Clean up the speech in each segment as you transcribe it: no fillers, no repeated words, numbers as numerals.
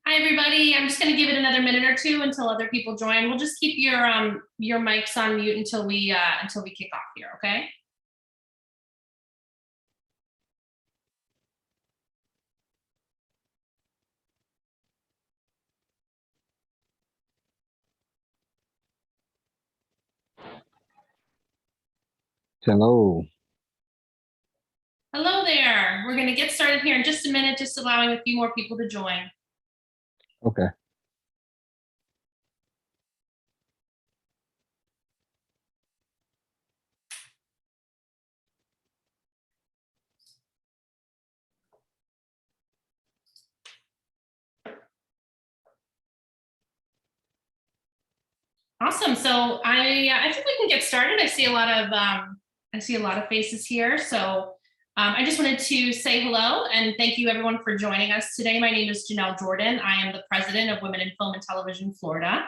Hi, everybody. I'm just going to give it another minute or two until other people join. We'll just keep your mics on mute until we kick off here, okay? Hello. Hello there. We're going to get started here in just a minute, just allowing a few more people to join. Okay. Awesome. So I think we can get started. I see a lot of faces here. So I just wanted to say hello and thank you everyone for joining us today. My name is Janelle Jordan. I am the president of Women in Film and Television Florida.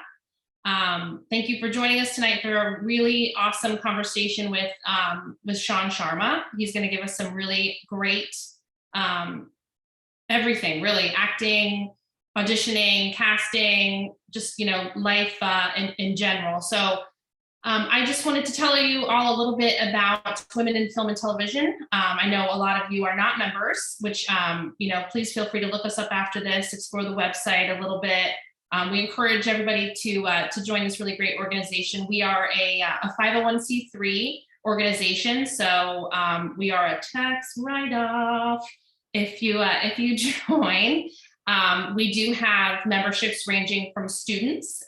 Thank you for joining us tonight for a really awesome conversation with Shaan Sharma. He's going to give us some really great everything, really, acting, auditioning, casting, just life in general. So I just wanted to tell you all a little bit about Women in Film and Television. I know a lot of you are not members, which please feel free to look us up after this, explore the website a little bit. We encourage everybody to join this really great organization. We are a 501c3 organization, so we are a tax write-off if you join. We do have memberships ranging from students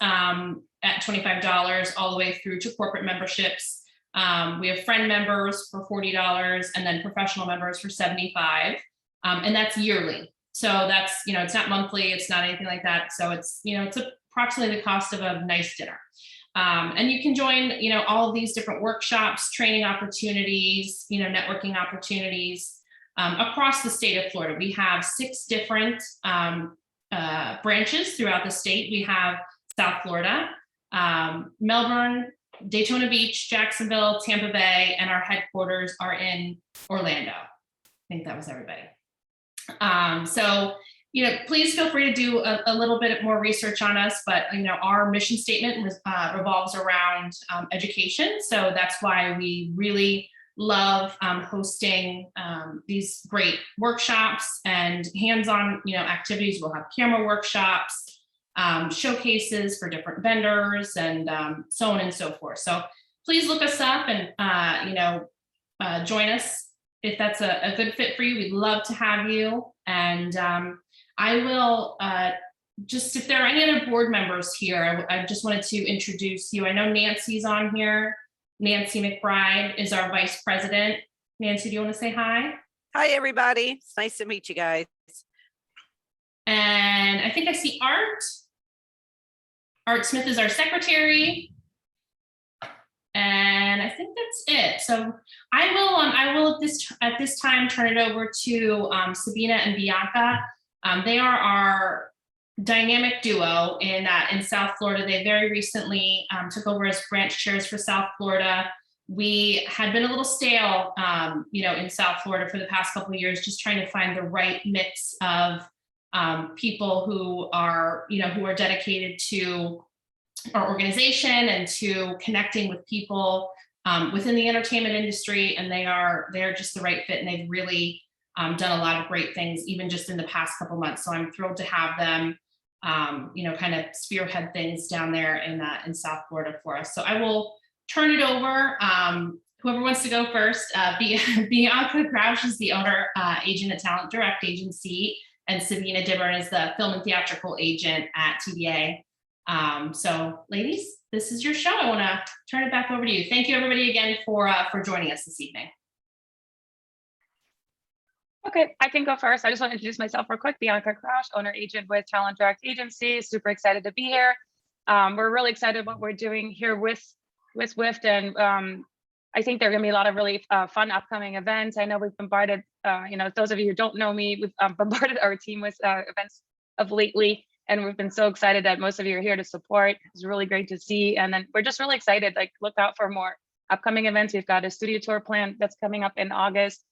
at $25 all the way through to corporate memberships. We have friend members for $40 and then professional members for $75, and that's yearly. So that's, it's not monthly, it's not anything like that. So it's, it's approximately the cost of a nice dinner. And you can join, all of these different workshops, training opportunities, networking opportunities across the state of Florida. We have 6 different branches throughout the state. We have South Florida, Melbourne, Daytona Beach, Jacksonville, Tampa Bay, and our headquarters are in Orlando. I think that was everybody. So, please feel free to do a little bit more research on us, but, our mission statement revolves around education. So that's why we really love hosting these great workshops and hands-on, activities. We'll have camera workshops, showcases for different vendors, and so on and so forth. So please look us up and, join us. If that's a good fit for you, we'd love to have you. And I will just, if there are any other board members here, I just wanted to introduce you. I know Nancy's on here. Nancy McBride is our vice president. Nancy, do you want to say hi? Hi, everybody. It's nice to meet you guys. And I think I see Art. Art Smith is our secretary. And I think that's it. So I will at this time turn it over to Sabina and Bianca. They are our dynamic duo in South Florida. They very recently took over as branch chairs for South Florida. We had been a little stale, in South Florida for the past couple of years, just trying to find the right mix of people who are dedicated to our organization and to connecting with people within the entertainment industry, and they're just the right fit, and they've really done a lot of great things even just in the past couple months. So I'm thrilled to have them kind of spearhead things down there in South Florida for us. So I will turn it over. Whoever wants to go first. Bianca Crouch is the owner, agent at Talent Direct Agency, and Sabina Dibbern is the film and theatrical agent at TDA. So ladies, this is your show. I want to turn it back over to you. Thank you everybody again for joining us this evening. Okay, I can go first. I just want to introduce myself real quick. Bianca Crouch, owner agent with Talent Direct Agency. Super excited to be here. We're really excited what we're doing here with WIFT, and I think there are going to be a lot of really fun upcoming events. I know we've bombarded, those of you who don't know me, we've bombarded our team with events of lately. And we've been so excited that most of you are here to support. It's really great to see. And then we're just really excited, like look out for more upcoming events. We've got a studio tour plan that's coming up in August.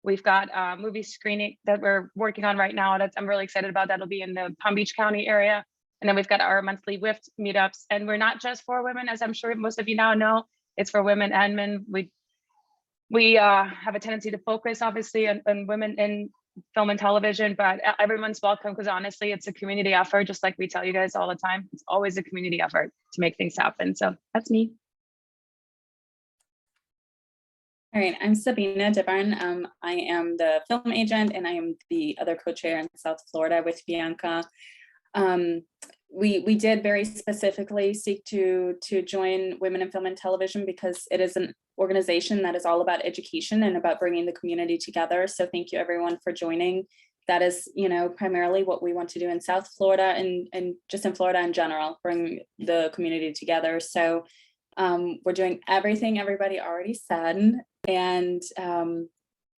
We've got a movie screening that we're working on right now. I'm really excited about. That'll be in the Palm Beach County area. And then we've got our monthly WIFT meetups. And we're not just for women, as I'm sure most of you now know, it's for women and men. We have a tendency to focus obviously on women in film and television, but everyone's welcome because honestly, it's a community effort, just like we tell you guys all the time. It's always a community effort to make things happen. So that's me. All right, I'm Sabina Debarn. I am the film agent and I am the other co-chair in South Florida with Bianca. We did very specifically seek to join Women in Film and Television because it is an organization that is all about education and about bringing the community together. So thank you everyone for joining. That is, primarily what we want to do in South Florida and just in Florida in general, bring the community together. So we're doing everything everybody already said. And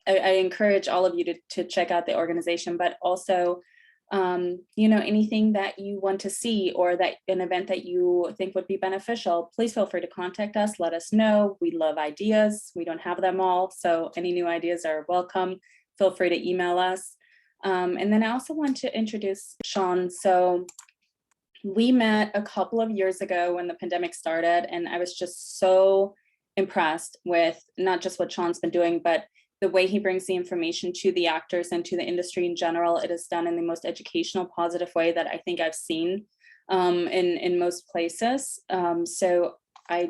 I encourage all of you to check out the organization, but also, anything that you want to see or that an event that you think would be beneficial, please feel free to contact us. Let us know. We love ideas. We don't have them all. So any new ideas are welcome. Feel free to email us. And then I also want to introduce Shaan. So we met a couple of years ago when the pandemic started, and I was just so impressed with not just what Shaan's been doing, but the way he brings the information to the actors and to the industry in general. It is done in the most educational, positive way that I think I've seen in most places. So I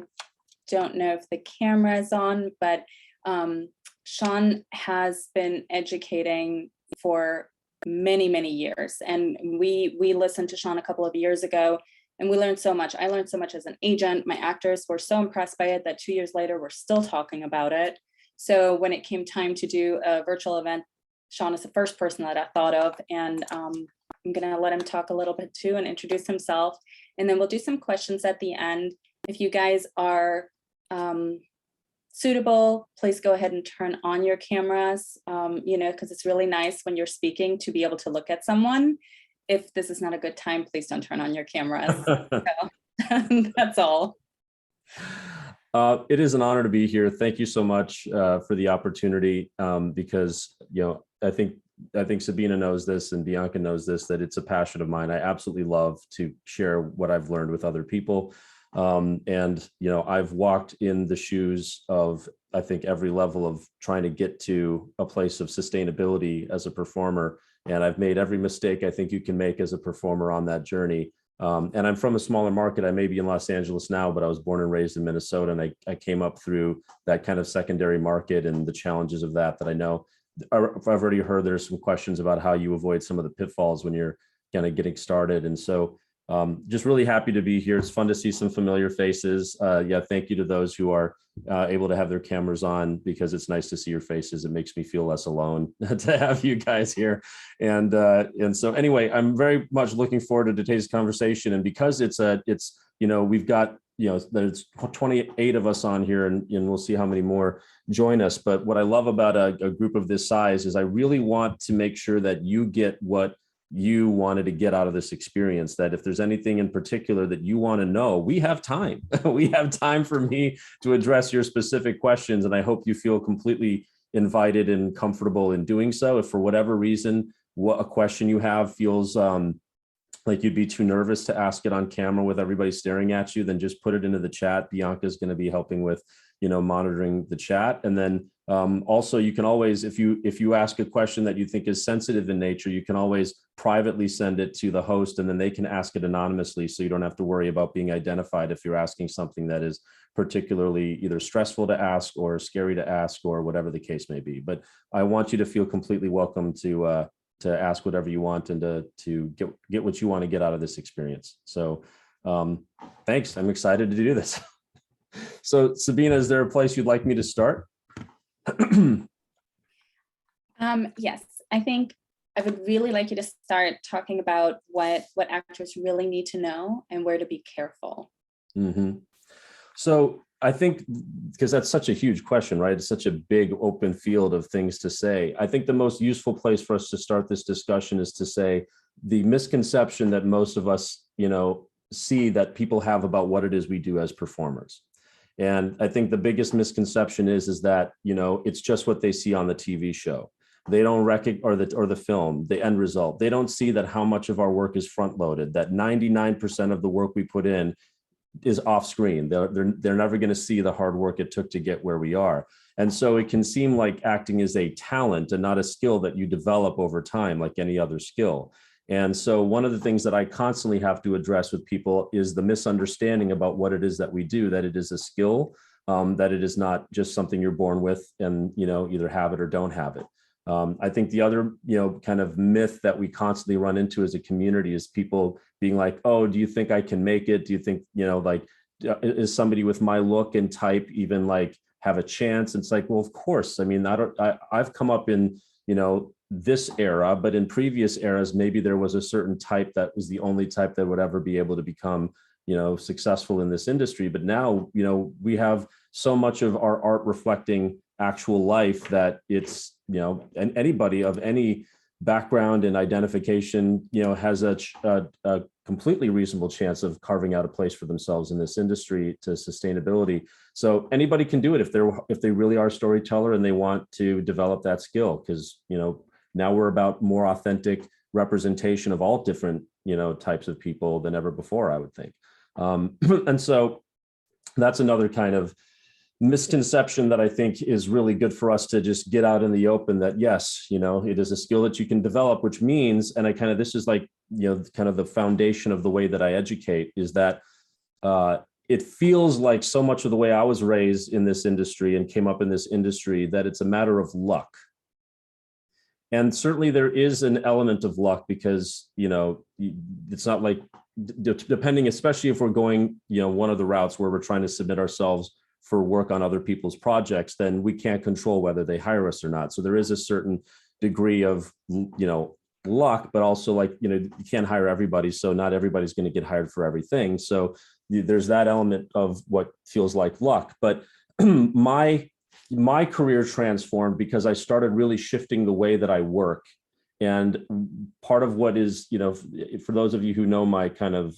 don't know if the camera is on, but Shaan has been educating for many, many years. And we listened to Shaan a couple of years ago and we learned so much. I learned so much as an agent. My actors were so impressed by it that 2 years later, we're still talking about it. So when it came time to do a virtual event, Shaan is the first person that I thought of. And I'm gonna let him talk a little bit too and introduce himself. And then we'll do some questions at the end. If you guys are suitable, please go ahead and turn on your cameras, because it's really nice when you're speaking to be able to look at someone. If this is not a good time, please don't turn on your cameras. So, that's all. It is an honor to be here. Thank you so much for the opportunity because, I think Sabina knows this and Bianca knows this, that it's a passion of mine. I absolutely love to share what I've learned with other people. I've walked in the shoes of, I think, every level of trying to get to a place of sustainability as a performer. And I've made every mistake I think you can make as a performer on that journey. And I'm from a smaller market. I may be in Los Angeles now, but I was born and raised in Minnesota. And I came up through that kind of secondary market and the challenges of that I know. I've already heard there's some questions about how you avoid some of the pitfalls when you're kind of getting started. And so just really happy to be here. It's fun to see some familiar faces. Thank you to those who are able to have their cameras on because it's nice to see your faces. It makes me feel less alone to have you guys here. And so anyway, I'm very much looking forward to today's conversation. And because we've got, there's 28 of us on here and we'll see how many more join us. But what I love about a group of this size is I really want to make sure that you get what you wanted to get out of this experience, that if there's anything in particular that you want to know, we have time. We have time for me to address your specific questions. And I hope you feel completely invited and comfortable in doing so. If for whatever reason, what a question you have feels like you'd be too nervous to ask it on camera with everybody staring at you, then just put it into the chat. Bianca's going to be helping with, monitoring the chat. And then also you can always, if you ask a question that you think is sensitive in nature, you can always privately send it to the host and then they can ask it anonymously. So you don't have to worry about being identified if you're asking something that is particularly either stressful to ask or scary to ask or whatever the case may be. But I want you to feel completely welcome to ask whatever you want and to get what you want to get out of this experience. So thanks. I'm excited to do this. So Sabina, is there a place you'd like me to start? Yes, I think I would really like you to start talking about what actors really need to know and where to be careful. Mm-hmm. So I think, because that's such a huge question, right? It's such a big open field of things to say. I think the most useful place for us to start this discussion is to say the misconception that most of us, see that people have about what it is we do as performers. And I think the biggest misconception is that, you know, it's just what they see on the TV show. They don't recognize, or the film, the end result. They don't see that how much of our work is front loaded, that 99% of the work we put in is off screen. They're never going to see the hard work it took to get where we are. And so it can seem like acting is a talent and not a skill that you develop over time like any other skill. And so one of the things that I constantly have to address with people is the misunderstanding about what it is that we do, that it is a skill, that it is not just something you're born with and, you know, either have it or don't have it. I think the other, you know, kind of myth that we constantly run into as a community is people being like, oh, do you think I can make it? Do you think, you know, like, is somebody with my look and type even like have a chance? It's like, well, of course. I mean, I've come up in, you know, this era, but in previous eras, maybe there was a certain type that was the only type that would ever be able to become, you know, successful in this industry. But now, you know, we have so much of our art reflecting actual life that it's, you know, and anybody of any background and identification, you know, has a completely reasonable chance of carving out a place for themselves in this industry to sustainability. So anybody can do it if they really are a storyteller and they want to develop that skill, because, you know, now we're about more authentic representation of all different, you know, types of people than ever before, I would think. And so that's another kind of misconception that I think is really good for us to just get out in the open, that yes, you know, it is a skill that you can develop, which means, and this is like, you know, kind of the foundation of the way that I educate, is that it feels like so much of the way I was raised in this industry and came up in this industry, that it's a matter of luck. And certainly there is an element of luck, because, you know, it's not like, depending, especially if we're going, you know, one of the routes where we're trying to submit ourselves for work on other people's projects, then we can't control whether they hire us or not. So there is a certain degree of, you know, luck, but also, like, you know, you can't hire everybody. So not everybody's going to get hired for everything. So there's that element of what feels like luck. But my career transformed because I started really shifting the way that I work. And part of what is, you know, for those of you who know my kind of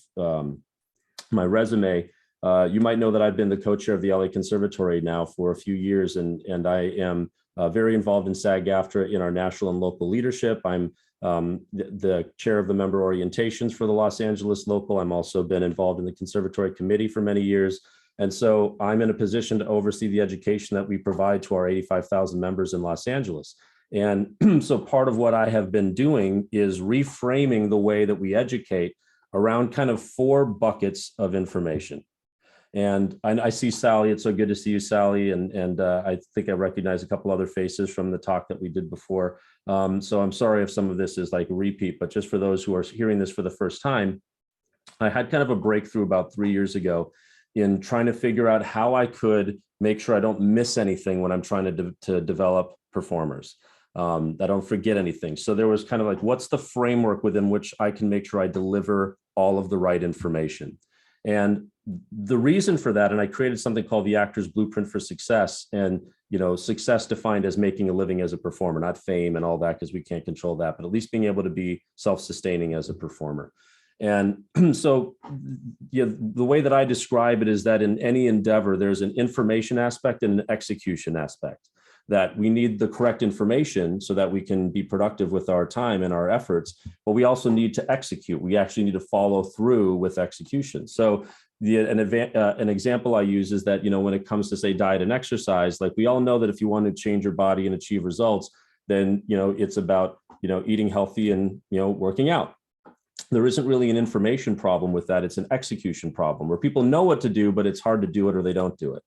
my resume, you might know that I've been the co-chair of the LA Conservatory now for a few years, and I am very involved in SAG-AFTRA in our national and local leadership. I'm the chair of the member orientations for the Los Angeles local. I'm also been involved in the conservatory committee for many years. And so I'm in a position to oversee the education that we provide to our 85,000 members in Los Angeles. And so part of what I have been doing is reframing the way that we educate around kind of 4 buckets of information. And I see Sally. It's so good to see you, Sally. And I think I recognize a couple other faces from the talk that we did before. So I'm sorry if some of this is like a repeat, but just for those who are hearing this for the first time, I had kind of a breakthrough about 3 years ago in trying to figure out how I could make sure I don't miss anything when I'm trying to develop performers. I don't forget anything. So there was kind of like, what's the framework within which I can make sure I deliver all of the right information? And the reason for that, and I created something called the Actor's Blueprint for Success, and, you know, success defined as making a living as a performer, not fame and all that, because we can't control that, but at least being able to be self-sustaining as a performer. And so, yeah, the way that I describe it is that in any endeavor, there's an information aspect and an execution aspect. That we need the correct information so that we can be productive with our time and our efforts, but we also need to execute. We actually need to follow through with execution. So an example I use is that, you know, when it comes to, say, diet and exercise, like, we all know that if you want to change your body and achieve results, then, you know, it's about, you know, eating healthy and, you know, working out. There isn't really an information problem with that. It's an execution problem where people know what to do, but it's hard to do it or they don't do it.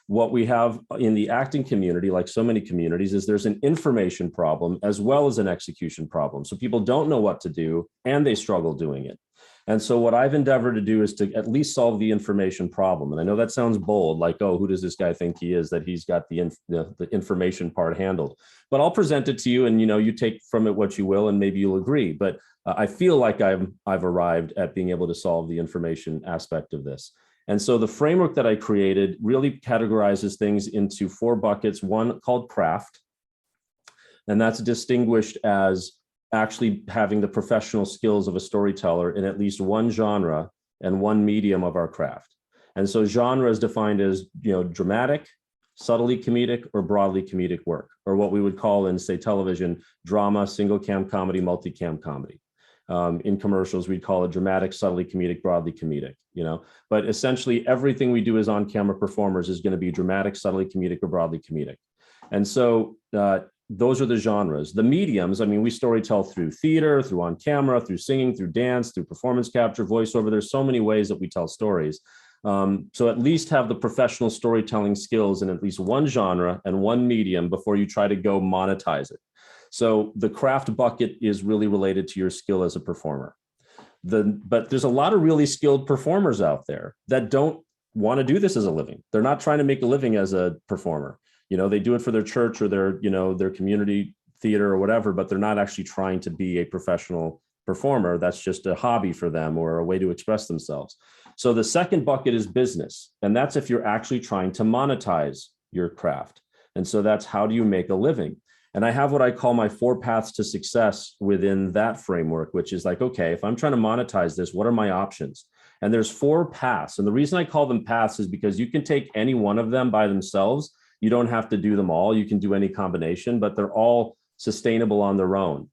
What we have in the acting community, like so many communities, is there's an information problem as well as an execution problem. So people don't know what to do and they struggle doing it. And so what I've endeavored to do is to at least solve the information problem. And I know that sounds bold, like, oh, who does this guy think he is, that he's got the information part handled? But I'll present it to you, and, you know, you take from it what you will, and maybe you'll agree. But I feel like I've arrived at being able to solve the information aspect of this. And so the framework that I created really categorizes things into 4 buckets, one called craft, and that's distinguished as actually having the professional skills of a storyteller in at least one genre and one medium of our craft. And so genre is defined as, dramatic, subtly comedic, or broadly comedic work, or what we would call in, say, television, drama, single cam comedy, multicam comedy. In commercials, we'd call it dramatic, subtly comedic, broadly comedic, but essentially everything we do as on-camera performers is going to be dramatic, subtly comedic, or broadly comedic. And so those are the genres. The mediums, I mean, we storytell through theater, through on camera, through singing, through dance, through performance capture, voiceover. There's so many ways that we tell stories. So at least have the professional storytelling skills in at least one genre and one medium before you try to go monetize it. So the craft bucket is really related to your skill as a performer. But there's a lot of really skilled performers out there that don't want to do this as a living. They're not trying to make a living as a performer. They do it for their church or their community theater or whatever, but they're not actually trying to be a professional performer. That's just a hobby for them or a way to express themselves. So the second bucket is business. And that's if you're actually trying to monetize your craft. And so that's how do you make a living? And I have what I call my 4 paths to success within that framework, which is like, okay, if I'm trying to monetize this, what are my options? And there's 4 paths. And the reason I call them paths is because you can take any one of them by themselves. You don't have to do them all. You can do any combination, but they're all sustainable on their own.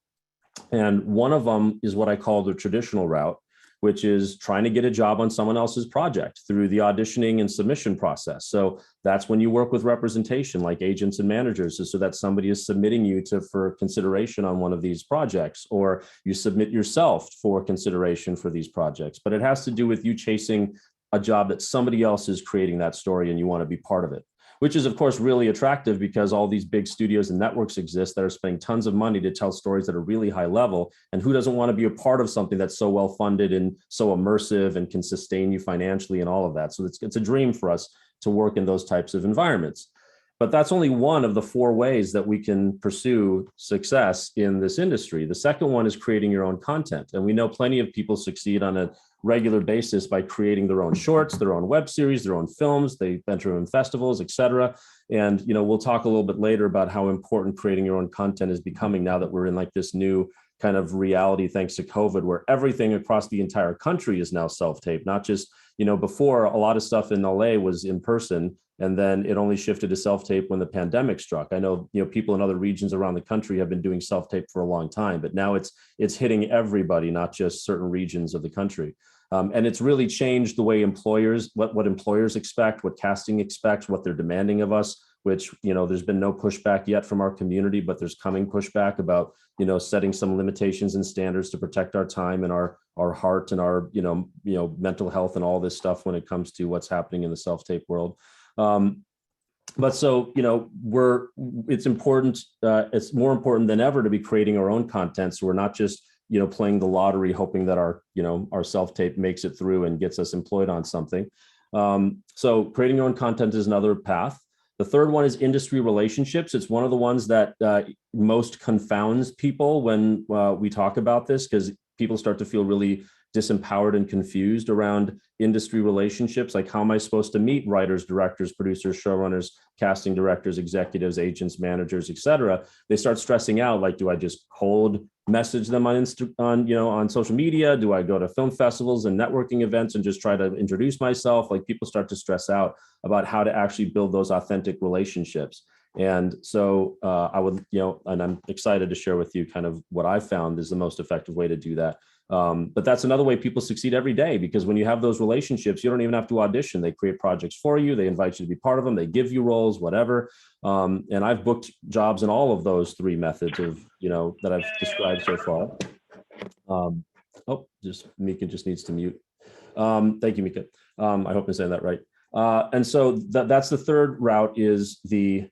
And one of them is what I call the traditional route, which is trying to get a job on someone else's project through the auditioning and submission process. So that's when you work with representation like agents and managers, so that somebody is submitting you for consideration on one of these projects, or you submit yourself for consideration for these projects. But it has to do with you chasing a job that somebody else is creating that story and you want to be part of it, which is, of course, really attractive because all these big studios and networks exist that are spending tons of money to tell stories that are really high level. And who doesn't want to be a part of something that's so well funded and so immersive and can sustain you financially and all of that? So it's a dream for us to work in those types of environments. But that's only one of the 4 ways that we can pursue success in this industry. The second one is creating your own content. And we know plenty of people succeed on a regular basis by creating their own shorts, their own web series, their own films. They enter in festivals, et cetera. And, we'll talk a little bit later about how important creating your own content is becoming now that we're in like this new kind of reality, thanks to COVID, where everything across the entire country is now self-tape, not just, before a lot of stuff in LA was in person. And then it only shifted to self-tape when the pandemic struck. I know, people in other regions around the country have been doing self-tape for a long time, but now it's hitting everybody, not just certain regions of the country. And it's really changed the way employers, what employers expect, what casting expects, what they're demanding of us, which, there's been no pushback yet from our community, but there's coming pushback about, setting some limitations and standards to protect our time and our heart and our, mental health and all this stuff when it comes to what's happening in the self-tape world. But so, it's important, it's more important than ever to be creating our own content. So we're not just, playing the lottery, hoping that our self-tape makes it through and gets us employed on something. So creating your own content is another path. The third one is industry relationships. It's one of the ones that most confounds people when we talk about this, because people start to feel really disempowered and confused around industry relationships. Like, how am I supposed to meet writers, directors, producers, showrunners, casting directors, executives, agents, managers, et cetera? They start stressing out. Like, do I just cold message them on social media? Do I go to film festivals and networking events and just try to introduce myself? Like, people start to stress out about how to actually build those authentic relationships. And so I would, and I'm excited to share with you kind of what I found is the most effective way to do that. But that's another way people succeed every day, because when you have those relationships, you don't even have to audition. They create projects for you. They invite you to be part of them. They give you roles, whatever. And I've booked jobs in all of those 3 methods of, that I've described so far. Just Mika just needs to mute. Thank you, Mika. I hope I'm saying that right. And so that's the third route, is the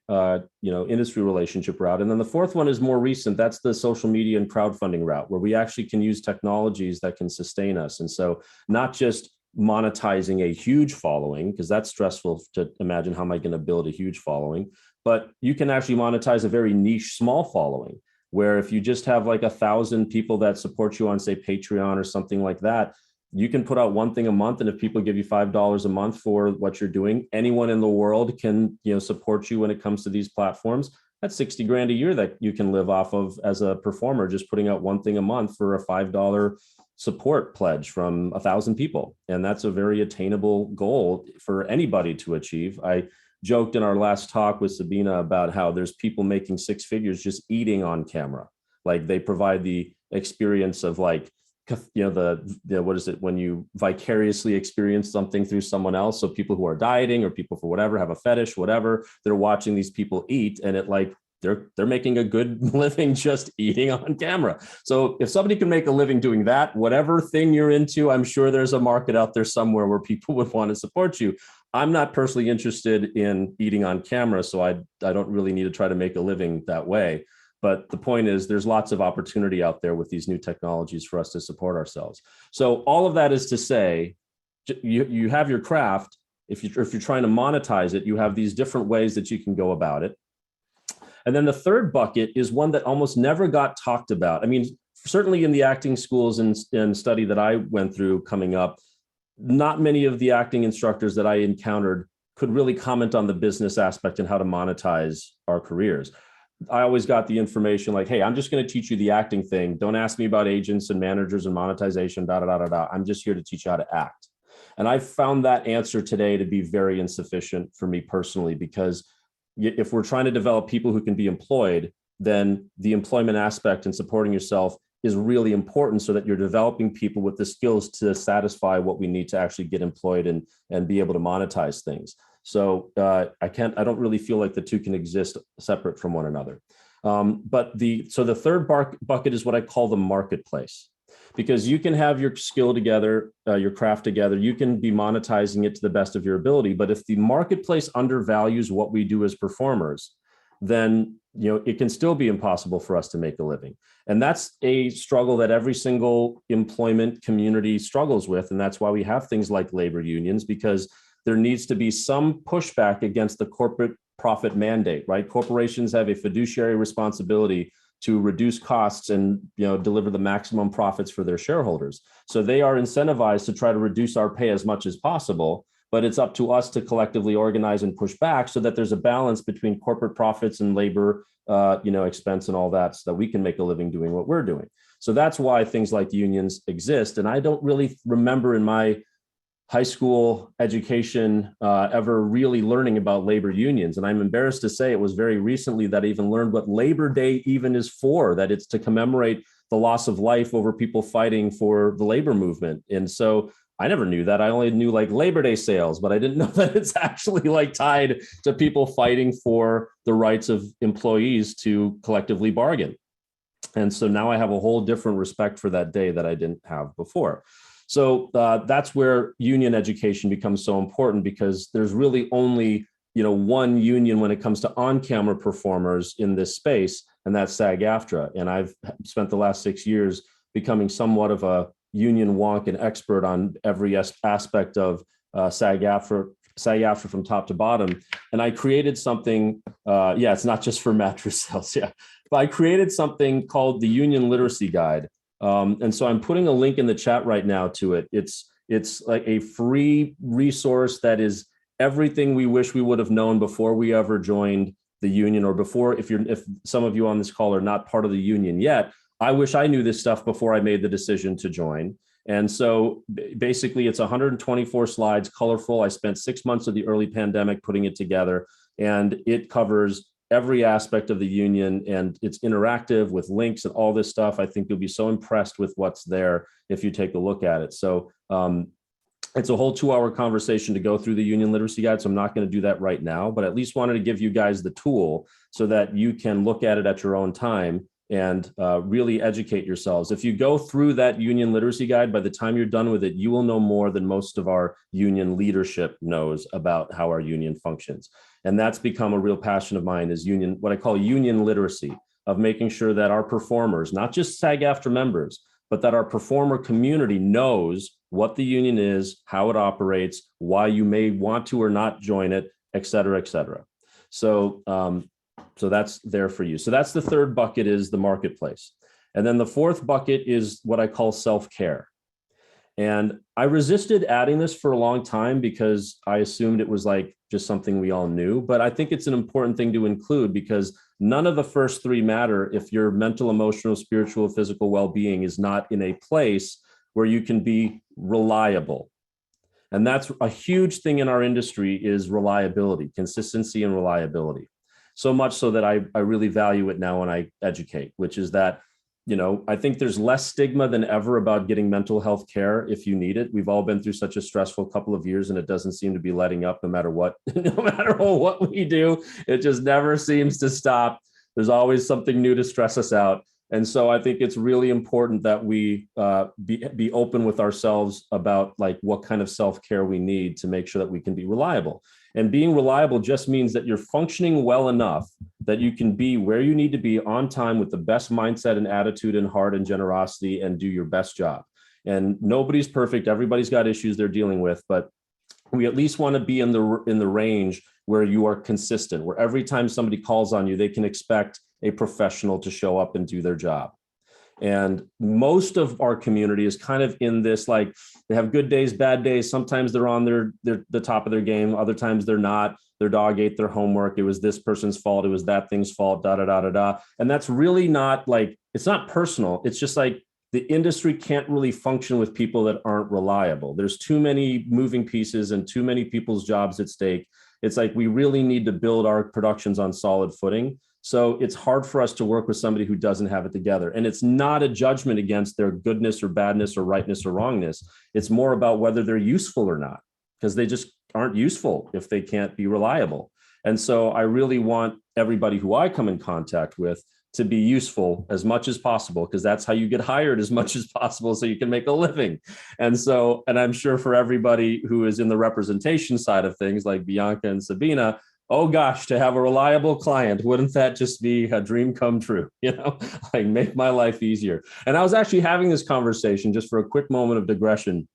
industry relationship route. And then the fourth one is more recent. That's the social media and crowdfunding route, where we actually can use technologies that can sustain us. And so not just monetizing a huge following, because that's stressful to imagine, how am I going to build a huge following? But you can actually monetize a very niche small following, where if you just have like 1,000 people that support you on, say, Patreon or something like that, you can put out one thing a month, and if people give you $5 a month for what you're doing, anyone in the world can, support you when it comes to these platforms. That's 60 grand a year that you can live off of as a performer, just putting out one thing a month for a $5, support pledge from 1,000 people. And that's a very attainable goal for anybody to achieve. I joked in our last talk with Sabina about how there's people making six figures just eating on camera. Like they provide the experience of like, the what is it when you vicariously experience something through someone else? So people who are dieting or people for whatever have a fetish, whatever, they're watching these people eat, and it like they're making a good living just eating on camera. So if somebody can make a living doing that, whatever thing you're into, I'm sure there's a market out there somewhere where people would want to support you. I'm not personally interested in eating on camera, so I don't really need to try to make a living that way. But the point is, there's lots of opportunity out there with these new technologies for us to support ourselves. So all of that is to say, you have your craft. If you're trying to monetize it, you have these different ways that you can go about it. And then the third bucket is one that almost never got talked about. I mean, certainly in the acting schools and study that I went through coming up, not many of the acting instructors that I encountered could really comment on the business aspect and how to monetize our careers. I always got the information like, hey, I'm just going to teach you the acting thing. Don't ask me about agents and managers and monetization, da, da, da, da, da. I'm just here to teach you how to act. And I found that answer today to be very insufficient for me personally, because if we're trying to develop people who can be employed, then the employment aspect and supporting yourself is really important so that you're developing people with the skills to satisfy what we need to actually get employed and be able to monetize things. So I don't really feel like the two can exist separate from one another. But the third bucket is what I call the marketplace, because you can have your skill together, your craft together, you can be monetizing it to the best of your ability. But if the marketplace undervalues what we do as performers, then it can still be impossible for us to make a living. And that's a struggle that every single employment community struggles with. And that's why we have things like labor unions, because there needs to be some pushback against the corporate profit mandate, right? Corporations have a fiduciary responsibility to reduce costs and deliver the maximum profits for their shareholders. So they are incentivized to try to reduce our pay as much as possible, but it's up to us to collectively organize and push back so that there's a balance between corporate profits and labor, expense and all that, so that we can make a living doing what we're doing. So that's why things like unions exist. And I don't really remember in my high school education ever really learning about labor unions. And I'm embarrassed to say it was very recently that I even learned what Labor Day even is for, that it's to commemorate the loss of life over people fighting for the labor movement. And so I never knew that. I only knew like Labor Day sales, but I didn't know that it's actually like tied to people fighting for the rights of employees to collectively bargain. And so now I have a whole different respect for that day that I didn't have before. So that's where union education becomes so important, because there's really only one union when it comes to on-camera performers in this space, and that's SAG-AFTRA. And I've spent the last 6 years becoming somewhat of a union wonk and expert on every aspect of SAG-AFTRA from top to bottom. And I created something, it's not just for mattress sales, but I created something called the Union Literacy Guide. And so I'm putting a link in the chat right now to it. It's like a free resource that is everything we wish we would have known before we ever joined the union, or before, if some of you on this call are not part of the union yet, I wish I knew this stuff before I made the decision to join. And so basically it's 124 slides, colorful. I spent 6 months of the early pandemic putting it together, and it covers every aspect of the union, and it's interactive with links and all this stuff. I think you'll be so impressed with what's there if you take a look at it. So it's a whole 2-hour conversation to go through the Union Literacy Guide, so I'm not going to do that right now, but at least wanted to give you guys the tool so that you can look at it at your own time and really educate yourselves. If you go through that Union Literacy Guide, by the time you're done with it, you will know more than most of our union leadership knows about how our union functions. And that's become a real passion of mine, is what I call union literacy, of making sure that our performers, not just SAG-AFTRA members, but that our performer community knows what the union is, how it operates, why you may want to or not join it, et cetera, et cetera. So that's there for you. So that's the third bucket, is the marketplace. And then the fourth bucket is what I call self-care. And I resisted adding this for a long time because I assumed it was like just something we all knew. But I think it's an important thing to include, because none of the first three matter if your mental, emotional, spiritual, physical well-being is not in a place where you can be reliable. And that's a huge thing in our industry is reliability, consistency and reliability. So much so that I really value it now when I educate, which is that, I think there's less stigma than ever about getting mental health care if you need it. We've all been through such a stressful couple of years, and it doesn't seem to be letting up no matter what, no matter what we do. It just never seems to stop. There's always something new to stress us out. And so I think it's really important that we be open with ourselves about like what kind of self-care we need to make sure that we can be reliable. And being reliable just means that you're functioning well enough that you can be where you need to be on time with the best mindset and attitude and heart and generosity and do your best job. And nobody's perfect. Everybody's got issues they're dealing with, but we at least want to be in the range where you are consistent, where every time somebody calls on you, they can expect a professional to show up and do their job. And most of our community is kind of in this, like they have good days, bad days. Sometimes they're on the top of their game. Other times they're not. Their dog ate their homework. It was this person's fault. It was that thing's fault, da, da, da, da, da. And that's really not like, it's not personal. It's just like the industry can't really function with people that aren't reliable. There's too many moving pieces and too many people's jobs at stake. It's like, we really need to build our productions on solid footing. So it's hard for us to work with somebody who doesn't have it together. And it's not a judgment against their goodness or badness or rightness or wrongness. It's more about whether they're useful or not, because they just aren't useful if they can't be reliable. And so I really want everybody who I come in contact with to be useful as much as possible, because that's how you get hired as much as possible so you can make a living. And so, and I'm sure for everybody who is in the representation side of things like Bianca and Sabina, oh gosh, to have a reliable client, wouldn't that just be a dream come true? Like make my life easier. And I was actually having this conversation, just for a quick moment of digression.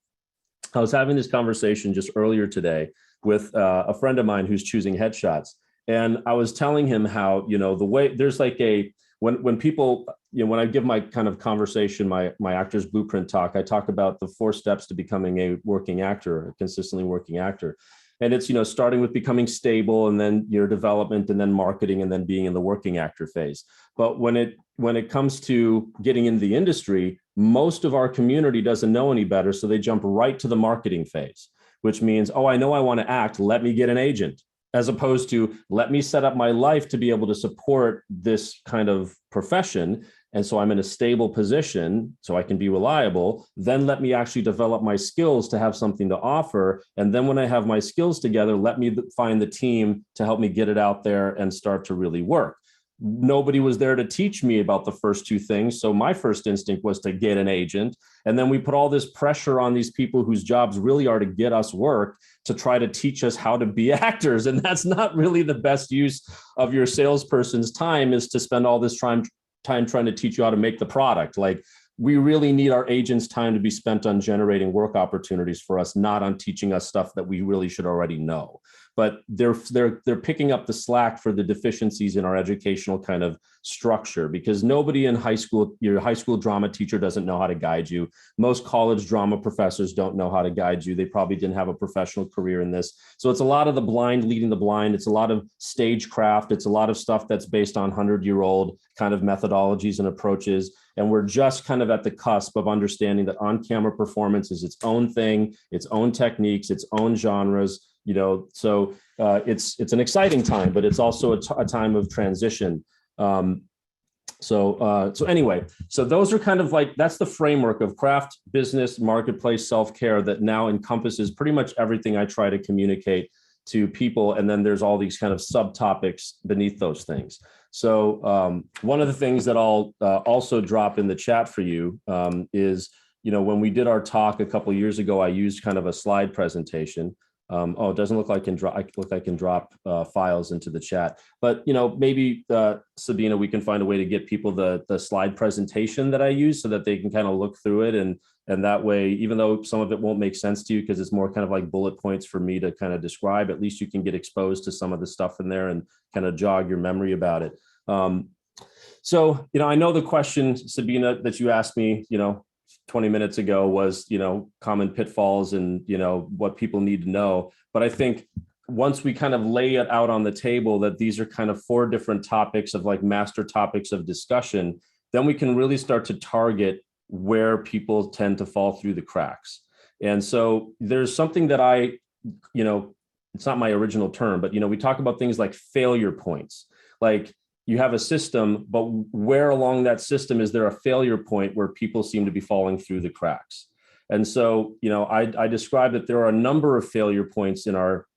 I was having this conversation just earlier today with a friend of mine who's choosing headshots. And I was telling him how, the way there's like when people, when I give my kind of conversation, my actor's blueprint talk, I talk about the 4 steps to becoming a working actor, a consistently working actor. And it's, starting with becoming stable and then your development and then marketing and then being in the working actor phase. But when it comes to getting into the industry, most of our community doesn't know any better. So they jump right to the marketing phase, which means, oh, I know I want to act. Let me get an agent, as opposed to let me set up my life to be able to support this kind of profession. And so I'm in a stable position so I can be reliable. Then let me actually develop my skills to have something to offer. And then when I have my skills together, let me find the team to help me get it out there and start to really work. Nobody was there to teach me about the first 2 things. So my first instinct was to get an agent. And then we put all this pressure on these people whose jobs really are to get us work to try to teach us how to be actors. And that's not really the best use of your salesperson's time, is to spend all this time trying to teach you how to make the product. Like, we really need our agents' time to be spent on generating work opportunities for us, not on teaching us stuff that we really should already know. But they're picking up the slack for the deficiencies in our educational kind of structure, because nobody in high school, your high school drama teacher doesn't know how to guide you. Most college drama professors don't know how to guide you. They probably didn't have a professional career in this. So it's a lot of the blind leading the blind. It's a lot of stagecraft. It's a lot of stuff that's based on 100-year-old kind of methodologies and approaches. And we're just kind of at the cusp of understanding that on-camera performance is its own thing, its own techniques, its own genres. So it's an exciting time, but it's also a time of transition. So anyway, so those are kind of like, that's the framework of craft, business, marketplace, self-care that now encompasses pretty much everything I try to communicate to people. And then there's all these kind of subtopics beneath those things. So one of the things that I'll also drop in the chat for you is, when we did our talk a couple of years ago, I used kind of a slide presentation. It doesn't look like I can drop files into the chat, but maybe Sabina, we can find a way to get people the slide presentation that I use so that they can kind of look through it, and that way, even though some of it won't make sense to you because it's more kind of like bullet points for me to kind of describe, at least you can get exposed to some of the stuff in there and kind of jog your memory about it. So I know the question, Sabina, that you asked me 20 minutes ago was, common pitfalls and, what people need to know. But I think once we kind of lay it out on the table that these are kind of 4 different topics of like master topics of discussion, then we can really start to target where people tend to fall through the cracks. And so there's something that I, it's not my original term, but, we talk about things like failure points. Like you have a system, but where along that system is there a failure point where people seem to be falling through the cracks? And so, I describe that there are a number of failure points in our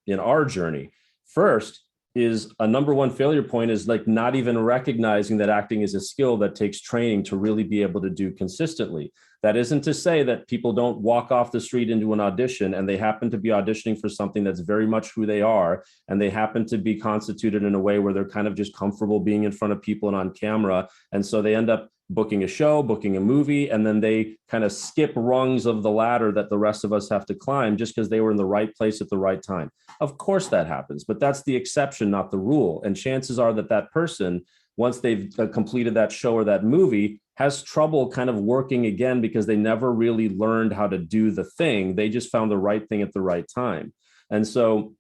journey. First is a number one failure point is like not even recognizing that acting is a skill that takes training to really be able to do consistently. That isn't to say that people don't walk off the street into an audition and they happen to be auditioning for something that's very much who they are, and they happen to be constituted in a way where they're kind of just comfortable being in front of people and on camera. And so they end up booking a show, booking a movie, and then they kind of skip rungs of the ladder that the rest of us have to climb just because they were in the right place at the right time. Of course that happens, but that's the exception, not the rule. And chances are that that person, once they've completed that show or that movie, has trouble kind of working again because they never really learned how to do the thing. They just found the right thing at the right time. And so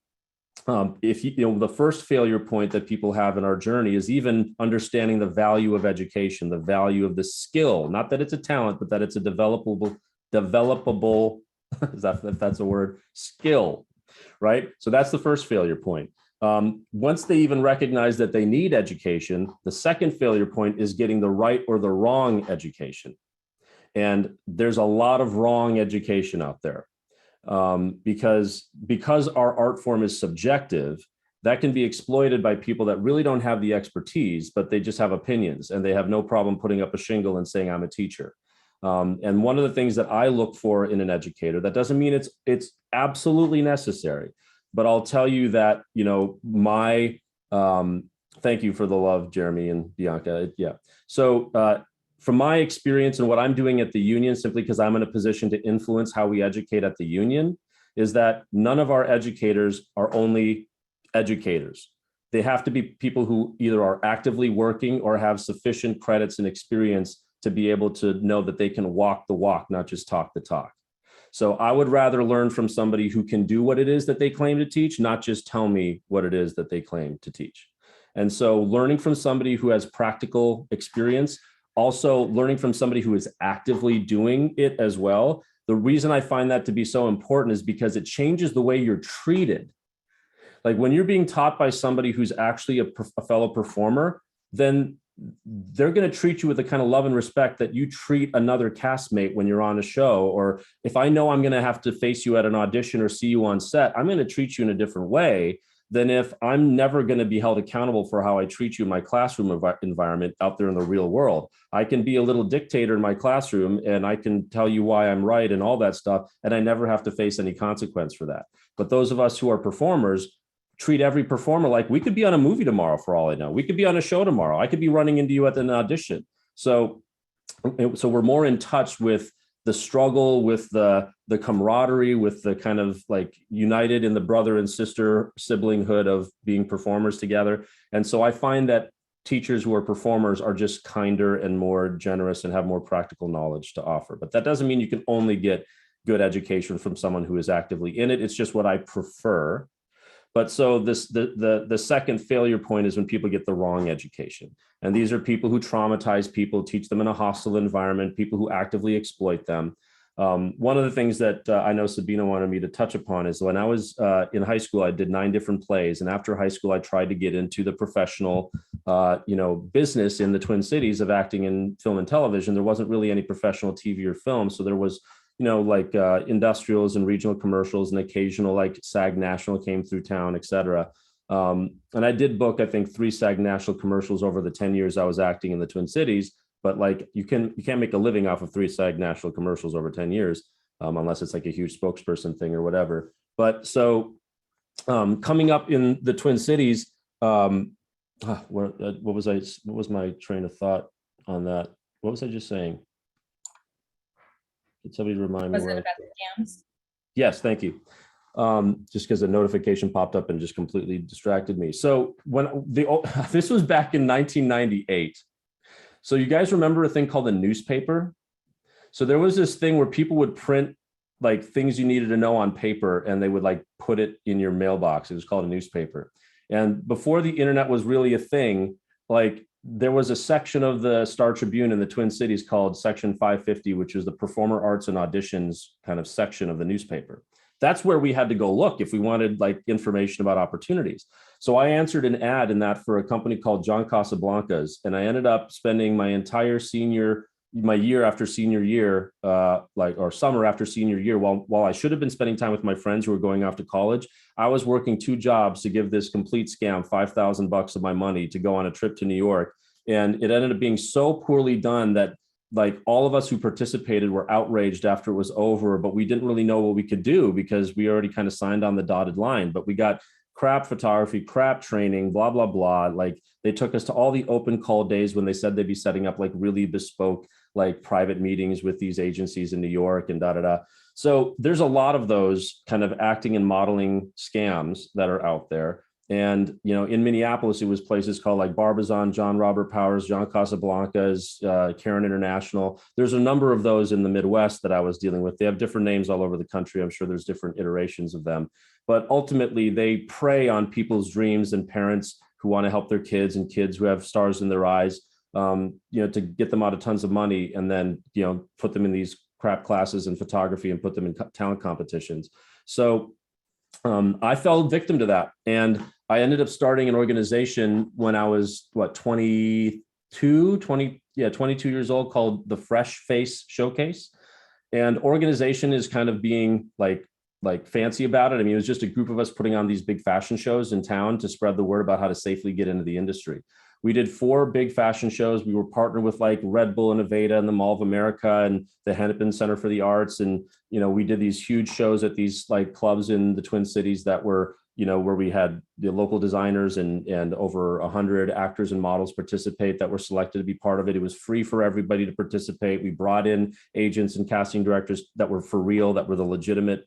if the first failure point that people have in our journey is even understanding the value of education, the value of the skill, not that it's a talent, but that it's a developable, if that's a word, skill, right? So that's the first failure point. Once they even recognize that they need education, the second failure point is getting the right or the wrong education. And there's a lot of wrong education out there. Because our art form is subjective, that can be exploited by people that really don't have the expertise, but they just have opinions and they have no problem putting up a shingle and saying, I'm a teacher. And one of the things that I look for in an educator, that doesn't mean it's absolutely necessary, but I'll tell you that, thank you for the love, Jeremy and Bianca. Yeah. So, from my experience and what I'm doing at the union, simply because I'm in a position to influence how we educate at the union, is that none of our educators are only educators. They have to be people who either are actively working or have sufficient credits and experience to be able to know that they can walk the walk, not just talk the talk. So I would rather learn from somebody who can do what it is that they claim to teach, not just tell me what it is that they claim to teach. And so learning from somebody who has practical experience, also learning from somebody who is actively doing it as well. The reason I find that to be so important is because it changes the way you're treated. Like when you're being taught by somebody who's actually a fellow performer, then they're going to treat you with the kind of love and respect that you treat another castmate when you're on a show. Or if I know I'm going to have to face you at an audition or see you on set, I'm going to treat you in a different way than if I'm never going to be held accountable for how I treat you in my classroom environment out there in the real world. I can be a little dictator in my classroom and I can tell you why I'm right and all that stuff, and I never have to face any consequence for that. But those of us who are performers treat every performer like we could be on a movie tomorrow for all I know. We could be on a show tomorrow. I could be running into you at an audition. So we're more in touch with the struggle, with the camaraderie, with the kind of like united in the brother and sister siblinghood of being performers together. And so I find that teachers who are performers are just kinder and more generous and have more practical knowledge to offer. But that doesn't mean you can only get good education from someone who is actively in it. It's just what I prefer. But so the second failure point is when people get the wrong education. And these are people who traumatize people, teach them in a hostile environment, people who actively exploit them. One of the things that I know Sabina wanted me to touch upon is when I was in high school, I did 9 different plays. And after high school, I tried to get into the professional, business in the Twin Cities of acting in film and television. There wasn't really any professional TV or film. So there was industrials and regional commercials and occasional like SAG National came through town, et cetera. And I did book, I think, 3 SAG National commercials over the 10 years I was acting in the Twin Cities. But like you can't make a living off of 3 SAG National commercials over 10 years, unless it's like a huge spokesperson thing or whatever. But so coming up in the Twin Cities, what was my train of thought on that? What was I just saying? Did somebody remind me? Was it about the scams? Yes, thank you. Just because a notification popped up and just completely distracted me. So this was back in 1998. So you guys remember a thing called a newspaper? So there was this thing where people would print like things you needed to know on paper and they would like put it in your mailbox. It was called a newspaper. And before the internet was really a thing, like there was a section of the Star Tribune in the Twin Cities called Section 550, which is the Performer Arts and Auditions kind of section of the newspaper. That's where we had to go look if we wanted like information about opportunities. So I answered an ad in that for a company called John Casablancas, and I ended up spending my entire year after senior year, or summer after senior year, while I should have been spending time with my friends who were going off to college, I was working 2 jobs to give this complete scam $5,000 of my money to go on a trip to New York. And it ended up being so poorly done that like all of us who participated were outraged after it was over, but we didn't really know what we could do because we already kind of signed on the dotted line. But we got crap photography, crap training, blah, blah, blah. Like they took us to all the open call days when they said they'd be setting up like really bespoke, like private meetings with these agencies in New York and da, da, da. So there's a lot of those kind of acting and modeling scams that are out there. And, you know, in Minneapolis, it was places called like Barbizon, John Robert Powers, John Casablancas, Karen International. There's a number of those in the Midwest that I was dealing with. They have different names all over the country. I'm sure there's different iterations of them. But ultimately, they prey on people's dreams and parents who want to help their kids and kids who have stars in their eyes, you know, to get them out of tons of money and then, you know, put them in these crap classes in photography and put them in talent competitions. So I fell victim to that. And I ended up starting an organization when I was, 22 years old, called the Fresh Face Showcase. And organization is kind of being like fancy about it. I mean, it was just a group of us putting on these big fashion shows in town to spread the word about how to safely get into the industry. We did 4 big fashion shows. We were partnered with like Red Bull and Aveda and the Mall of America and the Hennepin Center for the Arts. And, you know, we did these huge shows at these like clubs in the Twin Cities that were, you know, where we had the local designers and over 100 actors and models participate that were selected to be part of it. It was free for everybody to participate. We brought in agents and casting directors that were for real, that were the legitimate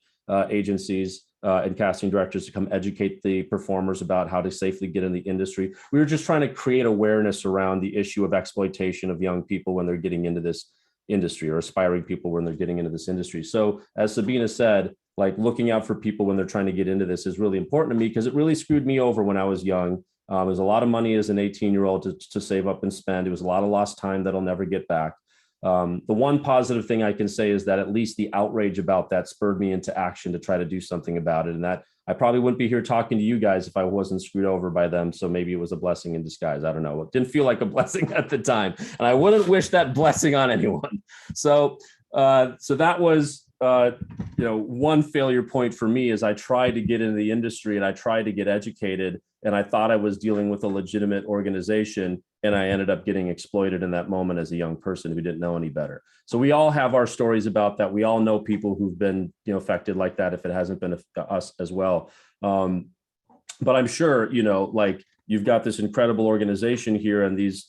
agencies and casting directors to come educate the performers about how to safely get in the industry. We were just trying to create awareness around the issue of exploitation of young people when they're getting into this industry, or aspiring people when they're getting into this industry. So as Sabina said, like looking out for people when they're trying to get into this is really important to me, because it really screwed me over when I was young. It was a lot of money as an 18-year-old to save up and spend. It was a lot of lost time that I'll never get back. The one positive thing I can say is that at least the outrage about that spurred me into action to try to do something about it. And that I probably wouldn't be here talking to you guys if I wasn't screwed over by them. So maybe it was a blessing in disguise. I don't know. It didn't feel like a blessing at the time, and I wouldn't wish that blessing on anyone. So that was, you know, one failure point for me is I tried to get into the industry and I tried to get educated, and I thought I was dealing with a legitimate organization, and I ended up getting exploited in that moment as a young person who didn't know any better. So we all have our stories about that. We all know people who've been, you know, affected like that, if it hasn't been us as well. But I'm sure, you know, like you've got this incredible organization here, and these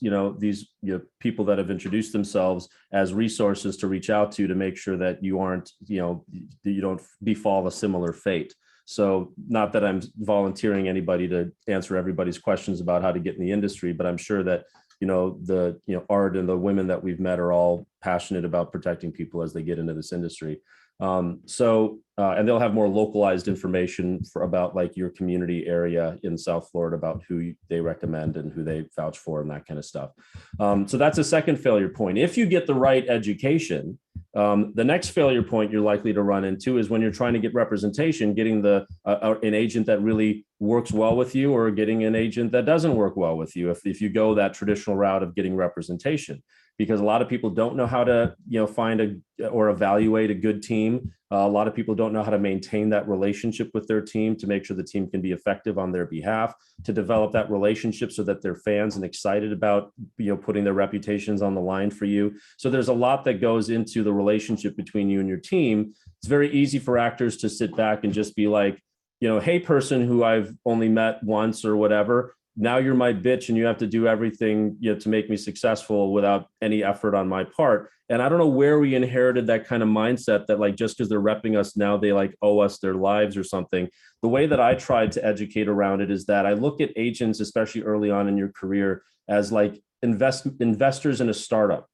people that have introduced themselves as resources to reach out to make sure that you aren't, you know, you don't befall a similar fate. So not that I'm volunteering anybody to answer everybody's questions about how to get in the industry, but I'm sure that, you know, Art and the women that we've met are all passionate about protecting people as they get into this industry. And they'll have more localized information about like your community area in South Florida about who they recommend and who they vouch for and that kind of stuff. So that's a second failure point. If you get the right education, the next failure point you're likely to run into is when you're trying to get representation, getting an agent that really works well with you, or getting an agent that doesn't work well with you if you go that traditional route of getting representation. Because a lot of people don't know how to, you know, find or evaluate a good team. A lot of people don't know how to maintain that relationship with their team to make sure the team can be effective on their behalf, to develop that relationship so that they're fans and excited about, you know, putting their reputations on the line for you. So there's a lot that goes into the relationship between you and your team. It's very easy for actors to sit back and just be like, you know, hey, person who I've only met once or whatever, now you're my bitch and you have to do everything, you know, to make me successful without any effort on my part. And I don't know where we inherited that kind of mindset that like, just because they're repping us now, they like owe us their lives or something. The way that I tried to educate around it is that I look at agents, especially early on in your career, as like investors in a startup.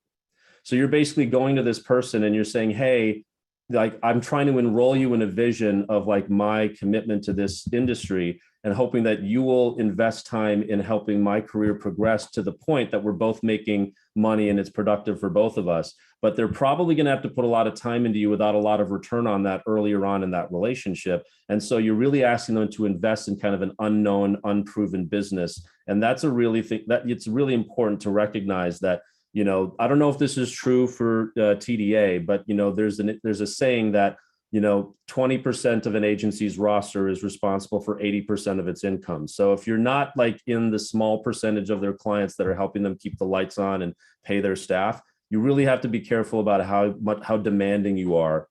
So you're basically going to this person and you're saying, hey, like, I'm trying to enroll you in a vision of like my commitment to this industry. and hoping that you will invest time in helping my career progress to the point that we're both making money and it's productive for both of us. But they're probably going to have to put a lot of time into you without a lot of return on that earlier on in that relationship. And so you're really asking them to invest in kind of an unknown, unproven business. And that's a really thing that it's really important to recognize that, you know, I don't know if this is true for TDA, but, you know, there's a saying that, you know, 20% of an agency's roster is responsible for 80% of its income. So if you're not like in the small percentage of their clients that are helping them keep the lights on and pay their staff, you really have to be careful about how demanding you are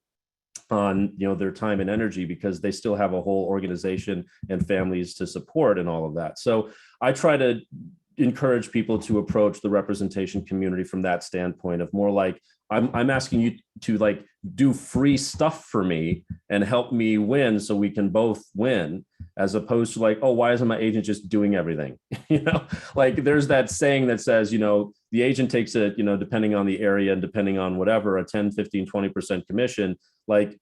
on, you know, their time and energy, because they still have a whole organization and families to support and all of that. So I try to encourage people to approach the representation community from that standpoint of more like, I'm asking you to like do free stuff for me and help me win so we can both win, as opposed to like, oh, why isn't my agent just doing everything? You know, like there's that saying that says, you know, the agent takes a, you know, depending on the area and depending on whatever, a 10, 15, 20% commission. Like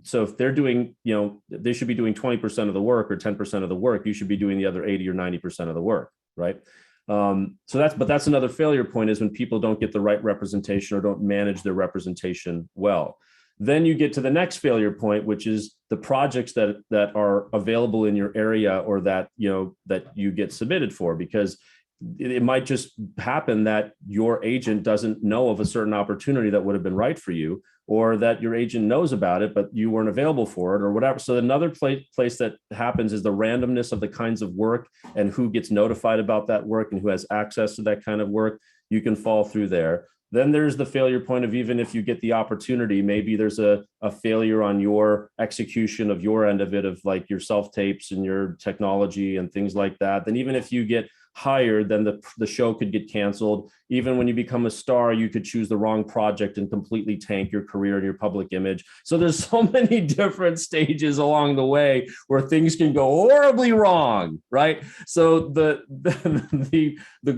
so if they're doing, you know, they should be doing 20% of the work or 10% of the work, you should be doing the other 80 or 90% of the work, right? So that's another failure point, is when people don't get the right representation or don't manage their representation well. Then you get to the next failure point, which is the projects that are available in your area or that, you know, that you get submitted for, because it might just happen that your agent doesn't know of a certain opportunity that would have been right for you, or that your agent knows about it, but you weren't available for it or whatever. So another place that happens is the randomness of the kinds of work and who gets notified about that work and who has access to that kind of work. You can fall through there. Then there's the failure point of, even if you get the opportunity, maybe there's a failure on your execution of your end of it, of like your self-tapes and your technology and things like that. Then even if you get hired, then the show could get canceled. Even when you become a star, you could choose the wrong project and completely tank your career and your public image. So there's so many different stages along the way where things can go horribly wrong, right? So the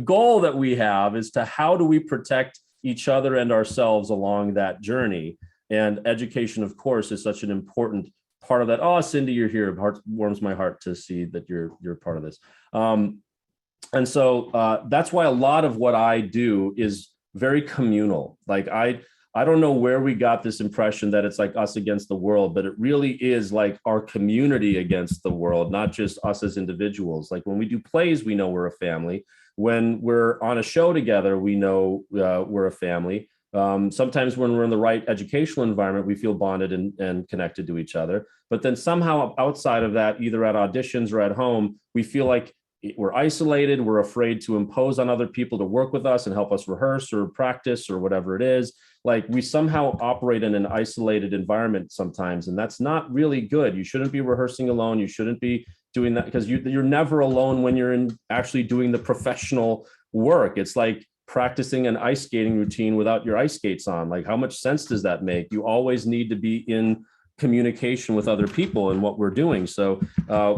goal that we have is to, how do we protect each other and ourselves along that journey? And education, of course, is such an important part of that. Oh, Cindy, you're here. It warms my heart to see that you're part of this. And so that's why a lot of what I do is very communal. Like I don't know where we got this impression that it's like us against the world, but it really is like our community against the world, not just us as individuals. Like when we do plays, we know we're a family. When we're on a show together, we know we're a family. Sometimes when we're in the right educational environment, we feel bonded and connected to each other. But then somehow outside of that, either at auditions or at home, we feel like we're isolated. We're afraid to impose on other people to work with us and help us rehearse or practice or whatever it is. Like we somehow operate in an isolated environment sometimes, and that's not really good. You shouldn't be rehearsing alone. You shouldn't be doing that, because you're never alone when you're in actually doing the professional work. It's like practicing an ice skating routine without your ice skates on. Like, how much sense does that make? You always need to be in communication with other people and what we're doing. So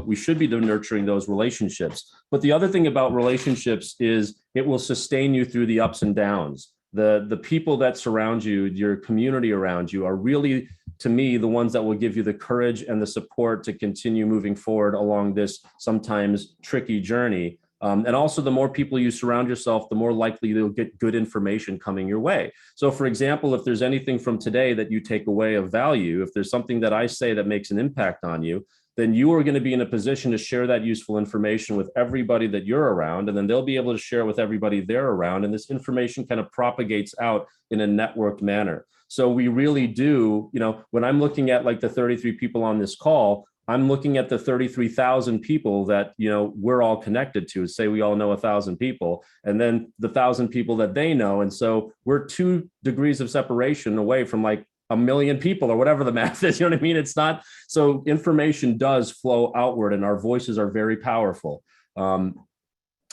we should be nurturing those relationships. But the other thing about relationships is it will sustain you through the ups and downs. The people that surround you, your community around you, are really, to me, the ones that will give you the courage and the support to continue moving forward along this sometimes tricky journey. And also, the more people you surround yourself, the more likely you'll get good information coming your way. So for example, if there's anything from today that you take away of value, if there's something that I say that makes an impact on you, then you are going to be in a position to share that useful information with everybody that you're around, and then they'll be able to share with everybody they're around. And this information kind of propagates out in a networked manner. So we really do, you know, when I'm looking at like the 33 people on this call, I'm looking at the 33,000 people that, you know, we're all connected to. Say we all know 1,000 people, and then the 1,000 people that they know. And so we're 2 degrees of separation away from like 1 million people or whatever the math is. You know what I mean? It's not, so information does flow outward, and our voices are very powerful.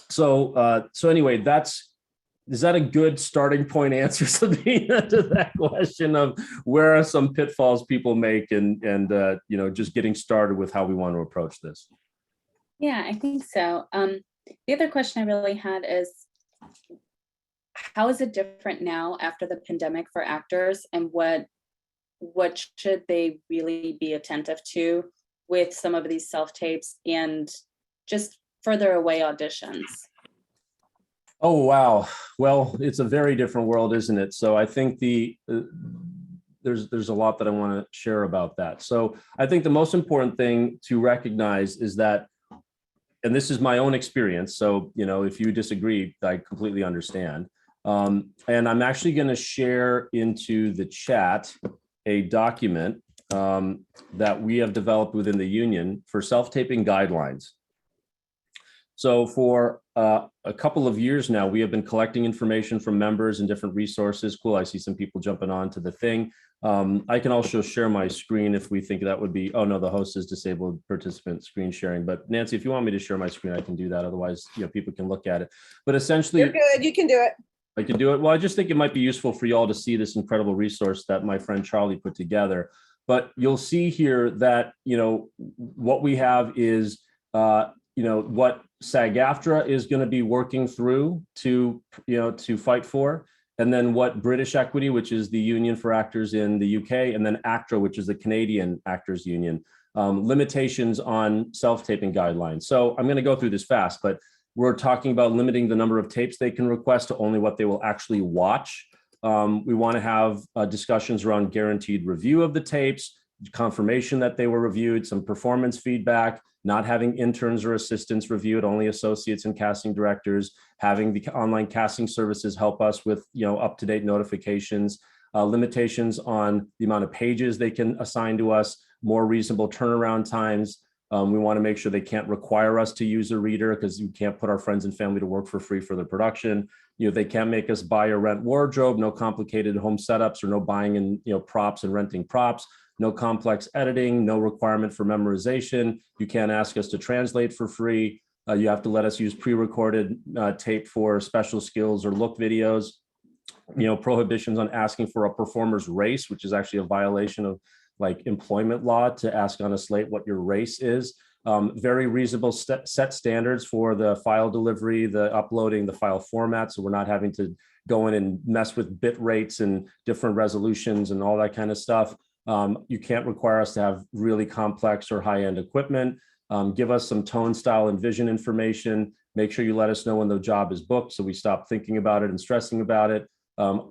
So anyway, is that a good starting point answer, Sabina, to that question of where are some pitfalls people make and you know, just getting started with how we want to approach this? Yeah, I think so. The other question I really had is, how is it different now after the pandemic for actors, and what should they really be attentive to with some of these self-tapes and just further away auditions? Oh, wow. Well, it's a very different world, isn't it? So I think there's a lot that I want to share about that. So I think the most important thing to recognize is that, and this is my own experience, so, you know, if you disagree, I completely understand. And I'm actually going to share into the chat a document that we have developed within the union for self-taping guidelines. So for a couple of years now, we have been collecting information from members and different resources. Cool, I see some people jumping on to the thing. I can also share my screen if we think that would be, oh no, the host is disabled participant screen sharing. But Nancy, if you want me to share my screen, I can do that. Otherwise, you know, people can look at it. But essentially— You're good, you can do it. I can do it. Well, I just think it might be useful for you all to see this incredible resource that my friend Charlie put together. But you'll see here that, you know, what we have is, you know, what SAG-AFTRA is going to be working through to, you know, to fight for, and then what British Equity, which is the union for actors in the UK, and then ACTRA, which is the Canadian Actors Union, limitations on self-taping guidelines. So I'm going to go through this fast, but we're talking about limiting the number of tapes they can request to only what they will actually watch. We want to have discussions around guaranteed review of the tapes, confirmation that they were reviewed, some performance feedback, not having interns or assistants review it, only associates and casting directors, having the online casting services help us with, you know, up-to-date notifications, limitations on the amount of pages they can assign to us, more reasonable turnaround times. We want to make sure they can't require us to use a reader, because you can't put our friends and family to work for free for the production. You know, they can't make us buy or rent wardrobe, no complicated home setups or no buying and, you know, props and renting props, no complex editing, no requirement for memorization. You can't ask us to translate for free. You have to let us use pre-recorded tape for special skills or look videos. You know, prohibitions on asking for a performer's race, which is actually a violation of like employment law to ask on a slate what your race is. Very reasonable set standards for the file delivery, the uploading, the file format. So we're not having to go in and mess with bit rates and different resolutions and all that kind of stuff. You can't require us to have really complex or high-end equipment. Give us some tone, style, and vision information. Make sure you let us know when the job is booked so we stop thinking about it and stressing about it.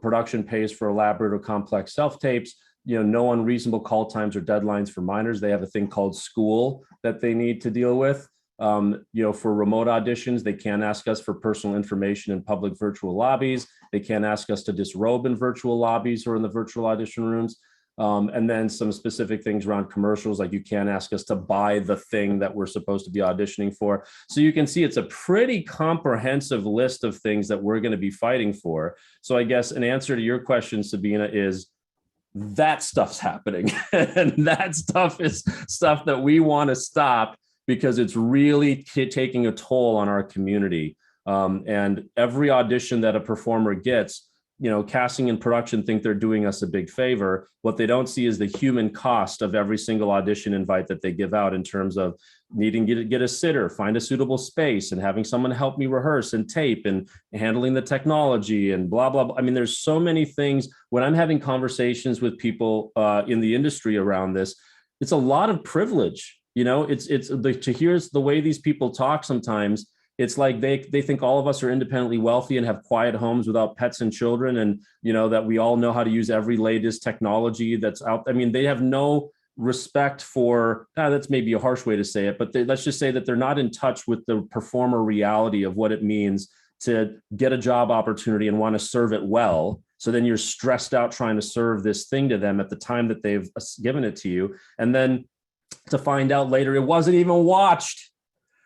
Production pays for elaborate or complex self-tapes. You know, no unreasonable call times or deadlines for minors. They have a thing called school that they need to deal with. You know, for remote auditions, they can't ask us for personal information in public virtual lobbies. They can't ask us to disrobe in virtual lobbies or in the virtual audition rooms. And then some specific things around commercials, like you can't ask us to buy the thing that we're supposed to be auditioning for. So you can see it's a pretty comprehensive list of things that we're going to be fighting for. So I guess an answer to your question, Sabina, is that stuff's happening. And that stuff is stuff that we want to stop because it's really taking a toll on our community. And every audition that a performer gets, you know, casting and production think they're doing us a big favor. What they don't see is the human cost of every single audition invite that they give out in terms of needing to get a sitter, find a suitable space, and having someone help me rehearse and tape and handling the technology and blah, blah, blah. I mean, there's so many things. When I'm having conversations with people in the industry around this, it's a lot of privilege. You know, to hear the way these people talk sometimes. It's like they think all of us are independently wealthy and have quiet homes without pets and children, and you know that we all know how to use every latest technology that's out. I mean, they have no respect for, that's maybe a harsh way to say it, but let's just say that they're not in touch with the performer reality of what it means to get a job opportunity and want to serve it well. So then you're stressed out trying to serve this thing to them at the time that they've given it to you. And then to find out later it wasn't even watched,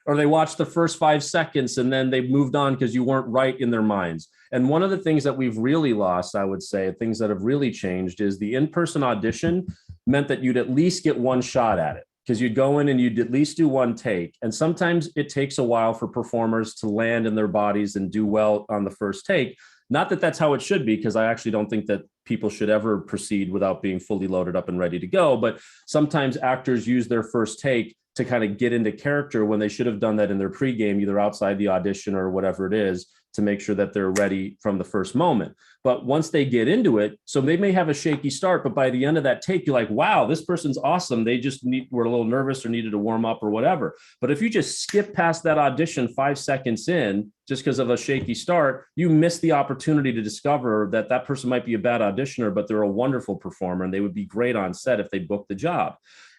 or they watched the first 5 seconds and then they moved on because you weren't right in their minds. And one of the things that we've really lost, I would say, things that have really changed, is the in-person audition meant that you'd at least get one shot at it, because you'd go in and you'd at least do one take. And sometimes it takes a while for performers to land in their bodies and do well on the first take. Not that that's how it should be, because I actually don't think that people should ever proceed without being fully loaded up and ready to go. But sometimes actors use their first take to kind of get into character when they should have done that in their pregame, either outside the audition or whatever it is, to make sure that they're ready from the first moment. But once they get into it, so they may have a shaky start, but by the end of that tape, you're like, wow, this person's awesome. They just were a little nervous or needed to warm up or whatever. But if you just skip past that audition 5 seconds in, just because of a shaky start, you miss the opportunity to discover that that person might be a bad auditioner, but they're a wonderful performer and they would be great on set if they booked the job.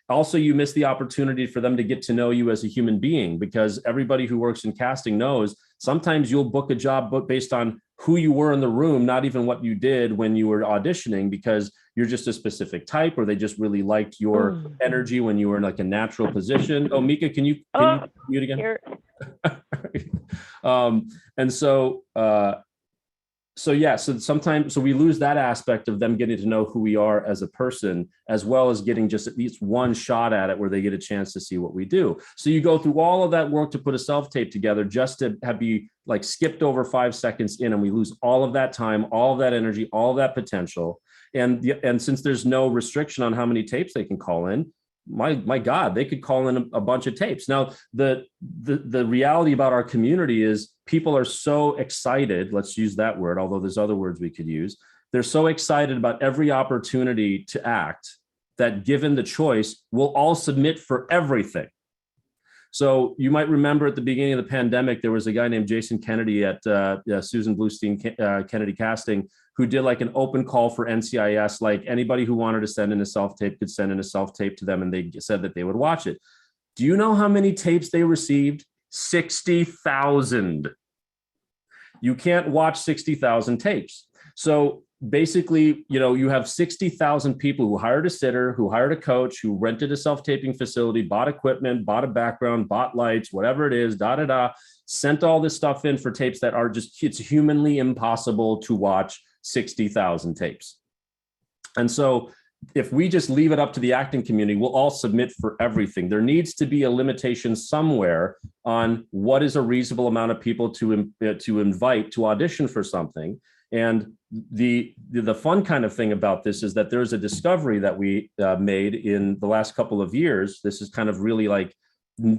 Also, you miss the opportunity for them to get to know you as a human being, because everybody who works in casting knows sometimes you'll book a job based on who you were in the room, not even what you did when you were auditioning, because you're just a specific type, or they just really liked your energy when you were in like a natural position. Oh, Mika, can you mute again? Here. And so, so sometimes, so we lose that aspect of them getting to know who we are as a person, as well as getting just at least one shot at it where they get a chance to see what we do. So you go through all of that work to put a self-tape together just to be like skipped over 5 seconds in, and we lose all of that time, all of that energy, all of that potential. And since there's no restriction on how many tapes they can call in, my God, they could call in a bunch of tapes. Now, the reality about our community is people are so excited. Let's use that word, although there's other words we could use. They're so excited about every opportunity to act that, given the choice, we'll all submit for everything. So you might remember at the beginning of the pandemic, there was a guy named Jason Kennedy at Susan Bluestein Kennedy Casting, who did like an open call for NCIS. Like anybody who wanted to send in a self-tape could send in a self-tape to them, and they said that they would watch it. Do you know how many tapes they received? 60,000. You can't watch 60,000 tapes. So basically, you have 60,000 people who hired a sitter, who hired a coach, who rented a self-taping facility, bought equipment, bought a background, bought lights, whatever it is, sent all this stuff in for tapes that are just, it's humanly impossible to watch 60,000 tapes. And so if we just leave it up to the acting community, we'll all submit for everything. There needs to be a limitation somewhere on what is a reasonable amount of people to invite to audition for something. And the fun kind of thing about this is that there's a discovery that we made in the last couple of years. This is kind of really like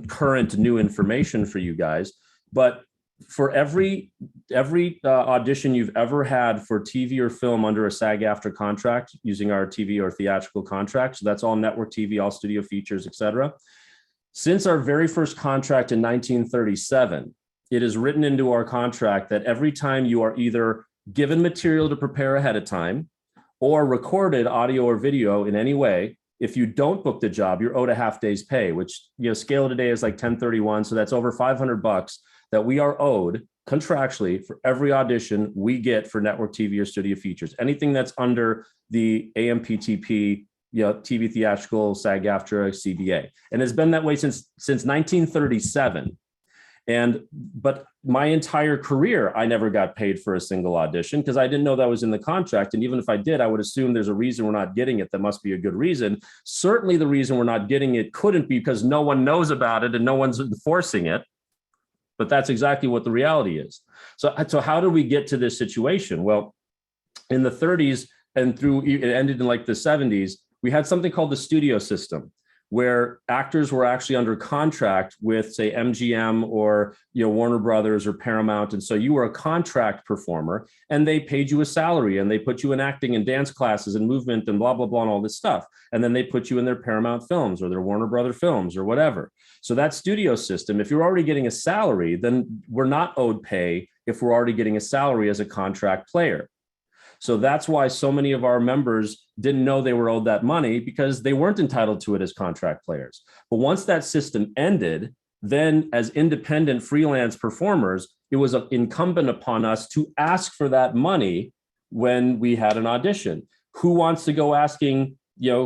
current new information for you guys. But for every audition you've ever had for TV or film under a SAG-AFTRA contract, using our TV or theatrical contract, so that's all network TV, all studio features, etc. Since our very first contract in 1937, it is written into our contract that every time you are either given material to prepare ahead of time or recorded audio or video in any way, if you don't book the job, you're owed a half day's pay, which, scale today is like 1031. So that's over $500 that we are owed contractually for every audition we get for network TV or studio features. Anything that's under the AMPTP, TV theatrical, SAG-AFTRA, CBA. And it's been that way since 1937. But my entire career, I never got paid for a single audition because I didn't know that was in the contract. And even if I did, I would assume there's a reason we're not getting it. That must be a good reason. Certainly the reason we're not getting it couldn't be because no one knows about it and no one's enforcing it. But that's exactly what the reality is. So how did we get to this situation? Well, in the 30s and it ended in like the 70s, we had something called the studio system, where actors were actually under contract with, say, MGM or Warner Brothers or Paramount. And so you were a contract performer and they paid you a salary and they put you in acting and dance classes and movement and blah, blah, blah, and all this stuff. And then they put you in their Paramount films or their Warner Brother films or whatever. So that studio system, if you're already getting a salary, then we're not owed pay if we're already getting a salary as a contract player. So that's why so many of our members didn't know they were owed that money because they weren't entitled to it as contract players. But once that system ended, then as independent freelance performers, it was incumbent upon us to ask for that money when we had an audition. Who wants to go asking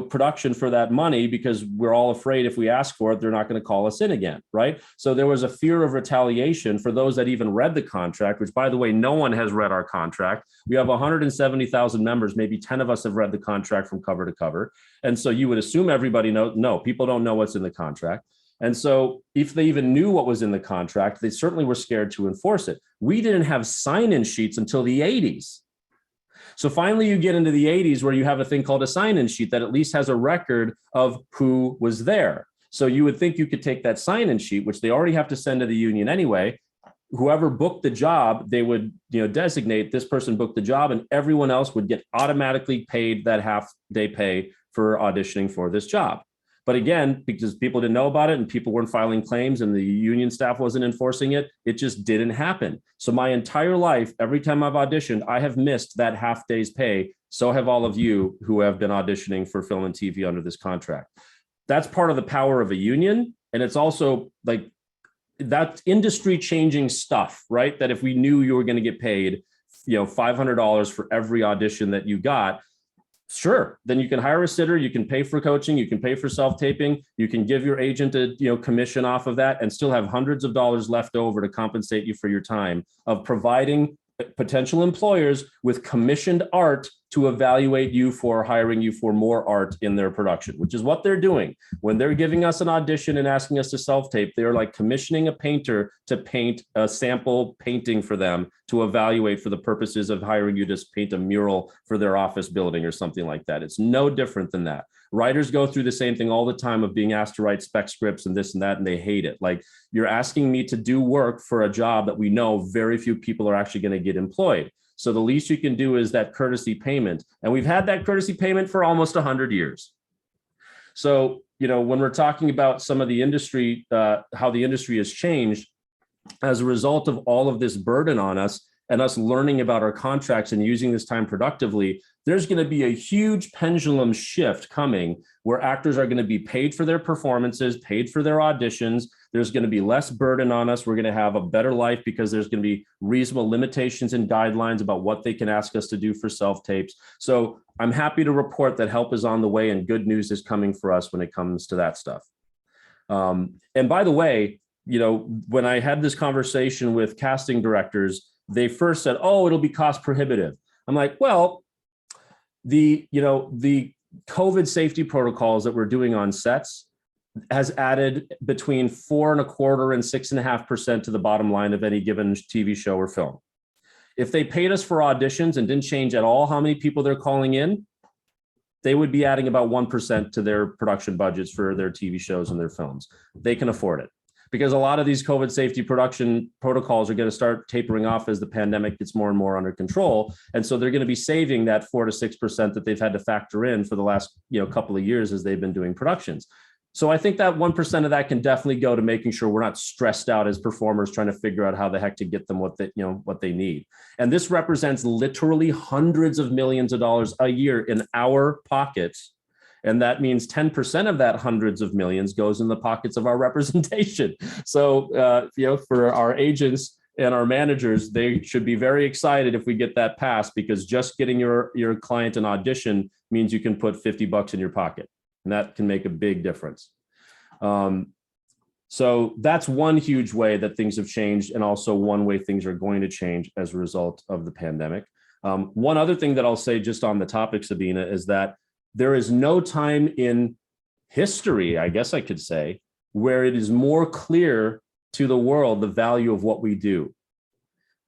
production for that money, because we're all afraid if we ask for it, they're not going to call us in again, right? So there was a fear of retaliation for those that even read the contract, which, by the way, no one has read our contract. We have 170,000 members. Maybe 10 of us have read the contract from cover to cover. And so you would assume everybody knows. No, people don't know what's in the contract. And so if they even knew what was in the contract, they certainly were scared to enforce it. We didn't have sign-in sheets until the 80s. So finally, you get into the 80s where you have a thing called a sign-in sheet that at least has a record of who was there. So you would think you could take that sign-in sheet, which they already have to send to the union anyway, whoever booked the job, they would, designate this person booked the job, and everyone else would get automatically paid that half-day pay for auditioning for this job. But again, because people didn't know about it and people weren't filing claims and the union staff wasn't enforcing it, it just didn't happen. So my entire life, every time I've auditioned, I have missed that half day's pay. So have all of you who have been auditioning for film and TV under this contract. That's part of the power of a union. And it's also like, that's industry changing stuff, right? That if we knew you were going to get paid, $500 for every audition that you got, sure, then you can hire a sitter, you can pay for coaching, you can pay for self-taping, you can give your agent a commission off of that and still have hundreds of dollars left over to compensate you for your time of providing potential employers with commissioned art to evaluate you for hiring you for more art in their production, which is what they're doing. When they're giving us an audition and asking us to self-tape, they're like commissioning a painter to paint a sample painting for them to evaluate for the purposes of hiring you to paint a mural for their office building or something like that. It's no different than that. Writers go through the same thing all the time of being asked to write spec scripts and this and that, and they hate it. Like, you're asking me to do work for a job that we know very few people are actually going to get employed. So the least you can do is that courtesy payment. And we've had that courtesy payment for almost 100 years. So, when we're talking about some of the industry, how the industry has changed as a result of all of this burden on us and us learning about our contracts and using this time productively, there's going to be a huge pendulum shift coming where actors are going to be paid for their performances, paid for their auditions. There's going to be less burden on us. We're going to have a better life because there's going to be reasonable limitations and guidelines about what they can ask us to do for self-tapes. So I'm happy to report that help is on the way and good news is coming for us when it comes to that stuff. And by the way, when I had this conversation with casting directors, they first said, oh, it'll be cost prohibitive. I'm like, well, the COVID safety protocols that we're doing on sets has added between 4.25% and 6.5% to the bottom line of any given TV show or film. If they paid us for auditions and didn't change at all how many people they're calling in, they would be adding about 1% to their production budgets for their TV shows and their films. They can afford it. Because a lot of these COVID safety production protocols are going to start tapering off as the pandemic gets more and more under control. And so they're going to be saving that 4 to 6% that they've had to factor in for the last couple of years as they've been doing productions. So I think that 1% of that can definitely go to making sure we're not stressed out as performers trying to figure out how the heck to get them what they need. And this represents literally hundreds of millions of dollars a year in our pockets. And that means 10% of that hundreds of millions goes in the pockets of our representation. So, for our agents and our managers, they should be very excited if we get that passed, because just getting your client an audition means you can put $50 in your pocket. And that can make a big difference. So that's one huge way that things have changed, and also one way things are going to change as a result of the pandemic. One other thing that I'll say just on the topic, Sabina, is that there is no time in history, I guess I could say, where it is more clear to the world the value of what we do.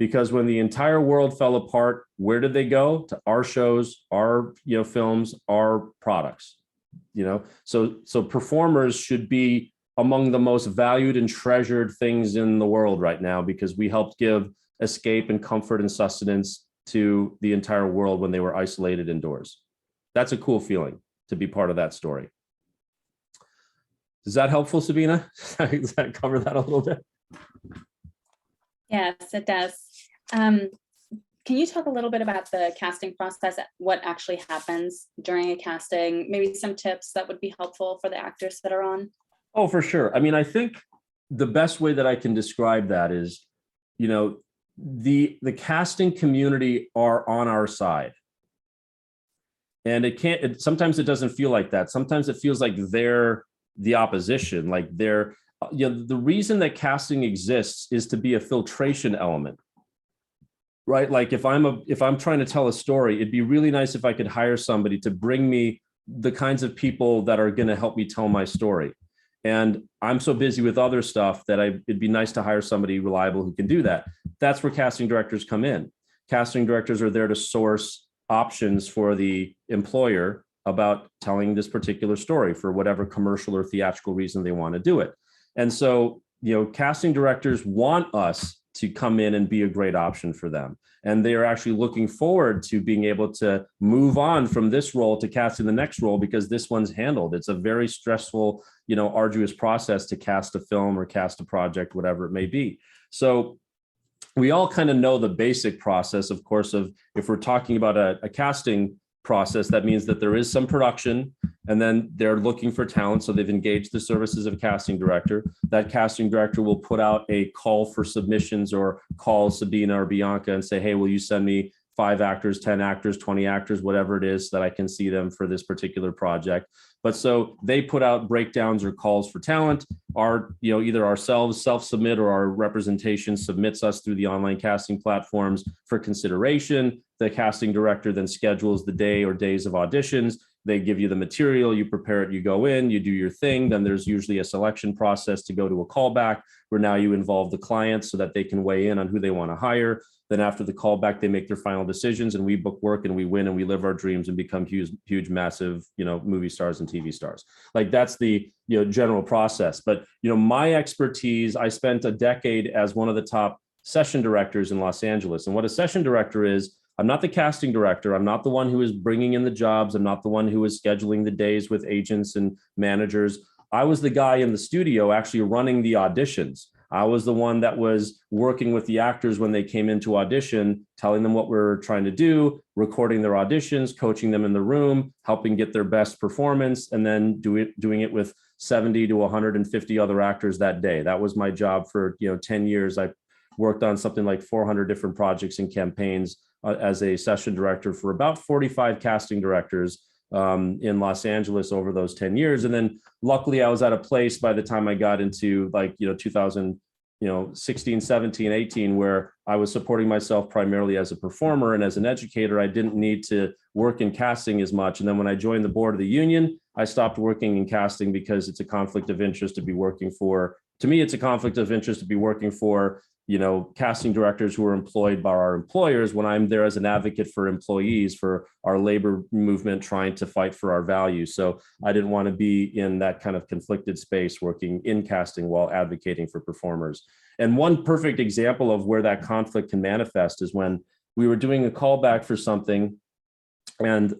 Because when the entire world fell apart, where did they go? To our shows, our films, our products. So performers should be among the most valued and treasured things in the world right now, because we helped give escape and comfort and sustenance to the entire world when they were isolated indoors. That's a cool feeling to be part of that story. Is that helpful, Sabina? Does that cover that a little bit? Yes, it does. Can you talk a little bit about the casting process, what actually happens during a casting, maybe some tips that would be helpful for the actors that are on? Oh, for sure. I mean, I think the best way that I can describe that is, the casting community are on our side. And sometimes it doesn't feel like that. Sometimes it feels like they're the opposition, like they're, the reason that casting exists is to be a filtration element, right? Like if I'm trying to tell a story, it'd be really nice if I could hire somebody to bring me the kinds of people that are going to help me tell my story. And I'm so busy with other stuff that it'd be nice to hire somebody reliable who can do that. That's where casting directors come in. Casting directors are there to source options for the employer about telling this particular story for whatever commercial or theatrical reason they want to do it. And so, casting directors want us to come in and be a great option for them. And they are actually looking forward to being able to move on from this role to casting the next role, because this one's handled. It's a very stressful, arduous process to cast a film or cast a project, whatever it may be. So we all kind of know the basic process, of course, of if we're talking about a casting process, that means that there is some production, and then they're looking for talent. So they've engaged the services of a casting director. That casting director will put out a call for submissions, or call Sabina or Bianca and say, hey, will you send me 5 actors, 10 actors, 20 actors, whatever it is, so that I can see them for this particular project. But so they put out breakdowns or calls for talent. Either ourselves self-submit, or our representation submits us through the online casting platforms for consideration. The casting director then schedules the day or days of auditions. They give you the material, you prepare it, you go in, you do your thing. Then there's usually a selection process to go to a callback, where now you involve the client so that they can weigh in on who they want to hire. Then after the callback, they make their final decisions, and we book work, and we win, and we live our dreams and become huge, massive, movie stars and TV stars. Like, that's the general process. But my expertise, I spent a decade as one of the top session directors in Los Angeles. And what a session director is, I'm not the casting director. I'm not the one who is bringing in the jobs. I'm not the one who is scheduling the days with agents and managers. I was the guy in the studio actually running the auditions. I was the one that was working with the actors when they came into audition, telling them what we're trying to do, recording their auditions, coaching them in the room, helping get their best performance, and then doing it with 70 to 150 other actors that day. That was my job for 10 years. I worked on something like 400 different projects and campaigns as a session director for about 45 casting directors in Los Angeles over those 10 years. And then luckily I was at a place by the time I got into 2016, 17, 18, where I was supporting myself primarily as a performer and as an educator. I didn't need to work in casting as much. And then when I joined the board of the union, I stopped working in casting because it's a conflict of interest to be working for, to me, it's a conflict of interest to be working for casting directors who are employed by our employers, when I'm there as an advocate for employees, for our labor movement, trying to fight for our values. So I didn't want to be in that kind of conflicted space working in casting while advocating for performers. And one perfect example of where that conflict can manifest is when we were doing a callback for something, and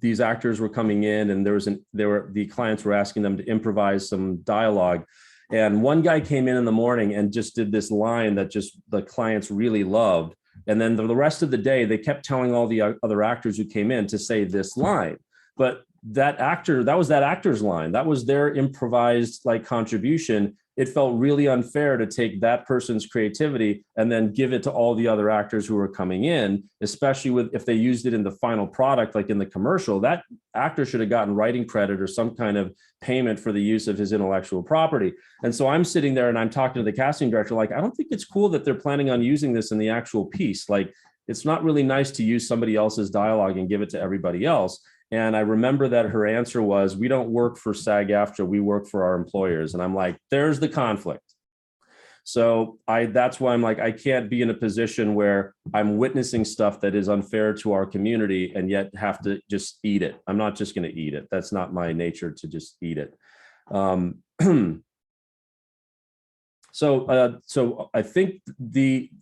these actors were coming in, and the clients were asking them to improvise some dialogue. And one guy came in the morning and just did this line that just the clients really loved. And then the rest of the day, they kept telling all the other actors who came in to say this line. But that was that actor's line. That was their improvised contribution. It felt really unfair to take that person's creativity and then give it to all the other actors who were coming in, especially if they used it in the final product, like in the commercial. That actor should have gotten writing credit or some kind of payment for the use of his intellectual property. And so I'm sitting there and I'm talking to the casting director, I don't think it's cool that they're planning on using this in the actual piece. It's not really nice to use somebody else's dialogue and give it to everybody else. And I remember that her answer was, we don't work for SAG-AFTRA, we work for our employers. And I'm like, there's the conflict. So that's why I'm like, I can't be in a position where I'm witnessing stuff that is unfair to our community and yet have to just eat it. I'm not just going to eat it. That's not my nature to just eat it. So I think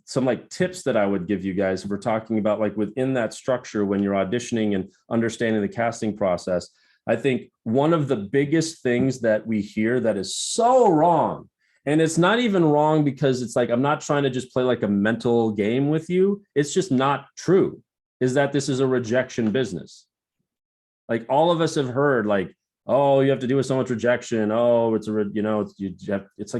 some tips that I would give you guys, if we're talking about within that structure, when you're auditioning and understanding the casting process, I think one of the biggest things that we hear that is so wrong, and it's not even wrong because it's I'm not trying to just play a mental game with you. It's just not true, is that this is a rejection business. All of us have heard oh, you have to deal with so much rejection. Oh, it's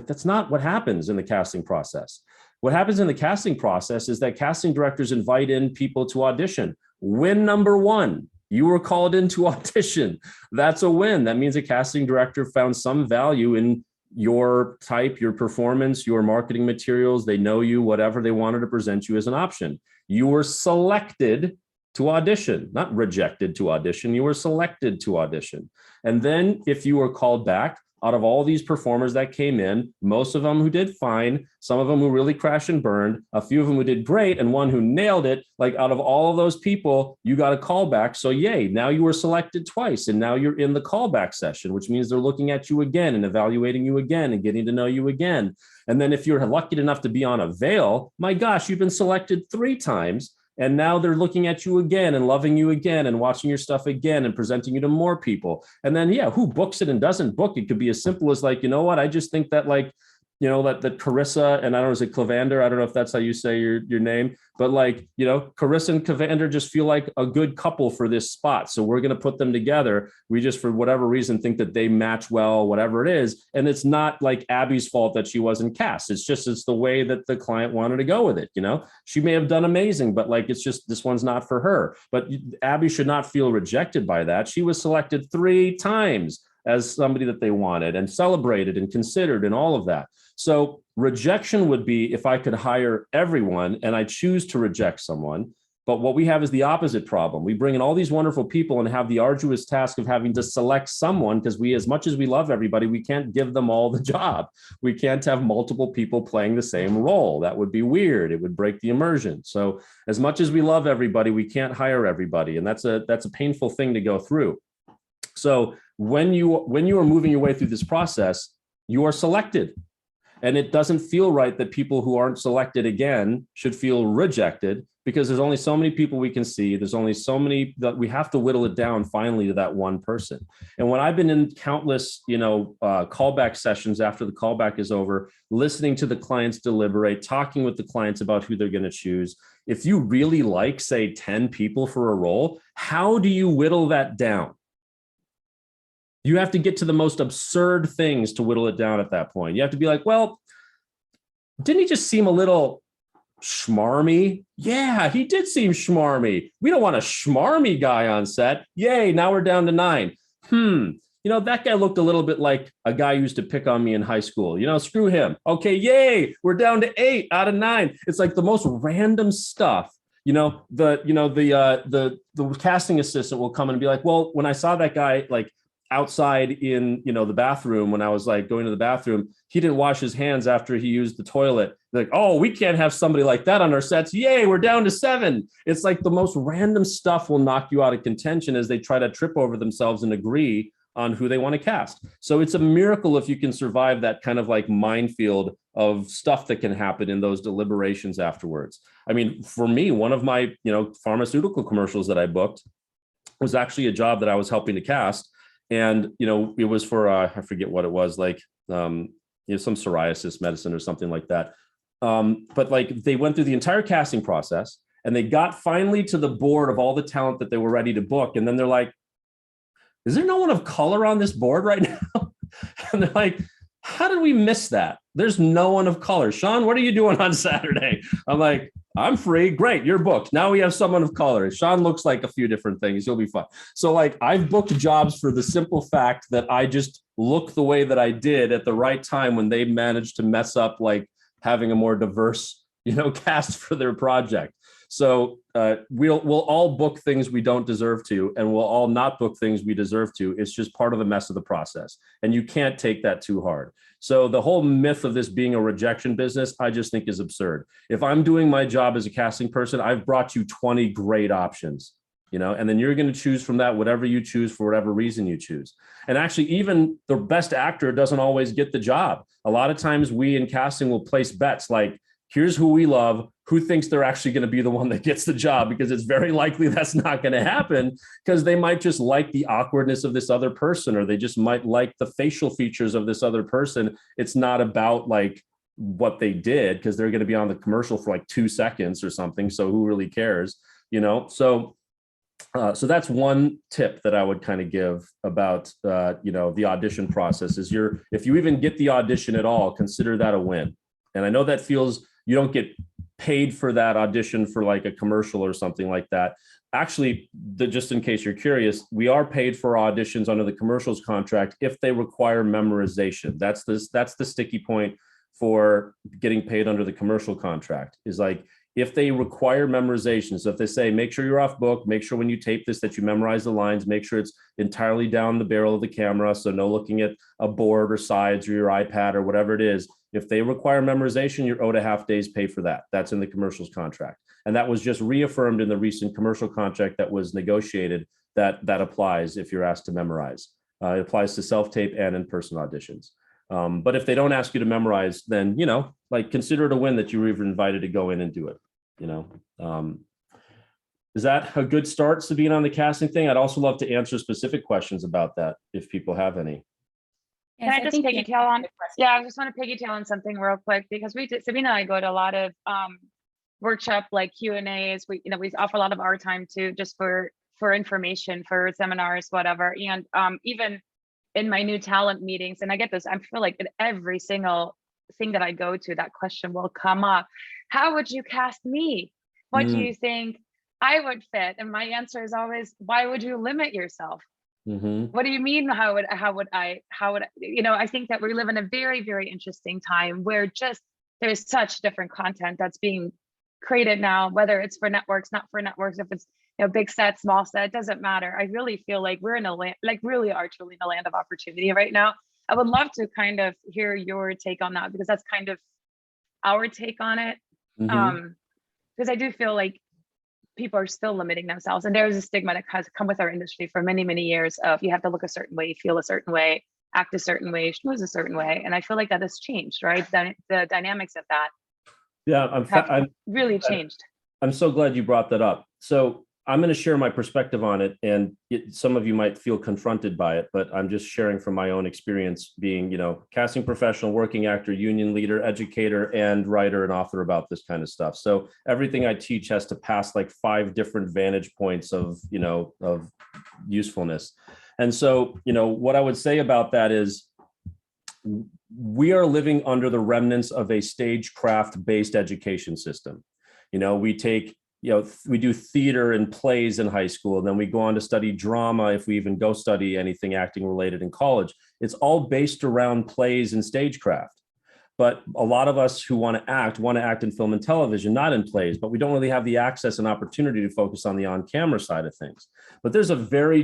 that's not what happens in the casting process. What happens in the casting process is that casting directors invite in people to audition. Win number one, you were called in to audition. That's a win. That means a casting director found some value in your type, your performance, your marketing materials. They know you, whatever they wanted to present you as an option. You were selected to audition, not rejected to audition. You were selected to audition. And then if you were called back, out of all these performers that came in, most of them who did fine, some of them who really crashed and burned, a few of them who did great, and one who nailed it. Like out of all of those people, you got a callback. So yay, now you were selected twice and now you're in the callback session, which means they're looking at you again and evaluating you again and getting to know you again. And then if you're lucky enough to be on a veil, my gosh, you've been selected 3 times. And now they're looking at you again and loving you again and watching your stuff again and presenting you to more people. And then, yeah, who books it and doesn't book it could be as simple as like, you know what, I just think that like, you know, that Carissa and I don't know, is it Clavander? I don't know if that's how you say your name, but like, you know, Carissa and Clavander just feel like a good couple for this spot. So we're going to put them together. We just, for whatever reason, think that they match well, whatever it is. And it's not like Abby's fault that she wasn't cast. It's just, it's the way that the client wanted to go with it. You know, she may have done amazing, but like, it's just, this one's not for her. But Abby should not feel rejected by that. She was selected 3 times as somebody that they wanted and celebrated and considered and all of that. So rejection would be if I could hire everyone and I choose to reject someone. But what we have is the opposite problem. We bring in all these wonderful people and have the arduous task of having to select someone because we, as much as we love everybody, we can't give them all the job. We can't have multiple people playing the same role. That would be weird. It would break the immersion. So as much as we love everybody, we can't hire everybody. And that's a painful thing to go through. So when you are moving your way through this process, you are selected. And it doesn't feel right that people who aren't selected again should feel rejected because there's only so many people we can see. There's only so many that we have to whittle it down finally to that one person. And when I've been in countless, callback sessions after the callback is over, listening to the clients deliberate, talking with the clients about who they're going to choose. If you really like, say, 10 people for a role, how do you whittle that down? You have to get to the most absurd things to whittle it down at that point. You have to be like, well, didn't he just seem a little schmarmy? Yeah, he did seem schmarmy. We don't want a schmarmy guy on set. Yay, now we're down to 9. That guy looked a little bit like a guy who used to pick on me in high school. Screw him. Okay, yay, we're down to 8 out of 9. It's like the most random stuff. The casting assistant will come and be like, well, when I saw that guy, like, outside in the bathroom when I was like going to the bathroom, he didn't wash his hands after he used the toilet. Like, oh, we can't have somebody like that on our sets. Yay, we're down to 7. It's like the most random stuff will knock you out of contention as they try to trip over themselves and agree on who they want to cast. So it's a miracle if you can survive that kind of like minefield of stuff that can happen in those deliberations afterwards. I mean, for me, one of my pharmaceutical commercials that I booked was actually a job that I was helping to cast. And, it was for, I forget what it was, like, some psoriasis medicine or something like that. But like they went through the entire casting process and they got finally to the board of all the talent that they were ready to book. And then they're like, is there no one of color on this board right now? And they're like, how did we miss that? There's no one of color. Shaan, what are you doing on Saturday? I'm like, I'm free. Great. You're booked. Now we have someone of color. Shaan looks like a few different things. He'll be fine. So like I've booked jobs for the simple fact that I just look the way that I did at the right time when they managed to mess up, like having a more diverse, cast for their project. So we'll all book things we don't deserve to, and we'll all not book things we deserve to. It's just part of the mess of the process. And you can't take that too hard. So the whole myth of this being a rejection business, I just think is absurd. If I'm doing my job as a casting person, I've brought you 20 great options, and then you're going to choose from that, whatever you choose for whatever reason you choose. And actually, even the best actor doesn't always get the job. A lot of times we in casting will place bets like, here's who we love, who thinks they're actually going to be the one that gets the job, because it's very likely that's not going to happen because they might just like the awkwardness of this other person, or they just might like the facial features of this other person. It's not about like what they did because they're going to be on the commercial for like 2 seconds or something. So who really cares, So that's one tip that I would kind of give about, the audition process is if you even get the audition at all, consider that a win. And I know that you don't get paid for that audition for like a commercial or something like that. Actually, just in case you're curious, we are paid for auditions under the commercials contract if they require memorization. That's the sticky point for getting paid under the commercial contract is like, if they require memorization, so if they say, make sure you're off book, make sure when you tape this that you memorize the lines, make sure it's entirely down the barrel of the camera, so no looking at a board or sides or your iPad or whatever it is. If they require memorization, you're owed a half day's pay for that. That's in the commercials contract. And that was just reaffirmed in the recent commercial contract that was negotiated, that applies if you're asked to memorize. It applies to self-tape and in-person auditions. But if they don't ask you to memorize, then, like, consider it a win that you were even invited to go in and do it. Is that a good start, Sabine, on the casting thing? I'd also love to answer specific questions about that if people have any. Can I just piggytail on? Yeah, I just want to piggytail on something real quick, because Sabina and I go to a lot of workshop, like Q&As. We offer a lot of our time too, just for information, for seminars, whatever. And even in my new talent meetings, and I get this, I feel like in every single thing that I go to, that question will come up. How would you cast me? What do you think I would fit? And my answer is always, why would you limit yourself? What do you mean? How would I, I think that we live in a very, very interesting time where just there's such different content that's being created now, whether it's for networks, not for networks, if it's big set, small set, doesn't matter. I really feel like we're in a land, like really are truly in a land of opportunity right now. I would love to kind of hear your take on that, because that's kind of our take on it. Because I do feel like people are still limiting themselves, and there's a stigma that has come with our industry for many, many years of you have to look a certain way, feel a certain way, act a certain way, schmooze a certain way. And I feel like that has changed, right? The dynamics of that have really changed. I'm so glad you brought that up. So I'm going to share my perspective on it, and some of you might feel confronted by it, but I'm just sharing from my own experience being, casting professional, working actor, union leader, educator, and writer and author about this kind of stuff. So everything I teach has to pass like 5 different vantage points of usefulness. And so, what I would say about that is we are living under the remnants of a stagecraft-based education system. We take we do theater and plays in high school, and then we go on to study drama if we even go study anything acting related in college. It's all based around plays and stagecraft. But a lot of us who want to act in film and television, not in plays, but we don't really have the access and opportunity to focus on the on-camera side of things. But that's a very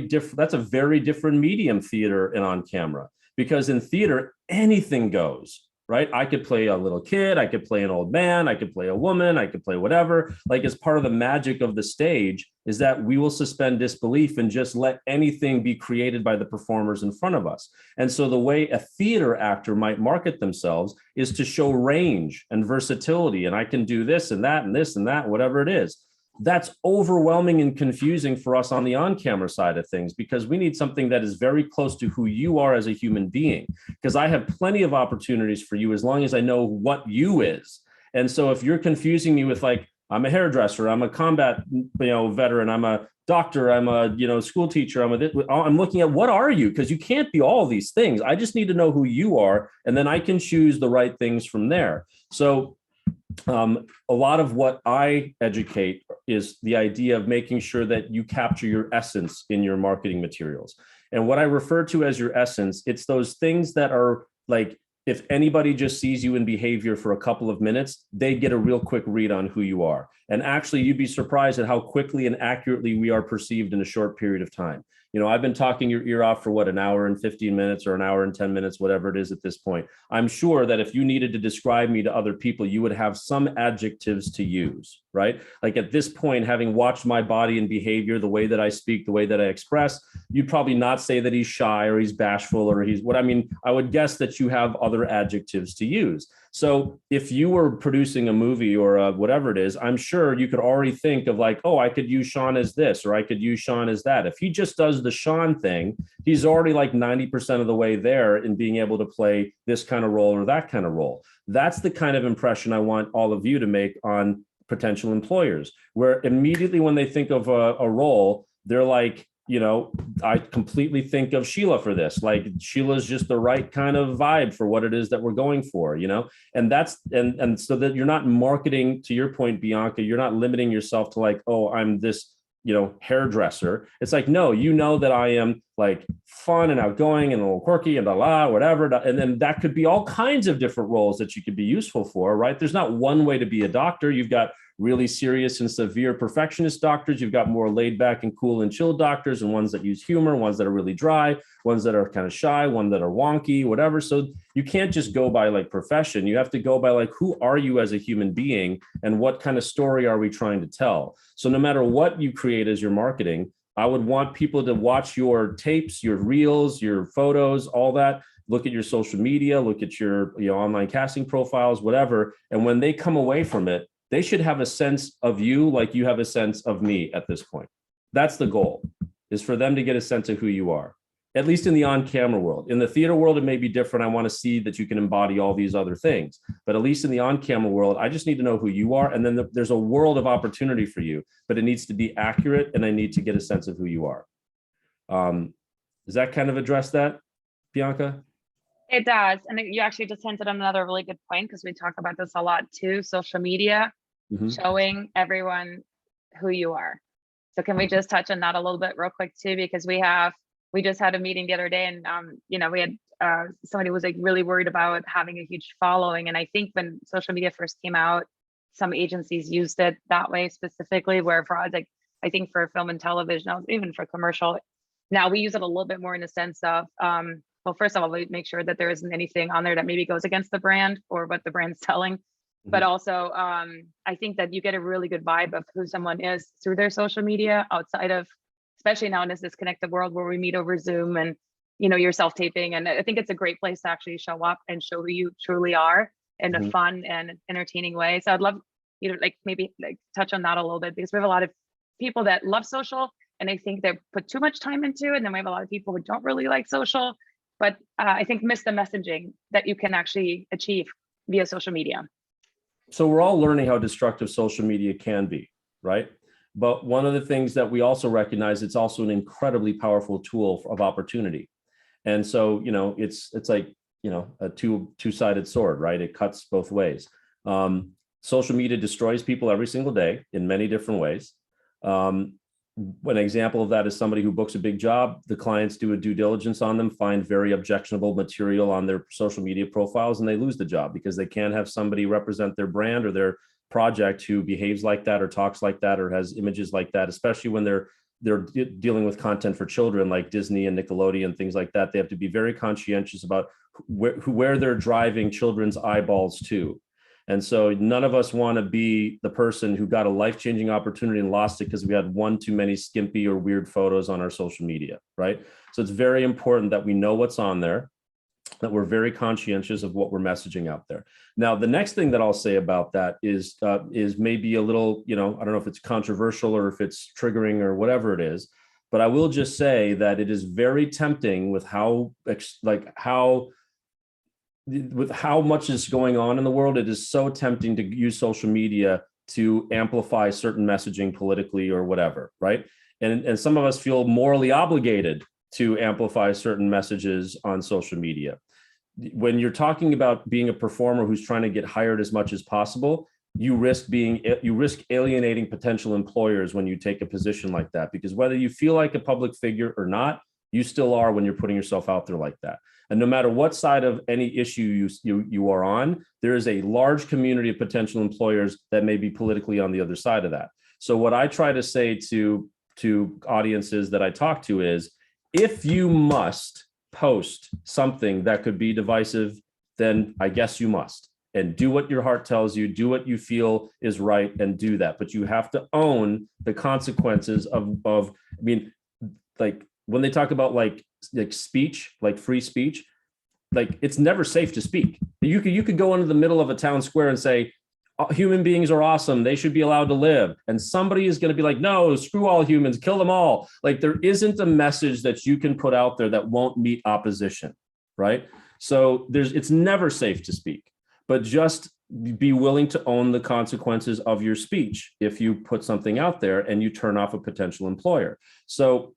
different medium, theater and on-camera, because in theater, anything goes. Right? I could play a little kid, I could play an old man, I could play a woman, I could play whatever. Like, as part of the magic of the stage is that we will suspend disbelief and just let anything be created by the performers in front of us. And so the way a theater actor might market themselves is to show range and versatility. And I can do this and that and this and that, whatever it is. That's overwhelming and confusing for us on the on-camera side of things, because we need something that is very close to who you are as a human being, because I have plenty of opportunities for you as long as I know what you is. And so if you're confusing me with, like, I'm a hairdresser, I'm a combat veteran, I'm a doctor, I'm a school teacher, I'm looking at what are you, because you can't be all these things. I just need to know who you are, and then I can choose the right things from there. So a lot of what I educate is the idea of making sure that you capture your essence in your marketing materials. And what I refer to as your essence, it's those things that are like, if anybody just sees you in behavior for a couple of minutes, they get a real quick read on who you are. And actually, you'd be surprised at how quickly and accurately we are perceived in a short period of time. I've been talking your ear off for what, an hour and 15 minutes or an hour and 10 minutes, whatever it is at this point. I'm sure that if you needed to describe me to other people, you would have some adjectives to use, right? Like, at this point, having watched my body and behavior, the way that I speak, the way that I express, you'd probably not say that he's shy or he's bashful or I would guess that you have other adjectives to use. So if you were producing a movie or whatever it is, I'm sure you could already think of like, oh, I could use Shaan as this, or I could use Shaan as that. If he just does the Shaan thing, he's already like 90% of the way there in being able to play this kind of role or that kind of role. That's the kind of impression I want all of you to make on potential employers, where immediately when they think of a role, they're like, I completely think of Sheila for this. Like, Sheila's just the right kind of vibe for what it is that we're going for, and that's, and so that you're not marketing, to your point, Bianca, you're not limiting yourself to like, oh, I'm this, hairdresser. It's like, no, that I am like fun and outgoing and a little quirky and whatever. And then that could be all kinds of different roles that you could be useful for, right? There's not one way to be a doctor. You've got really serious and severe perfectionist doctors. You've got more laid back and cool and chill doctors, and ones that use humor, ones that are really dry, ones that are kind of shy, ones that are wonky, whatever. So you can't just go by like profession. You have to go by like, who are you as a human being, and what kind of story are we trying to tell? So no matter what you create as your marketing, I would want people to watch your tapes, your reels, your photos, all that. Look at your social media, look at your online casting profiles, whatever. And when they come away from it, they should have a sense of you like you have a sense of me at this point. That's the goal, is for them to get a sense of who you are, at least in the on-camera world. In the theater world, it may be different. I want to see that you can embody all these other things. But at least in the on-camera world, I just need to know who you are. And then there's a world of opportunity for you, but it needs to be accurate, and I need to get a sense of who you are. Does that kind of address that, Bianca? It does. And you actually just hinted on another really good point, because we talk about this a lot too, social media, showing everyone who you are. So can we just touch on that a little bit real quick too? Because we just had a meeting the other day, and we had somebody was like really worried about having a huge following. And I think when social media first came out, some agencies used it that way specifically, where for us, like I think for film and television, even for commercial, now we use it a little bit more in the sense of, well, first of all, we make sure that there isn't anything on there that maybe goes against the brand or what the brand's telling. But also, I think that you get a really good vibe of who someone is through their social media, outside of, especially now in this disconnected world where we meet over Zoom and, you're self-taping. And I think it's a great place to actually show up and show who you truly are in a fun and entertaining way. So I'd love you to maybe touch on that a little bit, because we have a lot of people that love social and I think they put too much time into it. And then we have a lot of people who don't really like social, but I think miss the messaging that you can actually achieve via social media. So we're all learning how destructive social media can be, right? But one of the things that we also recognize, it's also an incredibly powerful tool of opportunity. And so, it's like, a two-sided sword, right? It cuts both ways. Social media destroys people every single day in many different ways. An example of that is somebody who books a big job. The clients do a due diligence on them, find very objectionable material on their social media profiles, and they lose the job because they can't have somebody represent their brand or their project who behaves like that or talks like that or has images like that, especially when they're dealing with content for children like Disney and Nickelodeon, things like that. They have to be very conscientious about where they're driving children's eyeballs to. And so none of us want to be the person who got a life-changing opportunity and lost it because we had one too many skimpy or weird photos on our social media, right? So it's very important that we know what's on there, that we're very conscientious of what we're messaging out there. Now, the next thing that I'll say about that is maybe a little, I don't know if it's controversial or if it's triggering or whatever it is, but I will just say that it is very tempting with how much is going on in the world. It is so tempting to use social media to amplify certain messaging politically or whatever, right? And some of us feel morally obligated to amplify certain messages on social media. When you're talking about being a performer who's trying to get hired as much as possible, you risk alienating potential employers when you take a position like that, because whether you feel like a public figure or not, you still are when you're putting yourself out there like that. And no matter what side of any issue you are on, there is a large community of potential employers that may be politically on the other side of that. So what I try to say to audiences that I talk to is, if you must post something that could be divisive, then I guess you must. And do what your heart tells you, do what you feel is right, and do that. But you have to own the consequences of when they talk about like speech, like free speech, like it's never safe to speak. You could go into the middle of a town square and say, human beings are awesome, they should be allowed to live. And somebody is going to be like, no, screw all humans, kill them all. Like there isn't a message that you can put out there that won't meet opposition, right? So it's never safe to speak, but just be willing to own the consequences of your speech if you put something out there and you turn off a potential employer. So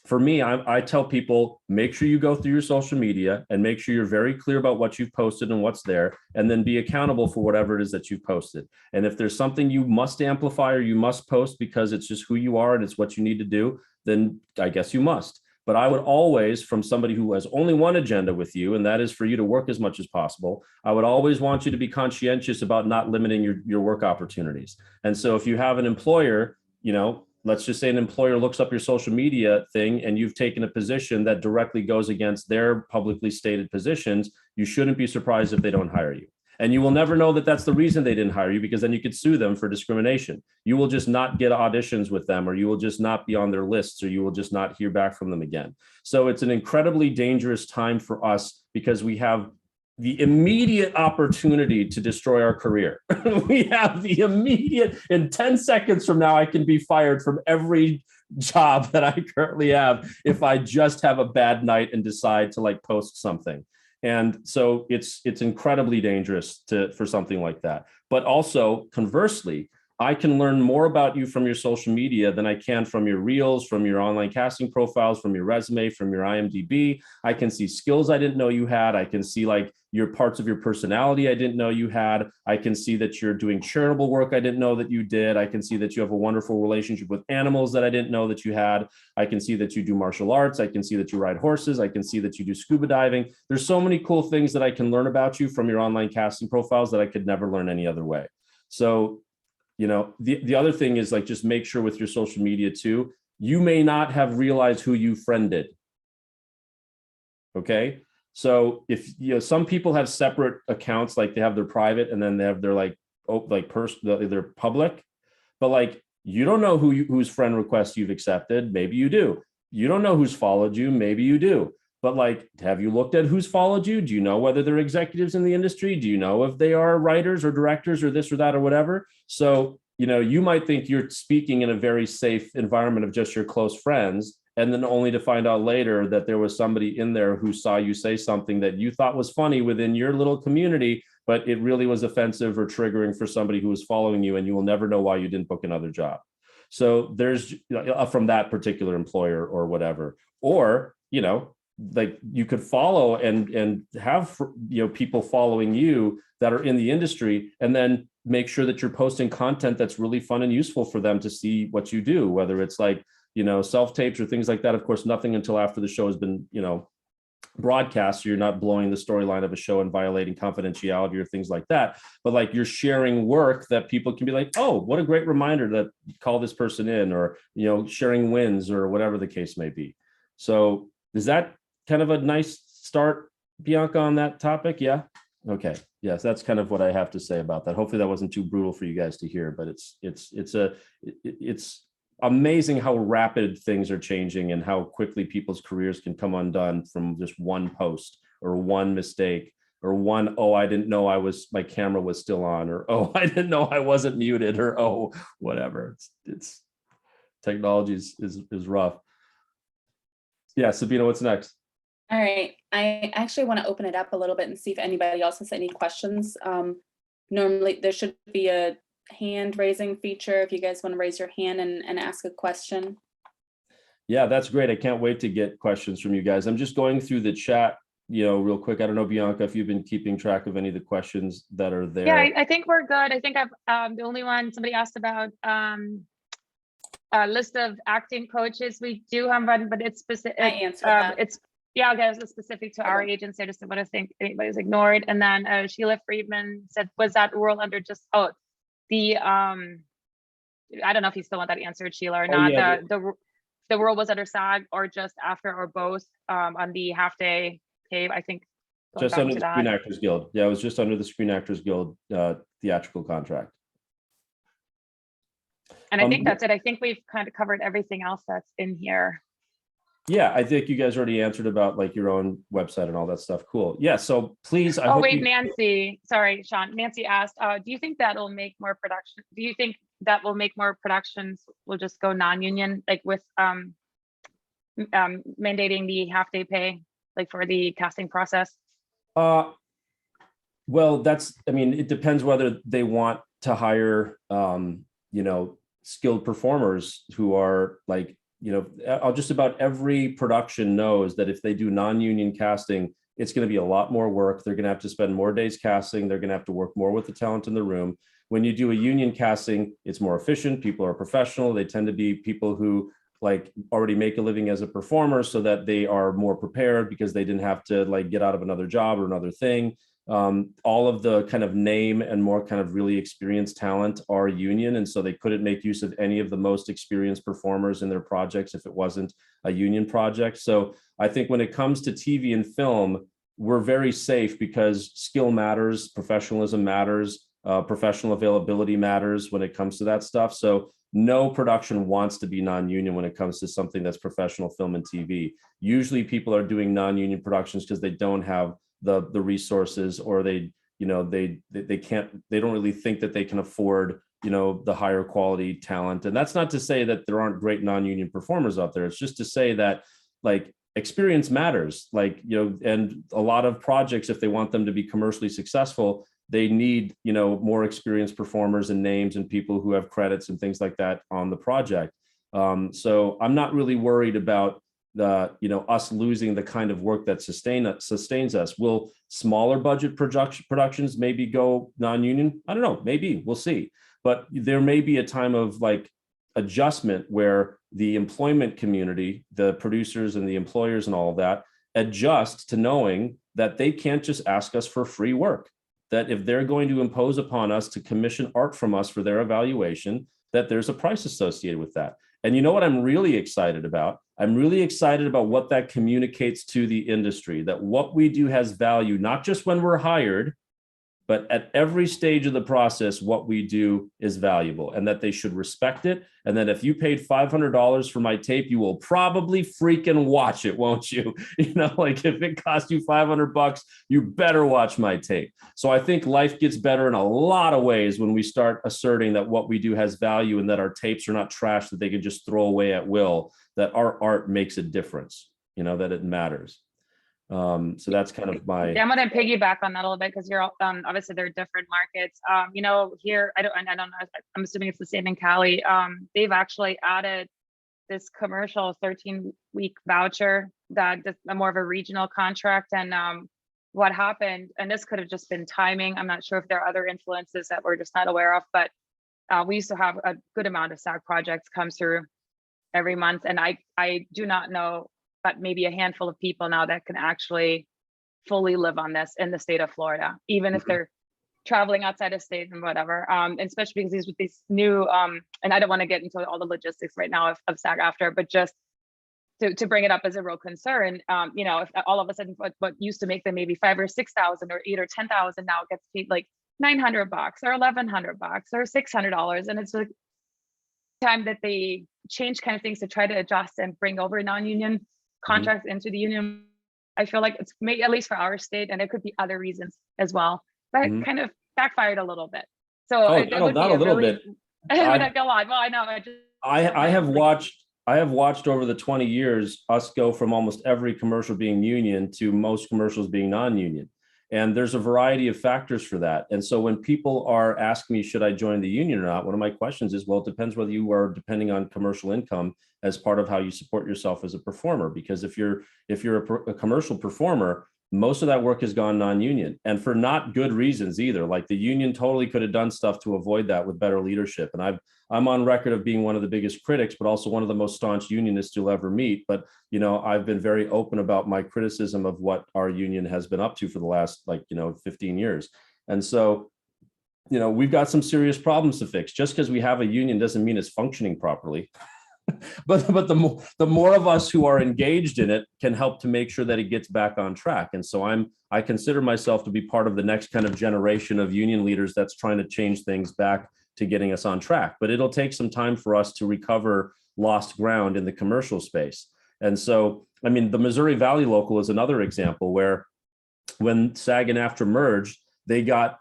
for me, I tell people, make sure you go through your social media and make sure you're very clear about what you've posted and what's there, and then be accountable for whatever it is that you've posted. And if there's something you must amplify or you must post because it's just who you are and it's what you need to do, then I guess you must. But I would always, from somebody who has only one agenda with you, and that is for you to work as much as possible, I would always want you to be conscientious about not limiting your work opportunities. And so if you have an employer, let's just say an employer looks up your social media thing and you've taken a position that directly goes against their publicly stated positions, you shouldn't be surprised if they don't hire you. And you will never know that that's the reason they didn't hire you, because then you could sue them for discrimination. You will just not get auditions with them, or you will just not be on their lists, or you will just not hear back from them again. So it's an incredibly dangerous time for us because we have the immediate opportunity to destroy our career. We have the immediate, in 10 seconds from now, I can be fired from every job that I currently have if I just have a bad night and decide to post something. And so it's incredibly dangerous for something like that. But also conversely, I can learn more about you from your social media than I can from your reels, from your online casting profiles, from your resume, from your IMDb. I can see skills I didn't know you had. I can see your parts of your personality I didn't know you had. I can see that you're doing charitable work I didn't know that you did. I can see that you have a wonderful relationship with animals that I didn't know that you had. I can see that you do martial arts. I can see that you ride horses. I can see that you do scuba diving. There's so many cool things that I can learn about you from your online casting profiles that I could never learn any other way. So the other thing is just make sure with your social media too, you may not have realized who you friended. Okay. So if some people have separate accounts, they have their private and then they have their they're public, but you don't know whose friend request you've accepted. Maybe you do. You don't know who's followed you. Maybe you do. But have you looked at who's followed you? Do you know whether they're executives in the industry? Do you know if they are writers or directors or this or that or whatever? So, you might think you're speaking in a very safe environment of just your close friends, and then only to find out later that there was somebody in there who saw you say something that you thought was funny within your little community, but it really was offensive or triggering for somebody who was following you, and you will never know why you didn't book another job. So there's from that particular employer or whatever, or, you could follow and have people following you that are in the industry, and then make sure that you're posting content that's really fun and useful for them to see what you do, whether it's self-tapes or things like that. Of course, nothing until after the show has been broadcast, so you're not blowing the storyline of a show and violating confidentiality or things like that. But you're sharing work that people can be oh, what a great reminder to call this person in, or sharing wins or whatever the case may be. So is that kind of a nice start, Bianca, on that topic? Yeah. Okay. Yes, that's kind of what I have to say about that. Hopefully that wasn't too brutal for you guys to hear, but it's amazing how rapid things are changing and how quickly people's careers can come undone from just one post or one mistake or one, oh, I didn't know my camera was still on, or, oh, I didn't know I wasn't muted, or, oh, whatever. It's technology is rough. Yeah, Sabina, what's next? All right, I actually want to open it up a little bit and see if anybody else has any questions. Normally there should be a hand raising feature if you guys want to raise your hand and ask a question. Yeah, that's great. I can't wait to get questions from you guys. I'm just going through the chat, real quick. I don't know, Bianca, if you've been keeping track of any of the questions that are there. Yeah, I think we're good. I think I've the only one somebody asked about a list of acting coaches. We do have one, but it's specific. I answered that. It's specific to our agency. I just don't want to think anybody's ignored. And then Sheila Friedman said, was that rule under just I don't know if you still want that answered, Sheila, or not. Yeah. The rule was under SAG or just after or both on the half-day pay, I think. Just under the Screen Actors Guild. Yeah, it was just under the Screen Actors Guild theatrical contract. And I think that's it. I think we've kind of covered everything else that's in here. Yeah, I think you guys already answered about your own website and all that stuff. Cool. Yeah, so please. Nancy, sorry, Shaan. Nancy asked, do you think that'll make more production? Do you think that will make more productions will just go non-union, with mandating the half-day pay, for the casting process? Well, it depends whether they want to hire, skilled performers who are just about every production knows that if they do non-union casting, it's going to be a lot more work. They're going to have to spend more days casting. They're going to have to work more with the talent in the room. When you do a union casting, it's more efficient. People are professional. They tend to be people who like already make a living as a performer so that they are more prepared because they didn't have to like get out of another job or another thing. All of the kind of name and more kind of really experienced talent are union. And so they couldn't make use of any of the most experienced performers in their projects if it wasn't a union project. So I think when it comes to TV and film, we're very safe because skill matters, professionalism matters, professional availability matters when it comes to that stuff. So no production wants to be non-union when it comes to something that's professional film and TV. Usually people are doing non-union productions because they don't have the resources, or they can't, they don't really think that they can afford the higher quality talent. And that's not to say that there aren't great non-union performers out there. It's just to say that like experience matters, and a lot of projects, if they want them to be commercially successful, they need more experienced performers and names and people who have credits and things like that on the project. So I'm not really worried about us losing the kind of work that sustains us. Will smaller budget productions maybe go non-union? I don't know, maybe, we'll see. But there may be a time of like adjustment where the employment community, the producers and the employers and all of that, adjust to knowing that they can't just ask us for free work. That if they're going to impose upon us to commission art from us for their evaluation, that there's a price associated with that. And you know what I'm really excited about? I'm really excited about what that communicates to the industry, that what we do has value, not just when we're hired, but at every stage of the process, what we do is valuable, and that they should respect it. And that if you paid $500 for my tape, you will probably freaking watch it, won't you? Like if it cost you $500, you better watch my tape. So I think life gets better in a lot of ways when we start asserting that what we do has value and that our tapes are not trash that they can just throw away at will, that our art makes a difference, that it matters. So that's kind of my. Yeah, I'm gonna piggyback on that a little bit because you're obviously there are different markets. Here I don't know. I'm assuming it's the same in Cali. They've actually added this commercial 13-week voucher that is more of a regional contract. And what happened, and this could have just been timing. I'm not sure if there are other influences that we're just not aware of, but we used to have a good amount of SAG projects come through every month, and I do not know. But maybe a handful of people now that can actually fully live on this in the state of Florida, even if they're traveling outside of state and whatever. And especially because these new, and I don't want to get into all the logistics right now of SAG-AFTRA, but just to bring it up as a real concern, if all of a sudden what used to make them maybe $5,000 or $6,000 or $8,000 or $10,000 now gets paid like $900 or $1,100 or $600, and it's like time that they change kind of things to try to adjust and bring over non-union contracts into the union. I feel like it's made, at least for our state, and it could be other reasons as well, that kind of backfired a little bit. So not a little bit. I go on. Well, I know. I have watched over the 20 years us go from almost every commercial being union to most commercials being non-union. And there's a variety of factors for that. And so when people are asking me, should I join the union or not? One of my questions is, well, it depends whether you are depending on commercial income as part of how you support yourself as a performer. Because if you're a commercial performer, most of that work has gone non-union, and for not good reasons either. Like the union totally could have done stuff to avoid that with better leadership. And I'm on record of being one of the biggest critics, but also one of the most staunch unionists you'll ever meet. But, I've been very open about my criticism of what our union has been up to for the last 15 years. And so, we've got some serious problems to fix. Just because we have a union doesn't mean it's functioning properly. But the more of us who are engaged in it can help to make sure that it gets back on track. And so I consider myself to be part of the next kind of generation of union leaders that's trying to change things back to getting us on track. But it'll take some time for us to recover lost ground in the commercial space. And so, the Missouri Valley Local is another example where when SAG and AFTRA merged, they got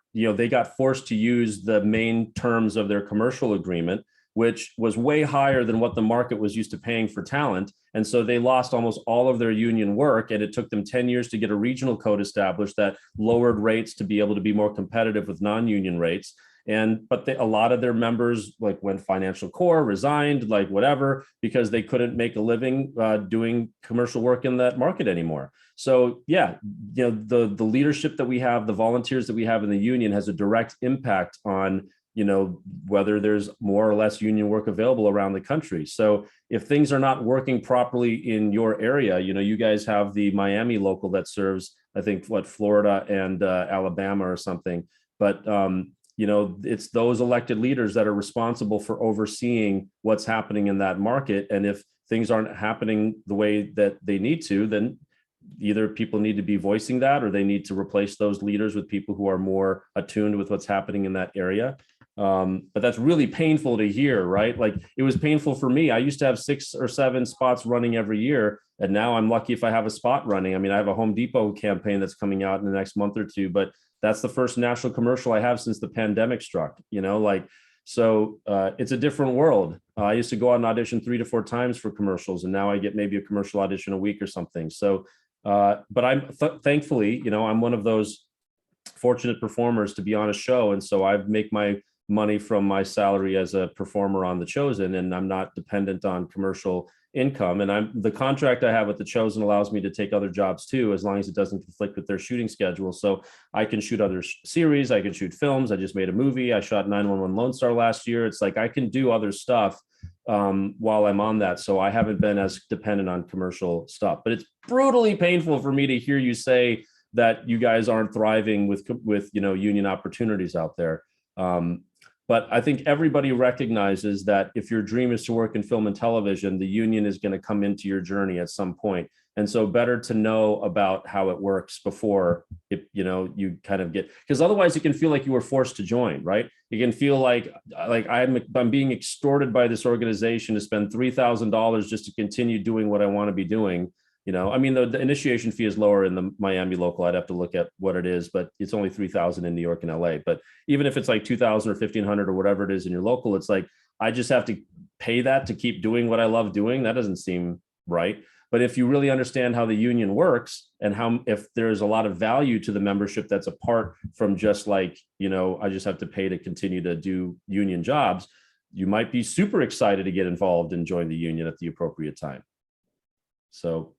forced to use the main terms of their commercial agreement, which was way higher than what the market was used to paying for talent. And so they lost almost all of their union work, and it took them 10 years to get a regional code established that lowered rates to be able to be more competitive with non-union rates. But a lot of their members went financial core, resigned, whatever, because they couldn't make a living doing commercial work in that market anymore. So yeah, the leadership that we have, the volunteers that we have in the union has a direct impact on whether there's more or less union work available around the country. So if things are not working properly in your area, you guys have the Miami local that serves, I think, Florida and Alabama or something. But, it's those elected leaders that are responsible for overseeing what's happening in that market. And if things aren't happening the way that they need to, then either people need to be voicing that, or they need to replace those leaders with people who are more attuned with what's happening in that area. But that's really painful to hear, right? Like, it was painful for me. I used to have 6 or 7 spots running every year, and now I'm lucky if I have a spot running. I mean, I have a Home Depot campaign that's coming out in the next month or two, but that's the first national commercial I have since the pandemic struck, so it's a different world. I used to go out and audition 3 to 4 times for commercials, and now I get maybe a commercial audition a week or something. So, but I'm thankfully, I'm one of those fortunate performers to be on a show. And so I make my money from my salary as a performer on The Chosen, and I'm not dependent on commercial income. And the contract I have with The Chosen allows me to take other jobs too, as long as it doesn't conflict with their shooting schedule. So I can shoot other series, I can shoot films. I just made a movie. I shot 911 Lone Star last year. It's like I can do other stuff while I'm on that. So I haven't been as dependent on commercial stuff. But it's brutally painful for me to hear you say that you guys aren't thriving with union opportunities out there. But I think everybody recognizes that if your dream is to work in film and television, the union is going to come into your journey at some point. And so better to know about how it works before you kind of get, because otherwise it can feel like you were forced to join, right? You can feel like I'm being extorted by this organization to spend $3,000 just to continue doing what I want to be doing. I mean, the initiation fee is lower in the Miami local. I'd have to look at what it is, but it's only $3,000 in New York and LA. But even if it's like $2,000 or $1,500 or whatever it is in your local, it's like, I just have to pay that to keep doing what I love doing. That doesn't seem right. But if you really understand how the union works and if there's a lot of value to the membership that's apart from just like, I just have to pay to continue to do union jobs, you might be super excited to get involved and join the union at the appropriate time. So,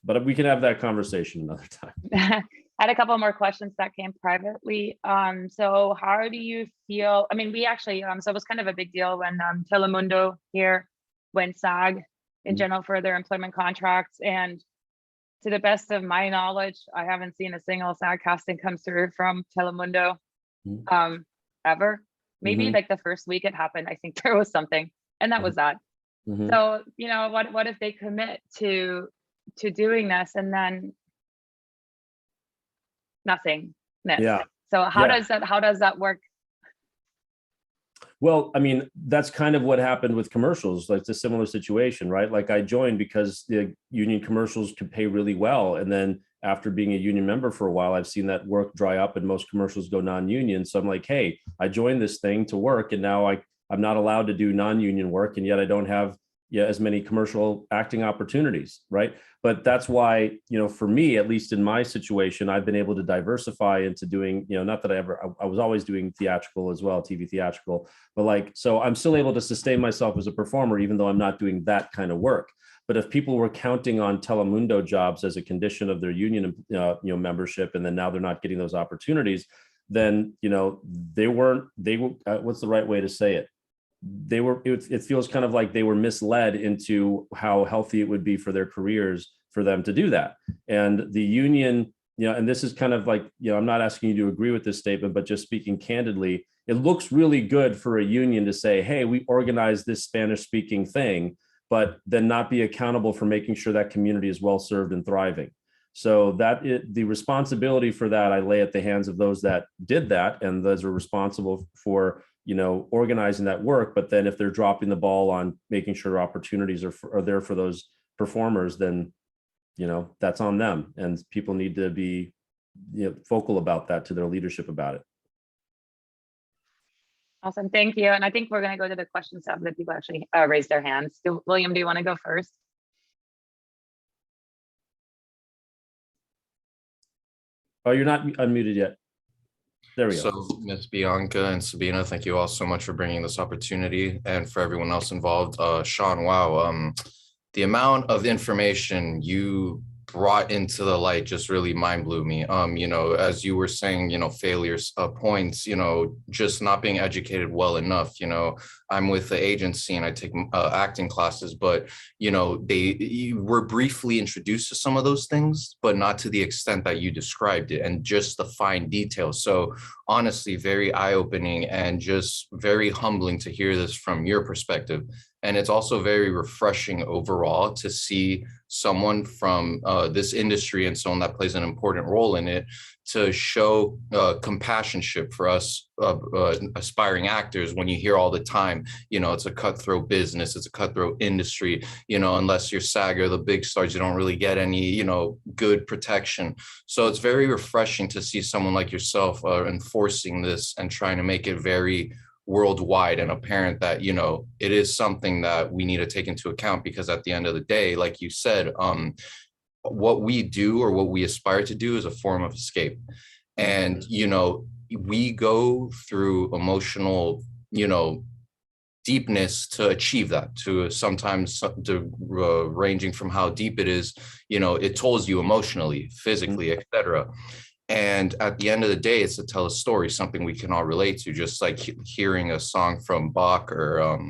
but we can have that conversation another time. I had a couple more questions that came privately. So how do you feel? I mean, we actually, so it was kind of a big deal when Telemundo here went SAG in general for their employment contracts. And to the best of my knowledge, I haven't seen a single SAG casting come through from Telemundo ever. Maybe like the first week it happened, I think there was something, and that was that. So, what if they commit to doing this and then nothing? Yeah. So how does that work? Well, I mean, that's kind of what happened with commercials. Like, it's a similar situation, right? Like, I joined because the union commercials could pay really well. And then after being a union member for a while, I've seen that work dry up and most commercials go non-union. So I'm like, hey, I joined this thing to work, and now I'm not allowed to do non-union work. And yet I don't have as many commercial acting opportunities, right? But that's why, for me, at least in my situation, I've been able to diversify into doing, not that I was always doing theatrical as well, TV theatrical, but so I'm still able to sustain myself as a performer, even though I'm not doing that kind of work. But if people were counting on Telemundo jobs as a condition of their union, membership, and then now they're not getting those opportunities, then, they were, what's the right way to say it? It feels kind of like they were misled into how healthy it would be for their careers for them to do that. And the union, and this is kind of like, I'm not asking you to agree with this statement, but just speaking candidly, it looks really good for a union to say, hey, we organize this Spanish speaking thing, but then not be accountable for making sure that community is well served and thriving. So the responsibility for that, I lay at the hands of those that did that, and those are responsible for organizing that work. But then if they're dropping the ball on making sure opportunities are there for those performers, then, that's on them. And people need to be vocal about that to their leadership about it. Awesome. Thank you. And I think we're going to go to the questions that people actually raised their hands. William, do you want to go first? Oh, you're not unmuted yet. There we go. So, Ms. Bianca and Sabina, thank you all so much for bringing this opportunity, and for everyone else involved. Shaan, wow, the amount of information you brought into the light just really mind blew me. You know, as you were saying, you know, failures, points, you know, just not being educated well enough. You know, I'm with the agency and I take acting classes, but, you know, you were briefly introduced to some of those things, but not to the extent that you described it and just the fine details. So honestly, very eye-opening and just very humbling to hear this from your perspective. And it's also very refreshing overall to see someone from this industry and someone that plays an important role in it to show compassionship for us aspiring actors when you hear all the time, you know, it's a cutthroat business, it's a cutthroat industry, you know, unless you're SAG or the big stars, you don't really get any, you know, good protection. So it's very refreshing to see someone like yourself enforcing this and trying to make it very worldwide and apparent that, you know, it is something that we need to take into account, because at the end of the day, like you said, what we do or what we aspire to do is a form of escape. And, you know, we go through emotional, you know, deepness to achieve that, to sometimes ranging from how deep it is, you know, it tolls you emotionally, physically, etc. And at the end of the day, it's to tell a story, something we can all relate to, just like hearing a song from Bach or,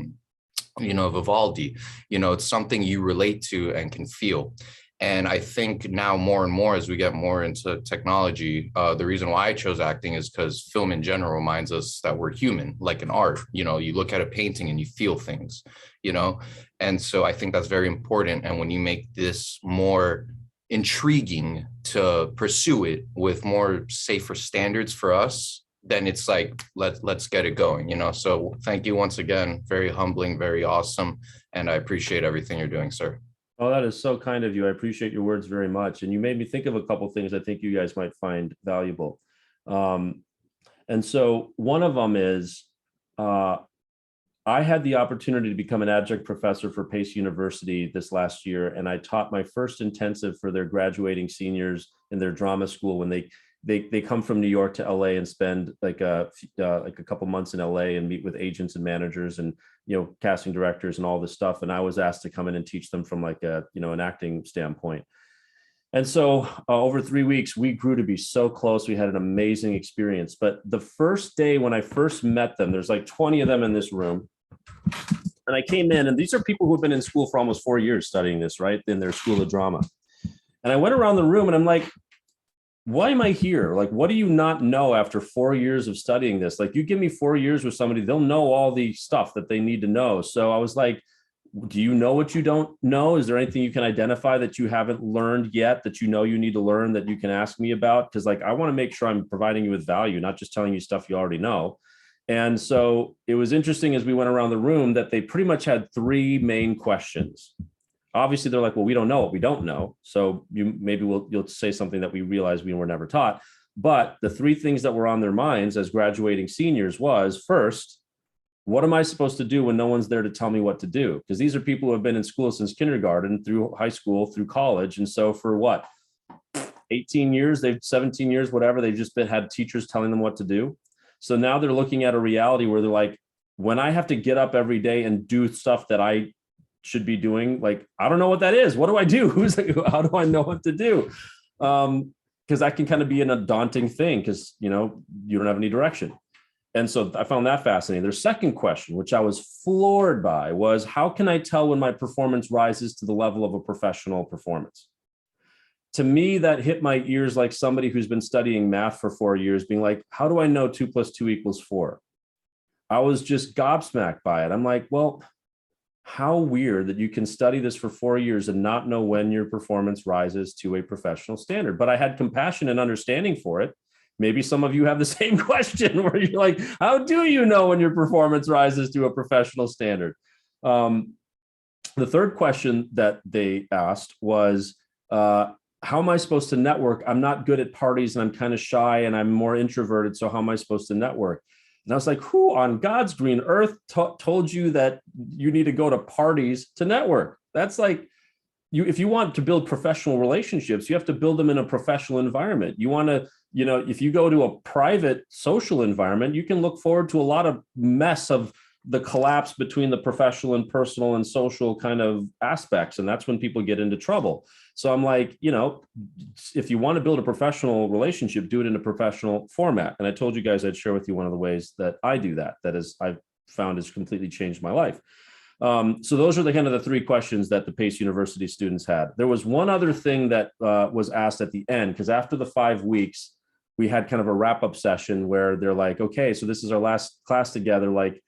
you know, Vivaldi. You know, it's something you relate to and can feel. And I think now more and more as we get more into technology, the reason why I chose acting is because film in general reminds us that we're human, like an art. You know, you look at a painting and you feel things, you know, and so I think that's very important. And when you make this more intriguing to pursue it with more safer standards for us, then it's like, let's get it going, you know. So thank you once again. Very humbling, very awesome. And I appreciate everything you're doing, sir. Oh, that is so kind of you. I appreciate your words very much. And you made me think of a couple of things I think you guys might find valuable. And so one of them is, I had the opportunity to become an adjunct professor for Pace University this last year, and I taught my first intensive for their graduating seniors in their drama school when they come from New York to LA and spend like a couple months in LA and meet with agents and managers and, you know, casting directors and all this stuff. And I was asked to come in and teach them from like a, you know, an acting standpoint. And so over 3 weeks, we grew to be so close. We had an amazing experience. But the first day when I first met them, there's like 20 of them in this room. And I came in, and these are people who have been in school for almost 4 years studying this, right, in their school of drama. And I went around the room and I'm like, why am I here? Like, what do you not know after 4 years of studying this? Like, you give me 4 years with somebody, they'll know all the stuff that they need to know. So I was like, do you know what you don't know? Is there anything you can identify that you haven't learned yet that you know you need to learn that you can ask me about? Because like, I want to make sure I'm providing you with value, not just telling you stuff you already know. And so it was interesting as we went around the room that they pretty much had three main questions. Obviously, they're like, well, we don't know what we don't know. So you'll say something that we realize we were never taught. But the three things that were on their minds as graduating seniors was, first, what am I supposed to do when no one's there to tell me what to do? Because these are people who have been in school since kindergarten, through high school, through college. And so for what, 18 years, 17 years, whatever, they've just had teachers telling them what to do. So now they're looking at a reality where they're like, when I have to get up every day and do stuff that I should be doing, like, I don't know what that is. What do I do? How do I know what to do? Because that can kind of be a daunting thing because, you know, you don't have any direction. And so I found that fascinating. Their second question, which I was floored by, was how can I tell when my performance rises to the level of a professional performance? To me, that hit my ears like somebody who's been studying math for 4 years being like, how do I know 2 + 2 = 4? I was just gobsmacked by it. I'm like, well, how weird that you can study this for 4 years and not know when your performance rises to a professional standard. But I had compassion and understanding for it. Maybe some of you have the same question where you're like, how do you know when your performance rises to a professional standard? The third question that they asked was, how am I supposed to network? I'm not good at parties and I'm kind of shy and I'm more introverted. So how am I supposed to network? And I was like, who on God's green earth told you that you need to go to parties to network? That's like, if you want to build professional relationships, you have to build them in a professional environment. You want to, you know, if you go to a private social environment, you can look forward to a lot of mess of the collapse between the professional and personal and social kind of aspects. And that's when people get into trouble. So I'm like, you know, if you want to build a professional relationship, do it in a professional format. And I told you guys I'd share with you one of the ways that I do that. That is, I've found has completely changed my life. So those are the kind of the three questions that the Pace University students had. There was one other thing that was asked at the end, because after the 5 weeks, we had kind of a wrap-up session where they're like, okay, so this is our last class together. Like,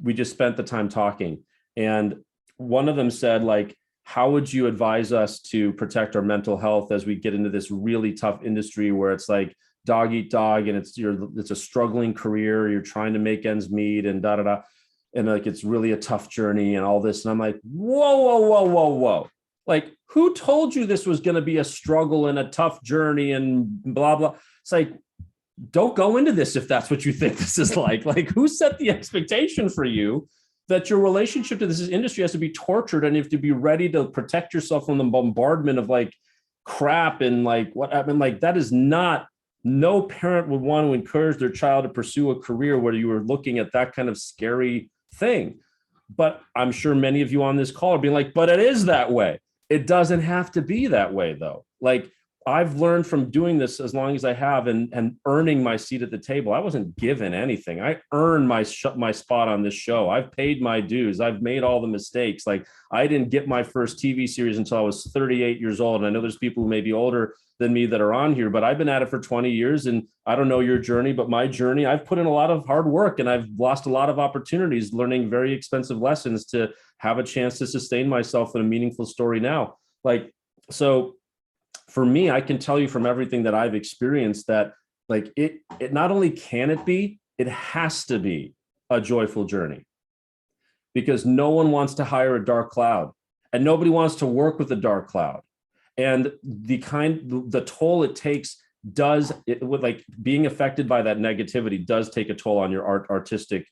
we just spent the time talking. And one of them said, like, how would you advise us to protect our mental health as we get into this really tough industry where it's like dog eat dog and it's a struggling career, you're trying to make ends meet and da da da. And like, it's really a tough journey and all this. And I'm like, whoa, whoa, whoa, whoa, whoa. Like, who told you this was going to be a struggle and a tough journey and blah, blah. It's like, don't go into this if that's what you think this is like. Like, who set the expectation for you that your relationship to this industry has to be tortured and you have to be ready to protect yourself from the bombardment of like crap and like what I mean, like that is not, no parent would want to encourage their child to pursue a career where you were looking at that kind of scary thing. But I'm sure many of you on this call are being like, but it is that way. It doesn't have to be that way though. Like, I've learned from doing this as long as I have and earning my seat at the table. I wasn't given anything. I earned my spot on this show. I've paid my dues. I've made all the mistakes. Like, I didn't get my first TV series until I was 38 years old. And I know there's people who may be older than me that are on here, but I've been at it for 20 years. And I don't know your journey, but my journey, I've put in a lot of hard work and I've lost a lot of opportunities learning very expensive lessons to have a chance to sustain myself in a meaningful story now. Like, so for me, I can tell you from everything that I've experienced that like it not only can it be, it has to be a joyful journey, because no one wants to hire a dark cloud and nobody wants to work with a dark cloud. And the toll it takes with like being affected by that negativity does take a toll on your artistic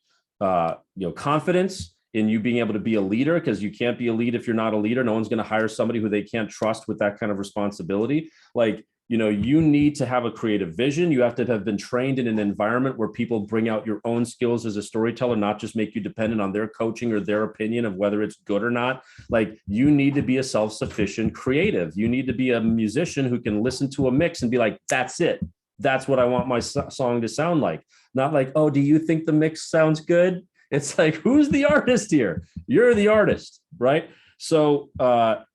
confidence in you being able to be a leader, because you can't be a lead if you're not a leader. No one's going to hire somebody who they can't trust with that kind of responsibility. Like, you need to have a creative vision. You have to have been trained in an environment where people bring out your own skills as a storyteller, not just make you dependent on their coaching or their opinion of whether it's good or not. Like, you need to be a self-sufficient creative. You need to be a musician who can listen to a mix and be like, that's it. That's what I want my song to sound like. Not like, oh, do you think the mix sounds good? It's like, who's the artist here? You're the artist, right? So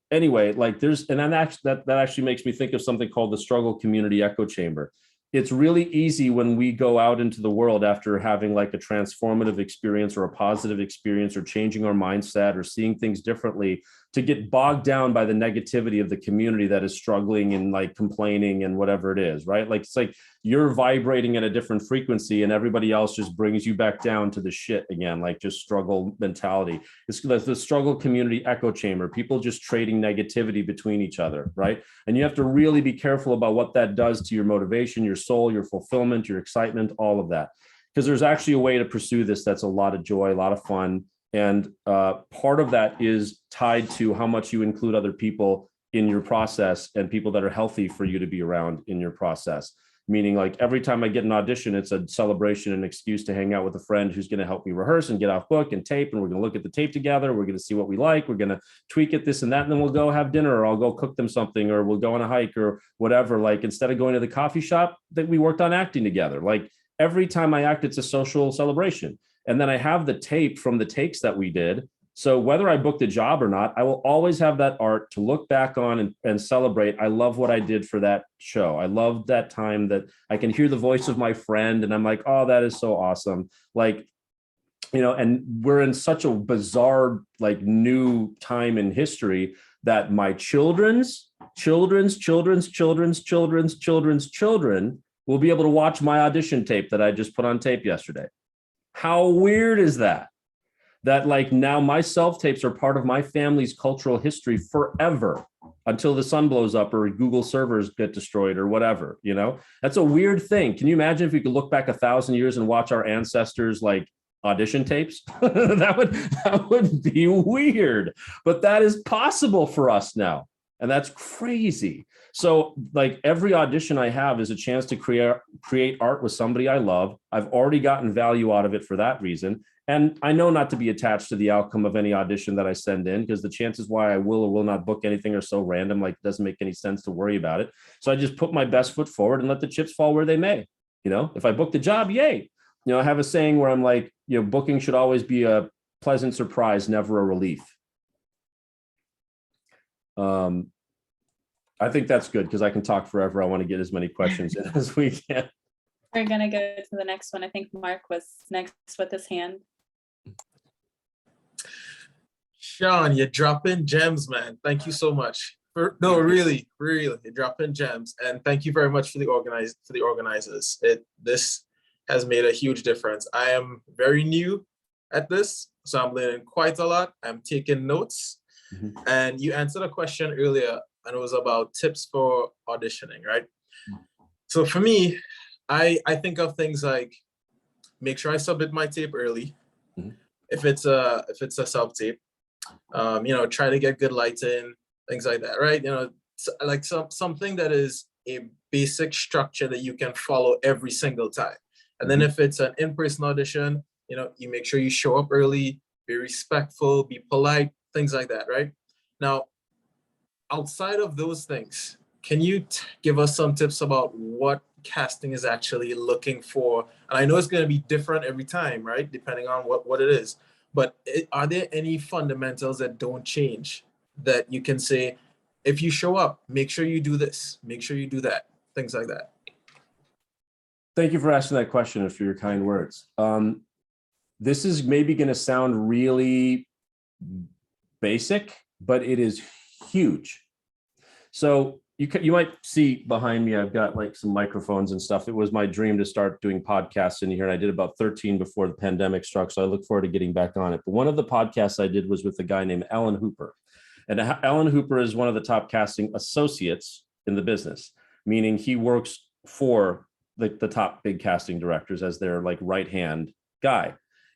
anyway, like that actually makes me think of something called the struggle community echo chamber. It's really easy when we go out into the world after having like a transformative experience or a positive experience or changing our mindset or seeing things differently to get bogged down by the negativity of the community that is struggling and like complaining and whatever it is, right? Like, it's like you're vibrating at a different frequency and everybody else just brings you back down to the shit again, like just struggle mentality. It's the struggle community echo chamber, people just trading negativity between each other, right? And you have to really be careful about what that does to your motivation, your soul, your fulfillment, your excitement, all of that. Because there's actually a way to pursue this that's a lot of joy, a lot of fun. And part of that is tied to how much you include other people in your process and people that are healthy for you to be around in your process. Meaning, like, every time I get an audition, it's a celebration, an excuse to hang out with a friend who's going to help me rehearse and get off book and tape. And we're going to look at the tape together. We're going to see what we like. We're going to tweak it, this and that. And then we'll go have dinner, or I'll go cook them something, or we'll go on a hike or whatever. Like, instead of going to the coffee shop, that we worked on acting together. Like, every time I act, it's a social celebration. And then I have the tape from the takes that we did. So whether I booked a job or not, I will always have that art to look back on and celebrate. I love what I did for that show. I love that time that I can hear the voice of my friend and I'm like, oh, that is so awesome. Like, and we're in such a bizarre, like, new time in history that my children's children will be able to watch my audition tape that I just put on tape yesterday. How weird is that? That, like, now my self-tapes are part of my family's cultural history forever until the sun blows up or Google servers get destroyed or whatever, That's a weird thing. Can you imagine if we could look back 1,000 years and watch our ancestors, like, audition tapes? that would be weird, but that is possible for us now. And that's crazy. So, like, every audition I have is a chance to create art with somebody I love. I've already gotten value out of it for that reason. And I know not to be attached to the outcome of any audition that I send in, because the chances why I will or will not book anything are so random, like it doesn't make any sense to worry about it. So I just put my best foot forward and let the chips fall where they may. You know, if I book the job, yay. You know, I have a saying where I'm like, you know, booking should always be a pleasant surprise, never a relief. I think that's good because I can talk forever. I want to get as many questions in as we can. We're gonna go to the next one. I think Mark was next with his hand. Shaan, you're dropping gems, man. Thank you so much. No, really, you're dropping gems, and thank you very much for the organizers. This has made a huge difference. I am very new at this, so I'm learning quite a lot. I'm taking notes, and you answered a question earlier, and it was about tips for auditioning, right? So for me, I think of things like make sure I submit my tape early. If it's a self tape, you know, try to get good lighting, things like that, right? You know, like something that is a basic structure that you can follow every single time. And then if it's an in-person audition, you know, you make sure you show up early, be respectful, be polite, things like that, right? Now, outside of those things, can you give us some tips about what casting is actually looking for? And I know it's going to be different every time, right? Depending on what it is. But are there any fundamentals that don't change that you can say, if you show up, make sure you do this, make sure you do that, things like that? Thank you for asking that question and for your kind words. This is maybe going to sound really basic, but it is huge. So you might see behind me, I've got like some microphones and stuff. It was my dream to start doing podcasts in here, and I did about 13 before the pandemic struck. So I look forward to getting back on it. But one of the podcasts I did was with a guy named Alan Hooper. And Alan Hooper is one of the top casting associates in the business, meaning he works for the top big casting directors as their like right-hand guy.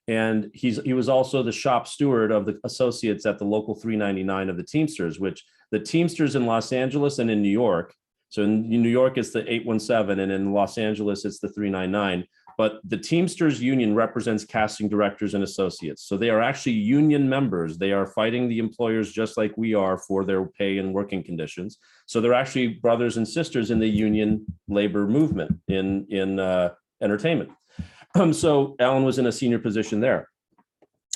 And he was also the shop steward of the associates at the local 399 of the Teamsters, which the Teamsters in Los Angeles and in New York. So in New York, it's the 817, and in Los Angeles, it's the 399. But the Teamsters union represents casting directors and associates. So they are actually union members. They are fighting the employers just like we are for their pay and working conditions. So they're actually brothers and sisters in the union labor movement in entertainment. So Alan was in a senior position there.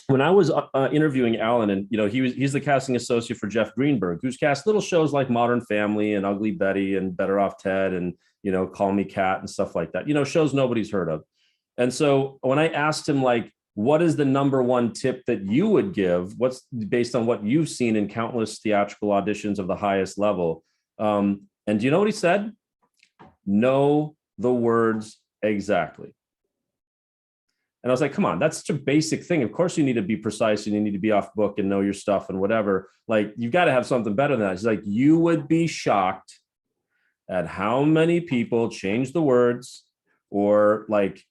When I was interviewing Alan, and you know, he's the casting associate for Jeff Greenberg, who's cast little shows like Modern Family and Ugly Betty and Better Off Ted and, you know, Call Me Kat and stuff like that, you know, shows nobody's heard of. And so when I asked him, like, what is the number one tip that you would give? What's based on what you've seen in countless theatrical auditions of the highest level? And do you know what he said? Know the words exactly. And I was like, come on, that's such a basic thing. Of course you need to be precise and you need to be off book and know your stuff and whatever. Like, you've got to have something better than that. He's like, you would be shocked at how many people change the words or like,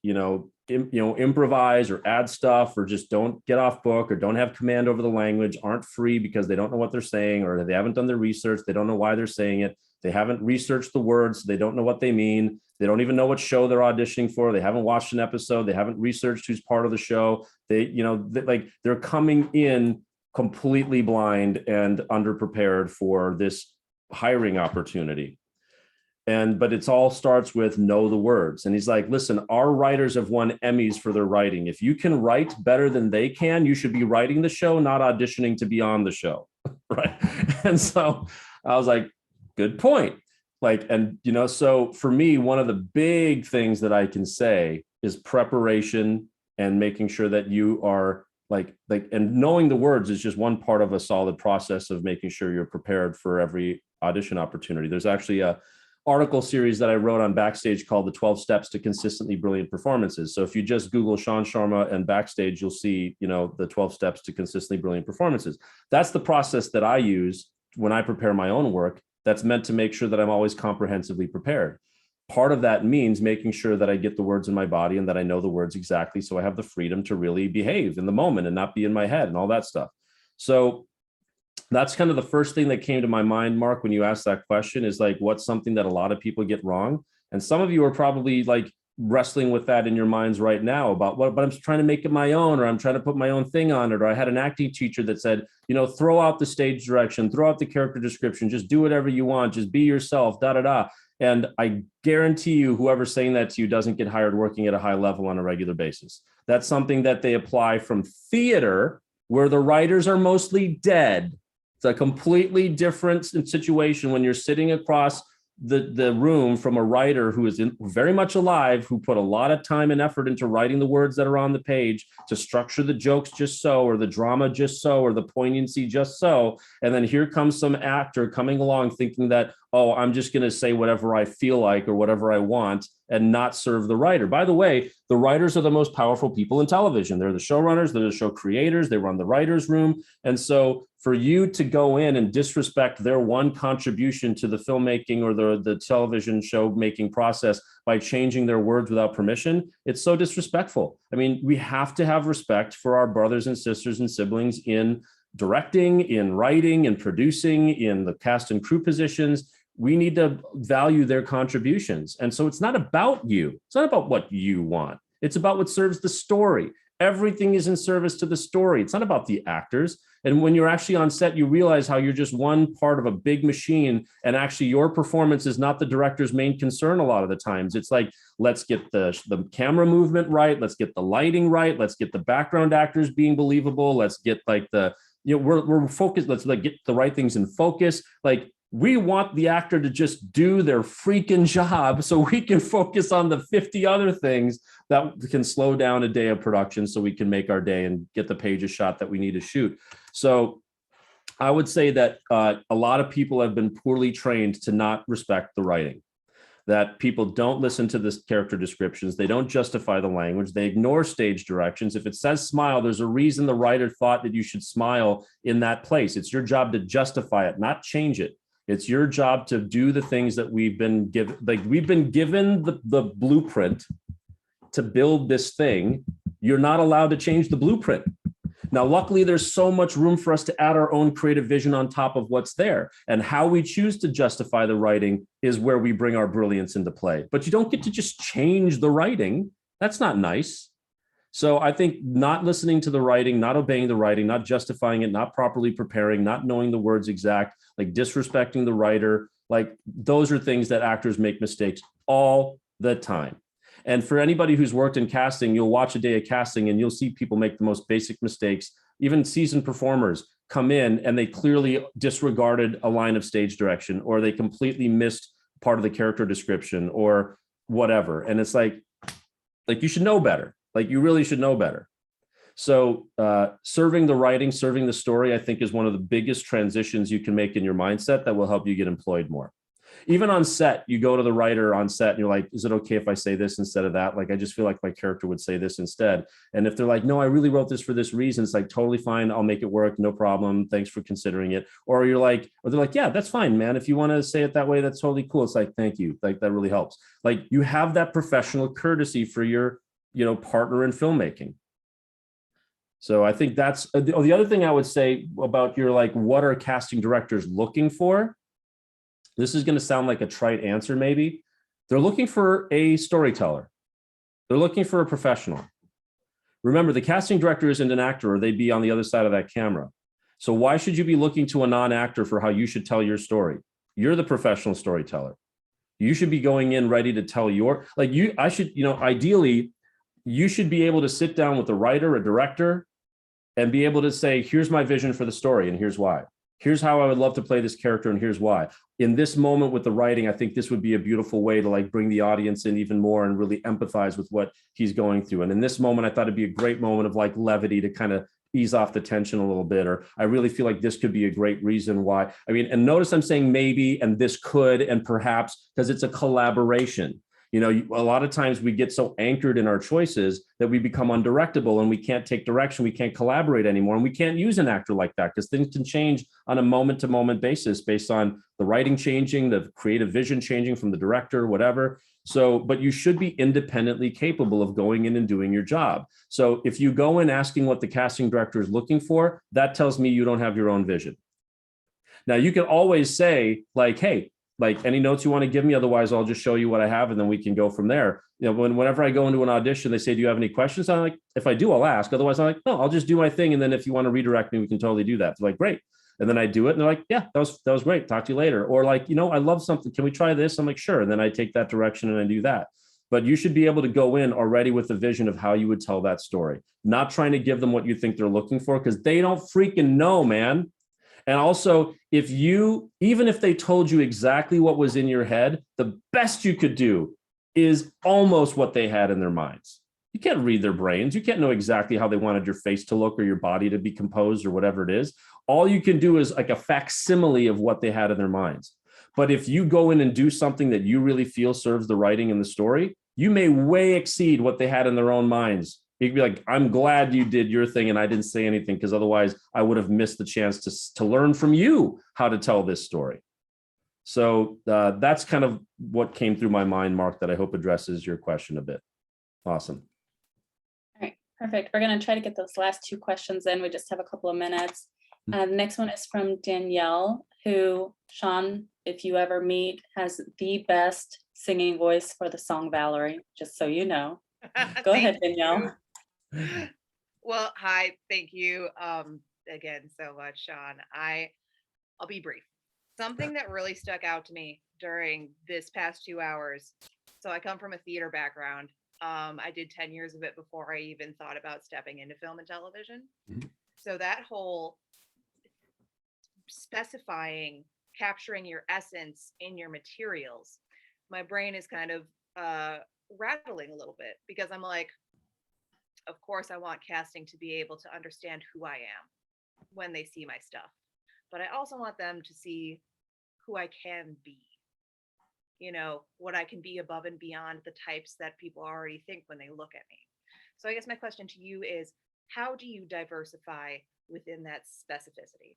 improvise or add stuff or just don't get off book or don't have command over the language, aren't free because they don't know what they're saying or they haven't done their research. They don't know why they're saying it. They haven't researched the words. They don't know what they mean. They don't even know what show they're auditioning for. They haven't watched an episode. They haven't researched who's part of the show. They're coming in completely blind and underprepared for this hiring opportunity. But it all starts with know the words. And he's like, listen, our writers have won Emmys for their writing. If you can write better than they can, you should be writing the show, not auditioning to be on the show. Right. And so I was like, good point. So for me, one of the big things that I can say is preparation and making sure that you are and knowing the words is just one part of a solid process of making sure you're prepared for every audition opportunity. There's actually a article series that I wrote on Backstage called the 12 Steps to Consistently Brilliant Performances. So if you just Google Shaan Sharma and Backstage, you'll see, the 12 Steps to Consistently Brilliant Performances. That's the process that I use when I prepare my own work. That's meant to make sure that I'm always comprehensively prepared. Part of that means making sure that I get the words in my body and that I know the words exactly, so I have the freedom to really behave in the moment and not be in my head and all that stuff. So that's kind of the first thing that came to my mind, Mark, when you asked that question, is like, what's something that a lot of people get wrong? And some of you are probably like, wrestling with that in your minds right now about what, but I'm trying to make it my own, or I'm trying to put my own thing on it. Or I had an acting teacher that said, you know, throw out the stage direction, throw out the character description, just do whatever you want, just be yourself, da da da. And I guarantee you, whoever's saying that to you doesn't get hired working at a high level on a regular basis. That's something that they apply from theater, where the writers are mostly dead. It's a completely different situation when you're sitting across the room from a writer who is very much alive, who put a lot of time and effort into writing the words that are on the page, to structure the jokes just so, or the drama just so, or the poignancy just so. And then here comes some actor coming along thinking that, oh, I'm just going to say whatever I feel like or whatever I want and not serve the writer. By the way, the writers are the most powerful people in television. They're the showrunners, they're the show creators, they run the writer's room. And so for you to go in and disrespect their one contribution to the filmmaking or the television show making process by changing their words without permission, it's so disrespectful. I mean, we have to have respect for our brothers and sisters and siblings in directing, in writing, in producing, in the cast and crew positions. We need to value their contributions. And so it's not about you. It's not about what you want. It's about what serves the story. Everything is in service to the story. It's not about the actors. And when you're actually on set, you realize how you're just one part of a big machine. And actually your performance is not the director's main concern a lot of the times. It's like, let's get the camera movement right. Let's get the lighting right. Let's get the background actors being believable. Let's get like we're focused. Let's like get the right things in focus. Like, we want the actor to just do their freaking job so we can focus on the 50 other things that can slow down a day of production so we can make our day and get the pages shot that we need to shoot. So I would say that a lot of people have been poorly trained to not respect the writing, that people don't listen to the character descriptions. They don't justify the language. They ignore stage directions. If it says smile, there's a reason the writer thought that you should smile in that place. It's your job to justify it, not change it. It's your job to do the things that we've been given. Like, we've been given the blueprint to build this thing. You're not allowed to change the blueprint. Now, luckily, there's so much room for us to add our own creative vision on top of what's there. And how we choose to justify the writing is where we bring our brilliance into play. But you don't get to just change the writing. That's not nice. So I think not listening to the writing, not obeying the writing, not justifying it, not properly preparing, not knowing the words exact, like disrespecting the writer, like those are things that actors make mistakes all the time. And for anybody who's worked in casting, you'll watch a day of casting and you'll see people make the most basic mistakes. Even seasoned performers come in and they clearly disregarded a line of stage direction, or they completely missed part of the character description or whatever. And it's like you should know better. Like, you really should know better. So serving the writing, serving the story, I think is one of the biggest transitions you can make in your mindset that will help you get employed more. Even on set, you go to the writer on set and you're like, is it okay if I say this instead of that? Like, I just feel like my character would say this instead. And if they're like, no, I really wrote this for this reason, it's like, totally fine. I'll make it work. No problem. Thanks for considering it. Or they're like, yeah, that's fine, man. If you want to say it that way, that's totally cool. It's like, thank you. Like, that really helps. Like, you have that professional courtesy for your partner in filmmaking. So I think that's the other thing I would say about your, like, what are casting directors looking for? This is going to sound like a trite answer, maybe. They're looking for a storyteller. They're looking for a professional. Remember, the casting director isn't an actor, or they'd be on the other side of that camera. So why should you be looking to a non-actor for how you should tell your story? You're the professional storyteller. You should be going in ready to tell ideally, you should be able to sit down with a writer, a director, and be able to say, here's my vision for the story, and here's why. Here's how I would love to play this character, and here's why. In this moment with the writing, I think this would be a beautiful way to, like, bring the audience in even more and really empathize with what he's going through. And in this moment, I thought it'd be a great moment of, like, levity to kind of ease off the tension a little bit. Or I really feel like this could be a great reason why. I mean, and notice I'm saying maybe, and this could, and perhaps, because it's a collaboration. A lot of times we get so anchored in our choices that we become undirectable, and we can't take direction. We can't collaborate anymore. And we can't use an actor like that, because things can change on a moment to moment basis based on the writing changing, the creative vision changing from the director, whatever. So, but you should be independently capable of going in and doing your job. So if you go in asking what the casting director is looking for, that tells me you don't have your own vision. Now, you can always say, like, hey, like any notes you want to give me. Otherwise, I'll just show you what I have and then we can go from there. You know, whenever I go into an audition, they say, do you have any questions? I'm like, if I do, I'll ask. Otherwise, I'm like, no, I'll just do my thing. And then if you want to redirect me, we can totally do that. They're like, great. And then I do it. And they're like, yeah, that was great. Talk to you later. Or like, I love something. Can we try this? I'm like, sure. And then I take that direction and I do that. But you should be able to go in already with the vision of how you would tell that story, not trying to give them what you think they're looking for, because they don't freaking know, man. And also, even if they told you exactly what was in your head, the best you could do is almost what they had in their minds. You can't read their brains. You can't know exactly how they wanted your face to look or your body to be composed or whatever it is. All you can do is like a facsimile of what they had in their minds. But if you go in and do something that you really feel serves the writing and the story, you may way exceed what they had in their own minds. You could be like, I'm glad you did your thing and I didn't say anything, because otherwise I would have missed the chance to learn from you how to tell this story. So that's kind of what came through my mind, Mark, that I hope addresses your question a bit. Awesome. All right, perfect. We're going to try to get those last two questions in. We just have a couple of minutes. The next one is from Danielle, who, Shaan, if you ever meet, has the best singing voice for the song Valerie, just so you know. Go ahead, Danielle. Well, hi, thank you again so much, Shaan. I'll be brief. Something that really stuck out to me during this past 2 hours. So I come from a theater background. I did 10 years of it before I even thought about stepping into film and television. Mm-hmm. So that whole specifying, capturing your essence in your materials, my brain is kind of rattling a little bit, because I'm like, of course I want casting to be able to understand who I am when they see my stuff, but I also want them to see who I can be, what I can be above and beyond the types that people already think when they look at me. So I guess my question to you is, how do you diversify within that specificity?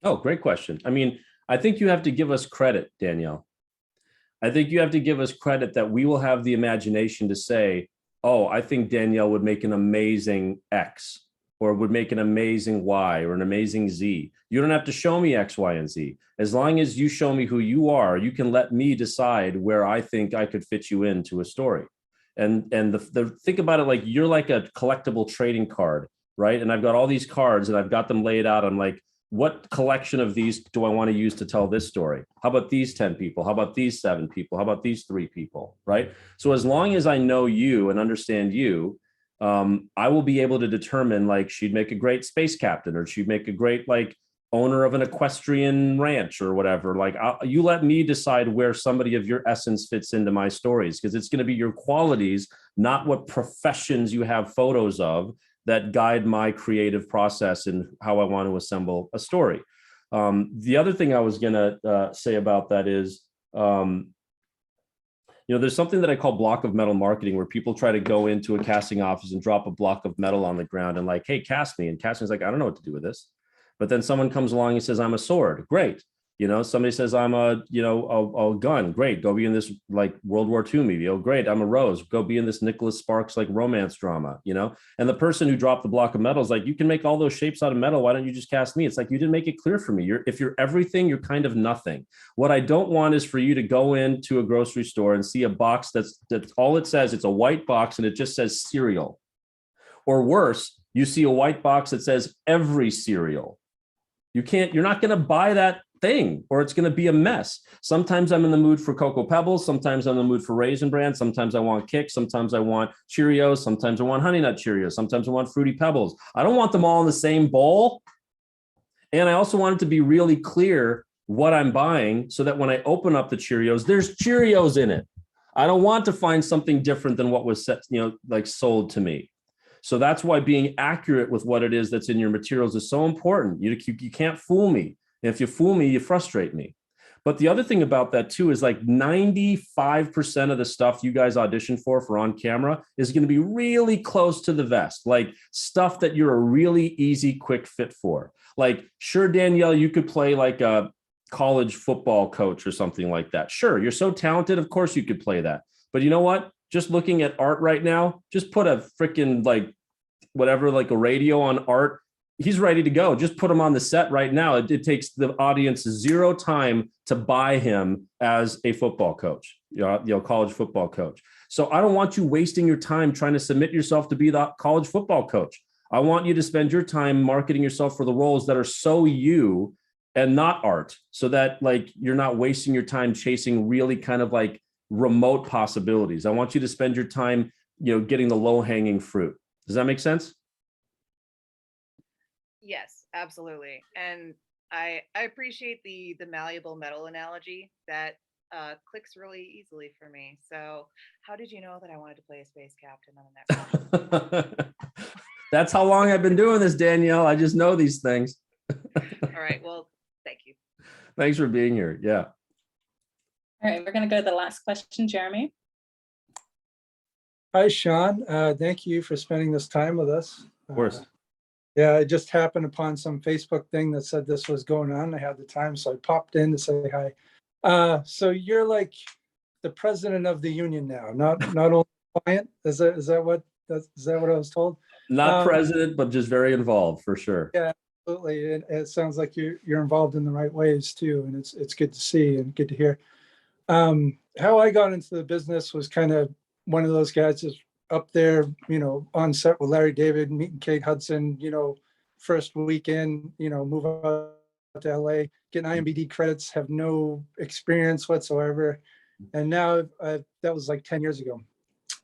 Oh, great question. I mean, I think you have to give us credit, Danielle. I think you have to give us credit that we will have the imagination to say, oh, I think Danielle would make an amazing X, or would make an amazing Y, or an amazing Z. You don't have to show me X, Y, and Z. As long as you show me who you are, you can let me decide where I think I could fit you into a story. And the think about it, like you're like a collectible trading card, right? And I've got all these cards and I've got them laid out. I'm like, what collection of these do I want to use to tell this story? How about these 10 people? How about these 7 people? How about these 3 people, right? So as long as I know you and understand you, I will be able to determine, like, she'd make a great space captain, or she'd make a great, like, owner of an equestrian ranch or whatever. Like, you let me decide where somebody of your essence fits into my stories, because it's going to be your qualities, not what professions you have photos of, that guide my creative process and how I want to assemble a story. The other thing I was going to say about that is, there's something that I call block of metal marketing, where people try to go into a casting office and drop a block of metal on the ground and like, hey, cast me. And casting's like, I don't know what to do with this. But then someone comes along and says, I'm a sword. Great. Somebody says I'm a gun. Great. Go be in this like World War II movie. Oh, great. I'm a rose. Go be in this Nicholas Sparks like romance drama, And the person who dropped the block of metal is like, you can make all those shapes out of metal. Why don't you just cast me? It's like, you didn't make it clear for me. If you're everything, you're kind of nothing. What I don't want is for you to go into a grocery store and see a box that's all it says. It's a white box and it just says cereal. Or worse, you see a white box that says every cereal. You're not going to buy that thing, or it's going to be a mess. Sometimes I'm in the mood for Cocoa Pebbles. Sometimes I'm in the mood for Raisin Bran. Sometimes I want Kix. Sometimes I want Cheerios. Sometimes I want Honey Nut Cheerios. Sometimes I want Fruity Pebbles. I don't want them all in the same bowl. And I also want it to be really clear what I'm buying, so that when I open up the Cheerios, there's Cheerios in it. I don't want to find something different than what was set, like sold to me. So that's why being accurate with what it is that's in your materials is so important. You can't fool me. And if you fool me, you frustrate me. But the other thing about that too is like 95% of the stuff you guys audition for on camera is going to be really close to the vest, like stuff that you're a really easy, quick fit for. Like, sure, Danielle, you could play like a college football coach or something like that. Sure, you're so talented. Of course you could play that. But you know what? Just looking at art right now, just put a freaking like whatever, like a radio on art. he's ready to go. Just put him on the set right now. It takes the audience 0 time to buy him as a football coach, college football coach. So I don't want you wasting your time trying to submit yourself to be the college football coach. I want you to spend your time marketing yourself for the roles that are so you and not art, so that like you're not wasting your time chasing really kind of like remote possibilities. I want you to spend your time, getting the low-hanging fruit. Does that make sense? Yes, absolutely. And I appreciate the malleable metal analogy. That clicks really easily for me. So how did you know that I wanted to play a space captain on the next? That's how long I've been doing this, Danielle. I just know these things. All right. Well, thank you. Thanks for being here. Yeah. All right, we're going to go to the last question, Jeremy. Hi, Shaan. Thank you for spending this time with us. Of course. Yeah, I just happened upon some Facebook thing that said this was going on. I had the time, so I popped in to say hi. So you're like the president of the union now, not only client. Is that what I was told? Not president, but just very involved for sure. Yeah, absolutely. It sounds like you're involved in the right ways too, and it's good to see and good to hear. How I got into the business was kind of one of those guys just up there, on set with Larry David, meeting Kate Hudson, first weekend, move out to LA, getting IMBD credits, have no experience whatsoever. And now that was like 10 years ago.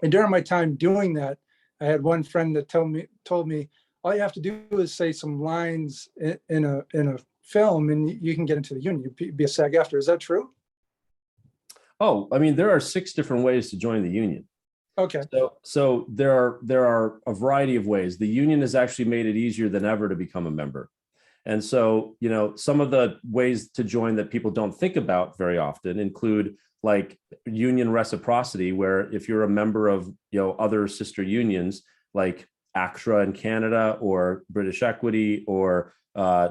And during my time doing that, I had one friend that told me, all you have to do is say some lines in a film and you can get into the union, be a SAG-AFTRA. Is that true? Oh, I mean, there are 6 different ways to join the union. Okay. So there are a variety of ways. The union has actually made it easier than ever to become a member. And so, some of the ways to join that people don't think about very often include like union reciprocity, where if you're a member of, other sister unions like ACTRA in Canada or British Equity or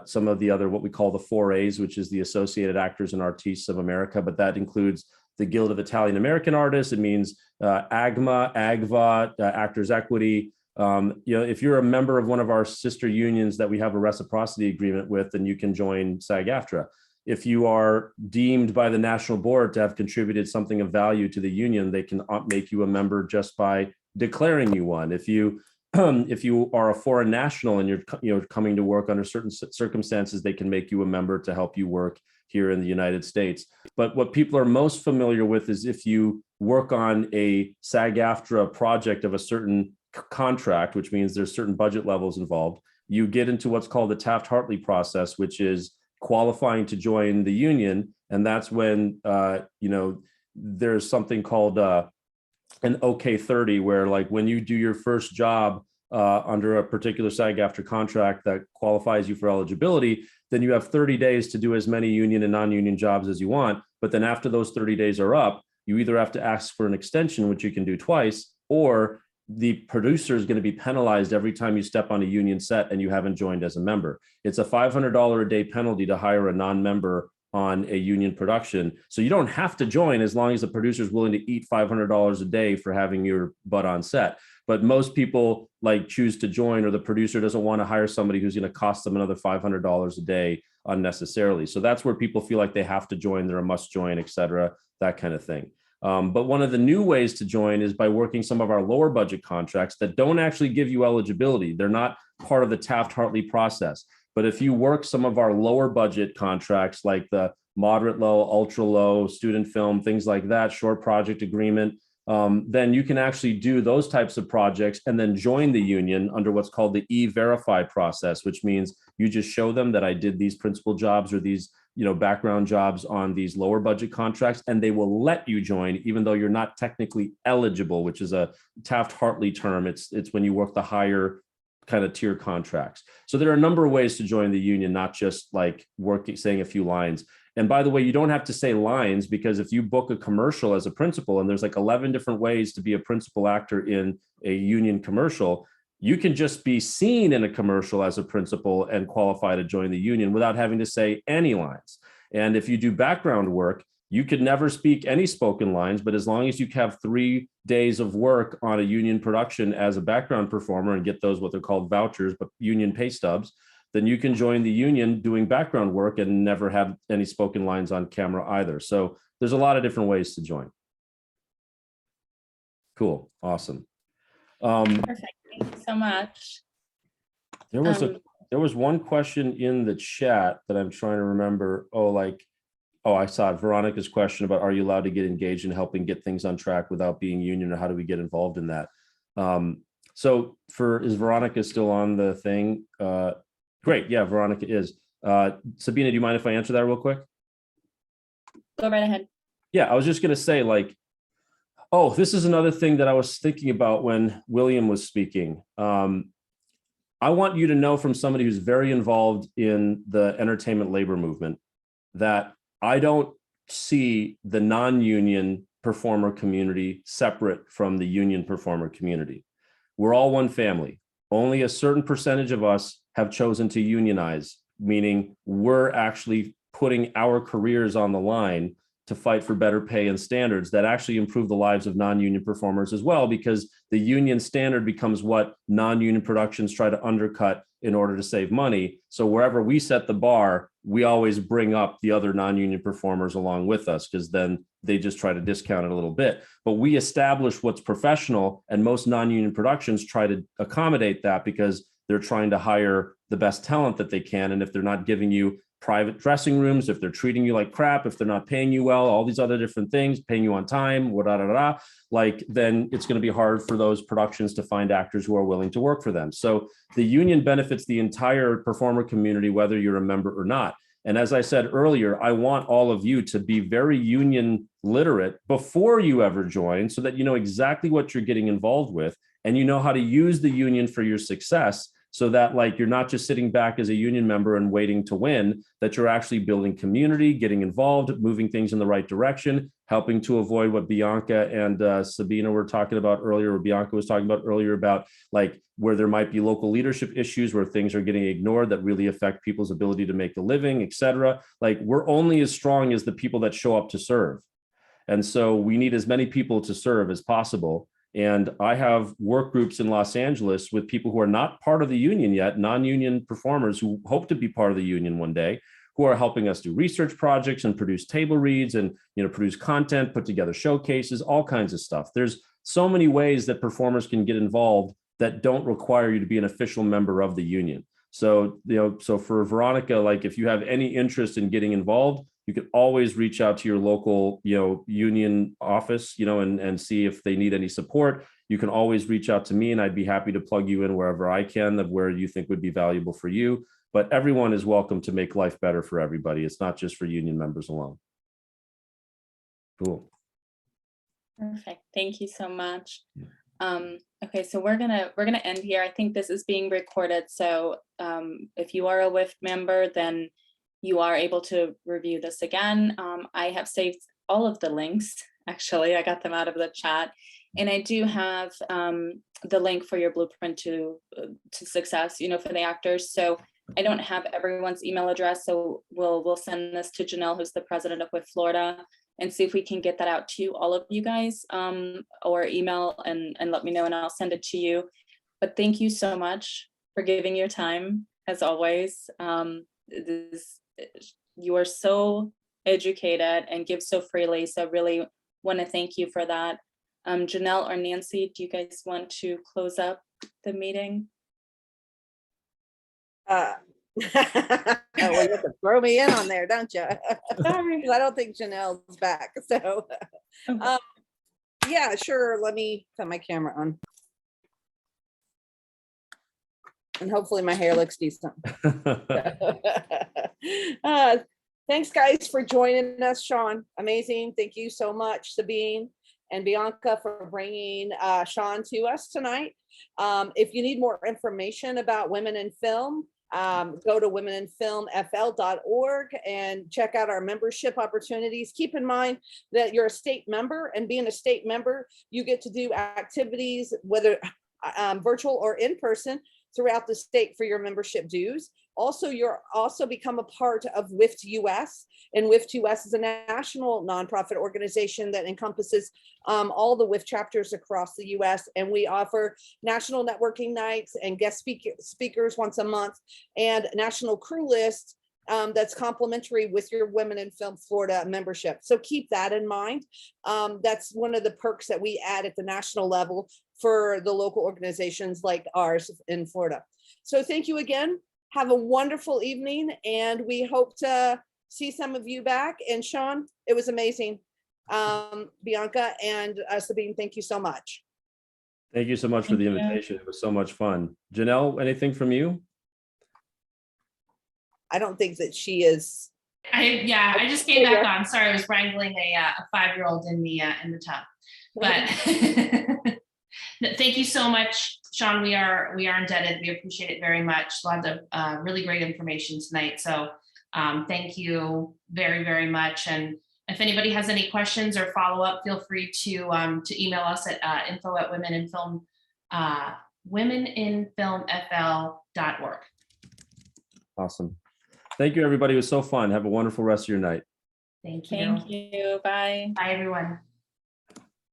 some of the other, what we call the 4As, which is the Associated Actors and Artists of America, but that includes the Guild of Italian American Artists. It means AGMA, AGVA, Actors Equity. If you're a member of one of our sister unions that we have a reciprocity agreement with, then you can join SAG-AFTRA. If you are deemed by the national board to have contributed something of value to the union, they can make you a member just by declaring you one. If you are a foreign national and you're coming to work under certain circumstances, they can make you a member to help you work here in the United States. But what people are most familiar with is if you work on a SAG-AFTRA project of a certain contract, which means there's certain budget levels involved, you get into what's called the Taft-Hartley process, which is qualifying to join the union. And that's when, there's something called an OK-30, where like when you do your first job under a particular SAG-AFTRA contract that qualifies you for eligibility, then you have 30 days to do as many union and non-union jobs as you want. But then after those 30 days are up, you either have to ask for an extension, which you can do twice, or the producer is going to be penalized every time you step on a union set and you haven't joined as a member. It's a $500 a day penalty to hire a non-member on a union production. So you don't have to join as long as the producer is willing to eat $500 a day for having your butt on set. But most people like choose to join, or the producer doesn't want to hire somebody who's going to cost them another $500 a day unnecessarily. So that's where people feel like they have to join, they're a must join, et cetera, that kind of thing. But one of the new ways to join is by working some of our lower budget contracts that don't actually give you eligibility. They're not part of the Taft-Hartley process. But if you work some of our lower budget contracts, like the moderate low, ultra low, student film, things like that, short project agreement, then you can actually do those types of projects and then join the union under what's called the E-Verify process, which means you just show them that I did these principal jobs or these background jobs on these lower budget contracts, and they will let you join, even though you're not technically eligible, which is a Taft-Hartley term. It's when you work the higher kind of tier contracts. So there are a number of ways to join the union, not just like saying a few lines. And by the way, you don't have to say lines, because if you book a commercial as a principal, and there's like 11 different ways to be a principal actor in a union commercial, you can just be seen in a commercial as a principal and qualify to join the union without having to say any lines. And if you do background work, you could never speak any spoken lines, but as long as you have 3 days of work on a union production as a background performer and get those, what they're called vouchers, but union pay stubs, then you can join the union doing background work and never have any spoken lines on camera either. So there's a lot of different ways to join. Cool. Awesome. Perfect. Thank you so much. There was one question in the chat that I'm trying to remember. I saw it. Veronica's question about, are you allowed to get engaged in helping get things on track without being union, or how do we get involved in that? Is Veronica still on the thing? Great. Yeah, Veronica is. Sabina, do you mind if I answer that real quick? Go right ahead. Yeah, I was just going to say, this is another thing that I was thinking about when William was speaking. I want you to know, from somebody who's very involved in the entertainment labor movement, that I don't see the non-union performer community separate from the union performer community. We're all one family. Only a certain percentage of us have chosen to unionize, meaning we're actually putting our careers on the line to fight for better pay and standards that actually improve the lives of non-union performers as well, because the union standard becomes what non-union productions try to undercut in order to save money. So wherever we set the bar, we always bring up the other non-union performers along with us, because then they just try to discount it a little bit. But we establish what's professional, and most non-union productions try to accommodate that because they're trying to hire the best talent that they can. And if they're not giving you private dressing rooms, if they're treating you like crap, if they're not paying you well, all these other different things, paying you on time, then it's going to be hard for those productions to find actors who are willing to work for them. So the union benefits the entire performer community, whether you're a member or not. And as I said earlier, I want all of you to be very union literate before you ever join, so that you know exactly what you're getting involved with, and you know how to use the union for your success, so that you're not just sitting back as a union member and waiting to win, that you're actually building community, getting involved, moving things in the right direction, helping to avoid what Bianca and Sabina were talking about earlier, or Bianca was talking about earlier, about where there might be local leadership issues where things are getting ignored that really affect people's ability to make a living, etc. We're only as strong as the people that show up to serve. And so we need as many people to serve as possible. And I have work groups in Los Angeles with people who are not part of the union yet, non-union performers who hope to be part of the union one day, who are helping us do research projects and produce table reads and produce content, put together showcases, all kinds of stuff. There's so many ways that performers can get involved that don't require you to be an official member of the union. So, so for Veronica, if you have any interest in getting involved, you can always reach out to your local, union office, and see if they need any support. You can always reach out to me, and I'd be happy to plug you in wherever I can, of where you think would be valuable for you. But everyone is welcome to make life better for everybody. It's not just for union members alone. Cool. Perfect. Thank you so much. Okay, so we're gonna end here. I think this is being recorded. So if you are a WIFT member, then you are able to review this again. I have saved all of the links. Actually, I got them out of the chat, and I do have the link for your blueprint to success, for the actors. So I don't have everyone's email address, so we'll send this to Janelle, who's the president of WIFT Florida, and see if we can get that out to all of you guys, or email and let me know, and I'll send it to you. But thank you so much for giving your time, as always. You are so educated and give so freely, so I really want to thank you for that. Janelle or Nancy, do you guys want to close up the meeting? Well, you have to throw me in on there, don't you? Sorry. I don't think Janelle's back. So, yeah, sure. Let me put my camera on. And hopefully my hair looks decent. Thanks, guys, for joining us. Shaan, amazing. Thank you so much, Sabine and Bianca, for bringing Shaan to us tonight. If you need more information about women in film, go to womeninfilmfl.org and check out our membership opportunities. Keep in mind that you're a state member, and being a state member, you get to do activities, whether virtual or in person. throughout the state for your membership dues. Also, you're also become a part of WIFT US, and WIFT US is a national nonprofit organization that encompasses all the WIFT chapters across the US, and we offer national networking nights and guest speakers once a month, and national crew list that's complimentary with your Women in Film Florida membership. So keep that in mind. That's one of the perks that we add at the national level for the local organizations like ours in Florida. So thank you again. Have a wonderful evening, and we hope to see some of you back. And Shaan, it was amazing. Bianca and Sabine, thank you so much. Thank you so much for the invitation. It was so much fun. Janelle, anything from you? I don't think that she is. I just came back on. Sorry, I was wrangling a 5-year-old in the tub. But thank you so much, Shaan. We are indebted. We appreciate it very much. A lot of really great information tonight. So thank you very, very much. And if anybody has any questions or follow up, feel free to email us at info@womeninfilmfl.org. Awesome. Thank you, everybody. It was so fun. Have a wonderful rest of your night. Thank you. Thank you. Bye. Bye, everyone.